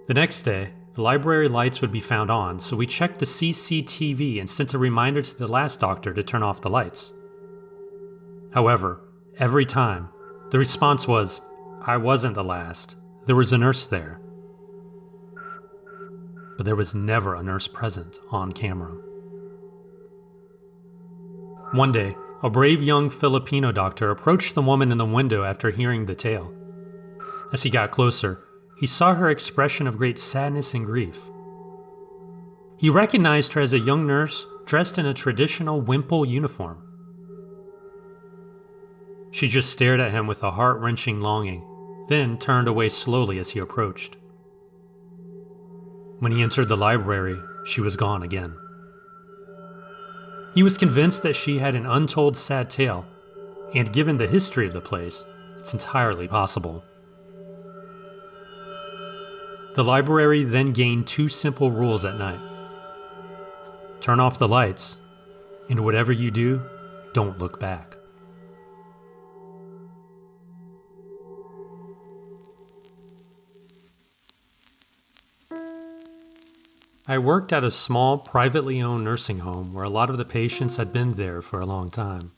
The next day, the library lights would be found on, so we checked the CCTV and sent a reminder to the last doctor to turn off the lights. However, every time, the response was, "I wasn't the last. There was a nurse there." But there was never a nurse present on camera. One day, a brave young Filipino doctor approached the woman in the window after hearing the tale. As he got closer, he saw her expression of great sadness and grief. He recognized her as a young nurse dressed in a traditional Wimple uniform. She just stared at him with a heart-wrenching longing, then turned away slowly as he approached. When he entered the library, she was gone again. He was convinced that she had an untold sad tale, and given the history of the place, it's entirely possible. The library then gained two simple rules at night. Turn off the lights, and whatever you do, don't look back. I worked at a small, privately owned nursing home where a lot of the patients had been there for a long time.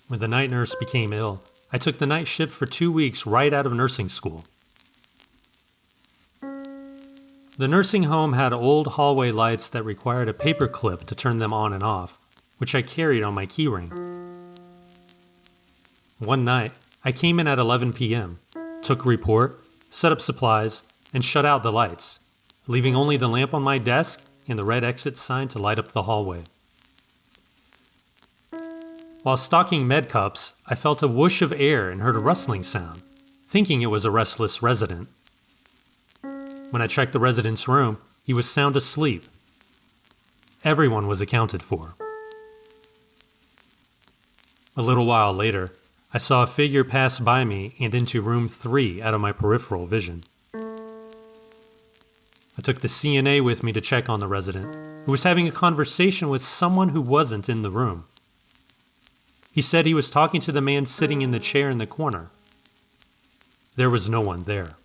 When the night nurse became ill, I took the night shift for 2 weeks right out of nursing school. The nursing home had old hallway lights that required a paper clip to turn them on and off, which I carried on my keyring. One night, I came in at 11 p.m., took a report, set up supplies, and shut out the lights, leaving only the lamp on my desk and the red exit sign to light up the hallway. While stocking med cups, I felt a whoosh of air and heard a rustling sound, thinking it was a restless resident. When I checked the resident's room, he was sound asleep. Everyone was accounted for. A little while later, I saw a figure pass by me and into room 3 out of my peripheral vision. I took the CNA with me to check on the resident, who was having a conversation with someone who wasn't in the room. He said he was talking to the man sitting in the chair in the corner. There was no one there.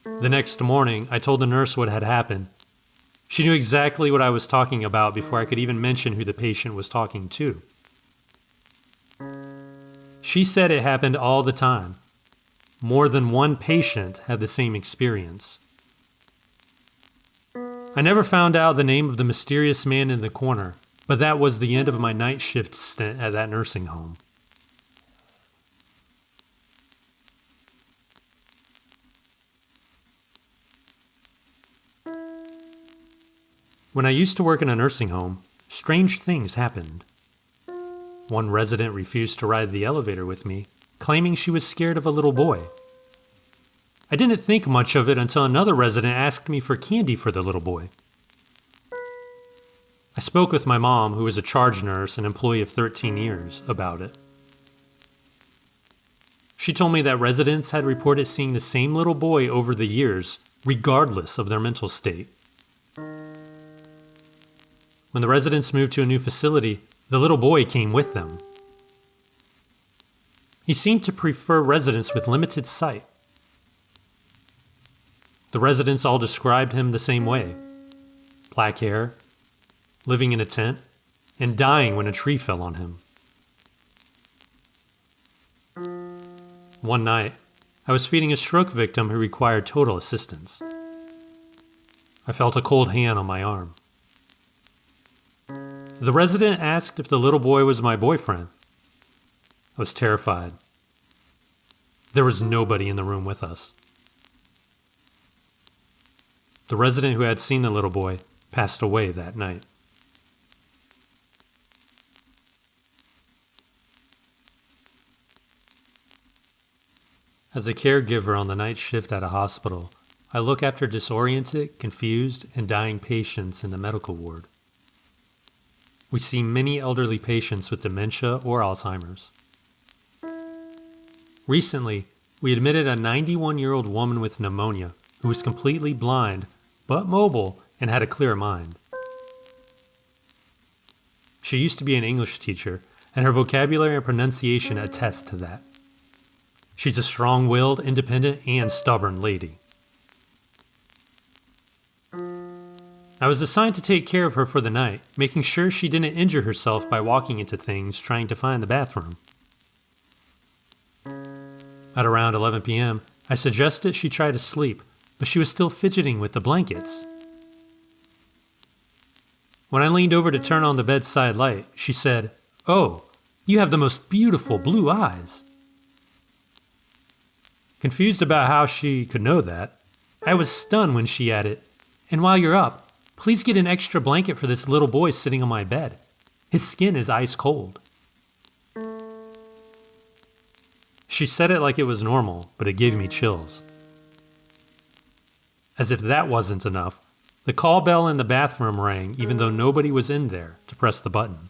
The next morning, I told the nurse what had happened. She knew exactly what I was talking about before I could even mention who the patient was talking to. She said it happened all the time. More than one patient had the same experience. I never found out the name of the mysterious man in the corner, But that was the end of my night shift stint at that nursing home. When I used to work in a nursing home, strange things happened. One resident refused to ride the elevator with me, claiming she was scared of a little boy. I didn't think much of it until another resident asked me for candy for the little boy. I spoke with my mom, who was a charge nurse and employee of 13 years, about it. She told me that residents had reported seeing the same little boy over the years, regardless of their mental state. When the residents moved to a new facility, the little boy came with them. He seemed to prefer residents with limited sight. The residents all described him the same way: black hair, living in a tent, and dying when a tree fell on him. One night, I was feeding a stroke victim who required total assistance. I felt a cold hand on my arm. The resident asked if the little boy was my boyfriend. I was terrified. There was nobody in the room with us. The resident who had seen the little boy passed away that night. As a caregiver on the night shift at a hospital, I look after disoriented, confused, and dying patients in the medical ward. We see many elderly patients with dementia or Alzheimer's. Recently, we admitted a 91-year-old woman with pneumonia who was completely blind but mobile and had a clear mind. She used to be an English teacher, and her vocabulary and pronunciation attest to that. She's a strong-willed, independent, and stubborn lady. I was assigned to take care of her for the night, making sure she didn't injure herself by walking into things trying to find the bathroom. At around 11 p.m., I suggested she try to sleep, but she was still fidgeting with the blankets. When I leaned over to turn on the bedside light, she said, "Oh, you have the most beautiful blue eyes." Confused about how she could know that, I was stunned when she added, "And while you're up, please get an extra blanket for this little boy sitting on my bed. His skin is ice cold." She said it like it was normal, but it gave me chills. As if that wasn't enough, the call bell in the bathroom rang even though nobody was in there to press the button.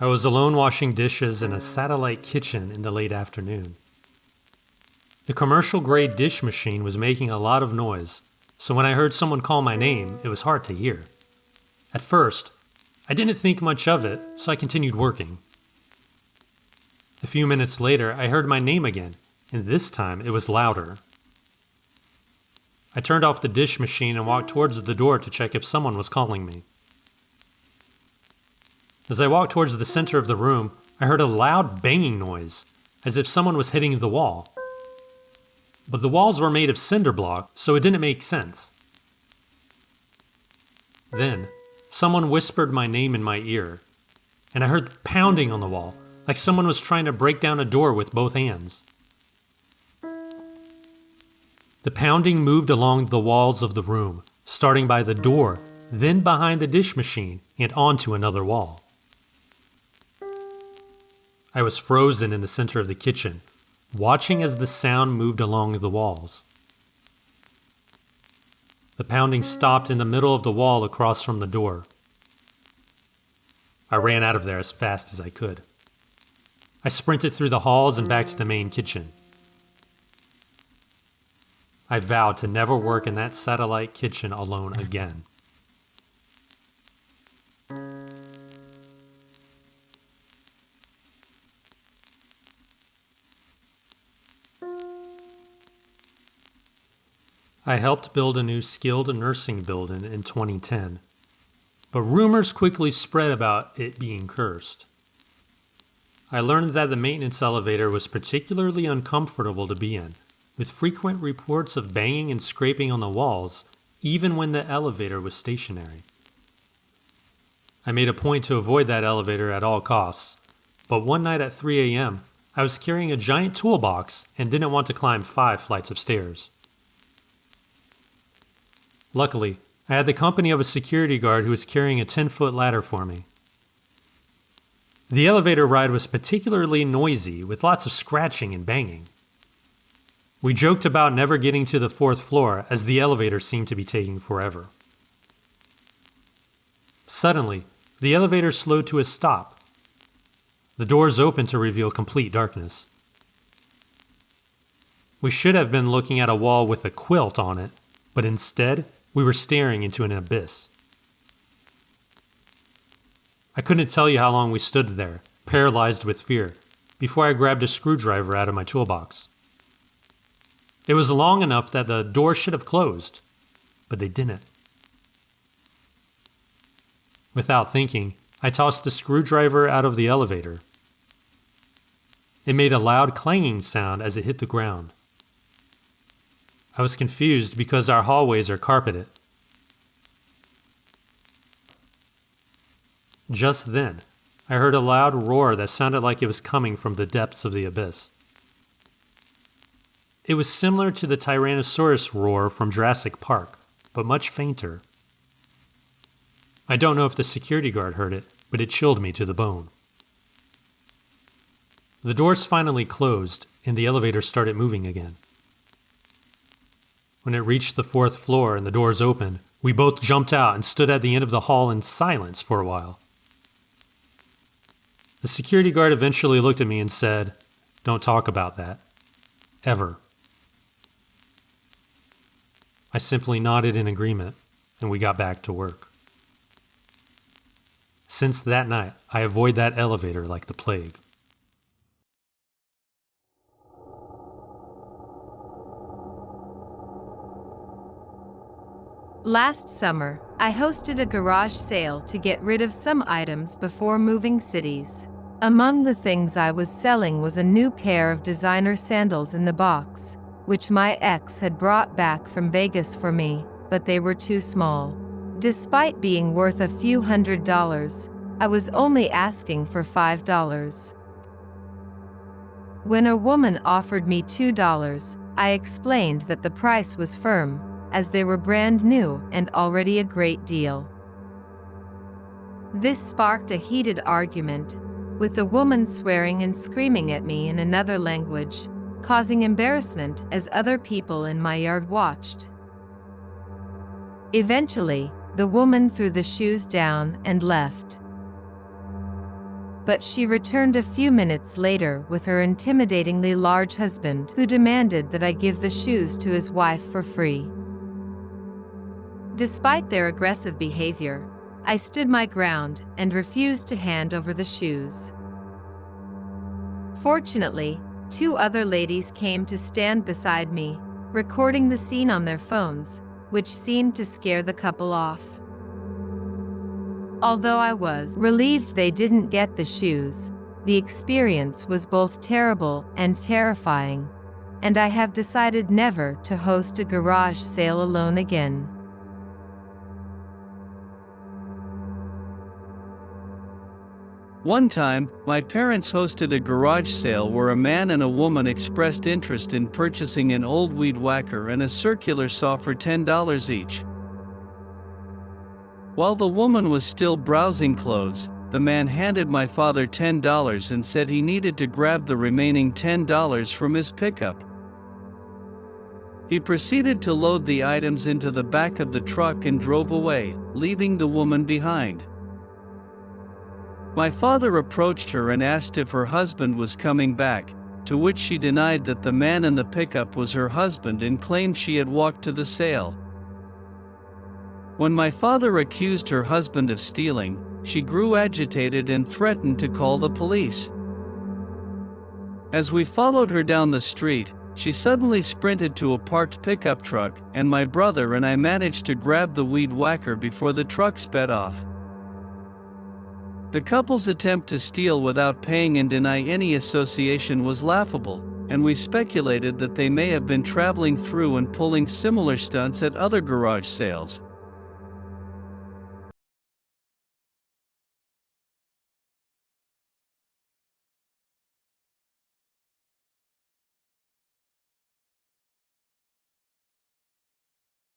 I was alone washing dishes in a satellite kitchen in the late afternoon. The commercial-grade dish machine was making a lot of noise, so when I heard someone call my name, it was hard to hear. At first, I didn't think much of it, so I continued working. A few minutes later, I heard my name again, and this time it was louder. I turned off the dish machine and walked towards the door to check if someone was calling me. As I walked towards the center of the room, I heard a loud banging noise, as if someone was hitting the wall. But the walls were made of cinder block, so it didn't make sense. Then, someone whispered my name in my ear, and I heard pounding on the wall, like someone was trying to break down a door with both hands. The pounding moved along the walls of the room, starting by the door, then behind the dish machine, and onto another wall. I was frozen in the center of the kitchen, watching as the sound moved along the walls. The pounding stopped in the middle of the wall across from the door. I ran out of there as fast as I could. I sprinted through the halls and back to the main kitchen. I vowed to never work in that satellite kitchen alone again. I helped build a new skilled nursing building in 2010, but rumors quickly spread about it being cursed. I learned that the maintenance elevator was particularly uncomfortable to be in, with frequent reports of banging and scraping on the walls, even when the elevator was stationary. I made a point to avoid that elevator at all costs, but one night at 3 a.m., I was carrying a giant toolbox and didn't want to climb 5 flights of stairs. Luckily, I had the company of a security guard who was carrying a 10-foot ladder for me. The elevator ride was particularly noisy, with lots of scratching and banging. We joked about never getting to the 4th floor as the elevator seemed to be taking forever. Suddenly, the elevator slowed to a stop. The doors opened to reveal complete darkness. We should have been looking at a wall with a quilt on it, but instead, we were staring into an abyss. I couldn't tell you how long we stood there, paralyzed with fear, before I grabbed a screwdriver out of my toolbox. It was long enough that the door should have closed, but they didn't. Without thinking, I tossed the screwdriver out of the elevator. It made a loud clanging sound as it hit the ground. I was confused because our hallways are carpeted. Just then, I heard a loud roar that sounded like it was coming from the depths of the abyss. It was similar to the Tyrannosaurus roar from Jurassic Park, but much fainter. I don't know if the security guard heard it, but it chilled me to the bone. The doors finally closed, and the elevator started moving again. When it reached the 4th floor and the doors opened, we both jumped out and stood at the end of the hall in silence for a while. The security guard eventually looked at me and said, "Don't talk about that. Ever." I simply nodded in agreement, and we got back to work. Since that night, I avoid that elevator like the plague. Last summer, I hosted a garage sale to get rid of some items before moving cities. Among the things I was selling was a new pair of designer sandals in the box, which my ex had brought back from Vegas for me, but they were too small. Despite being worth a few $100s, I was only asking for $5. When a woman offered me $2, I explained that the price was firm, as they were brand new and already a great deal. This sparked a heated argument, with the woman swearing and screaming at me in another language, causing embarrassment as other people in my yard watched. Eventually, the woman threw the shoes down and left. But she returned a few minutes later with her intimidatingly large husband, who demanded that I give the shoes to his wife for free. Despite their aggressive behavior, I stood my ground and refused to hand over the shoes. Fortunately, 2 other ladies came to stand beside me, recording the scene on their phones, which seemed to scare the couple off. Although I was relieved they didn't get the shoes, the experience was both terrible and terrifying, and I have decided never to host a garage sale alone again. One time, my parents hosted a garage sale where a man and a woman expressed interest in purchasing an old weed whacker and a circular saw for $10 each. While the woman was still browsing clothes, the man handed my father $10 and said he needed to grab the remaining $10 from his pickup. He proceeded to load the items into the back of the truck and drove away, leaving the woman behind. My father approached her and asked if her husband was coming back, to which she denied that the man in the pickup was her husband and claimed she had walked to the sale. When my father accused her husband of stealing, she grew agitated and threatened to call the police. As we followed her down the street, she suddenly sprinted to a parked pickup truck, and my brother and I managed to grab the weed whacker before the truck sped off. The couple's attempt to steal without paying and deny any association was laughable, and we speculated that they may have been traveling through and pulling similar stunts at other garage sales.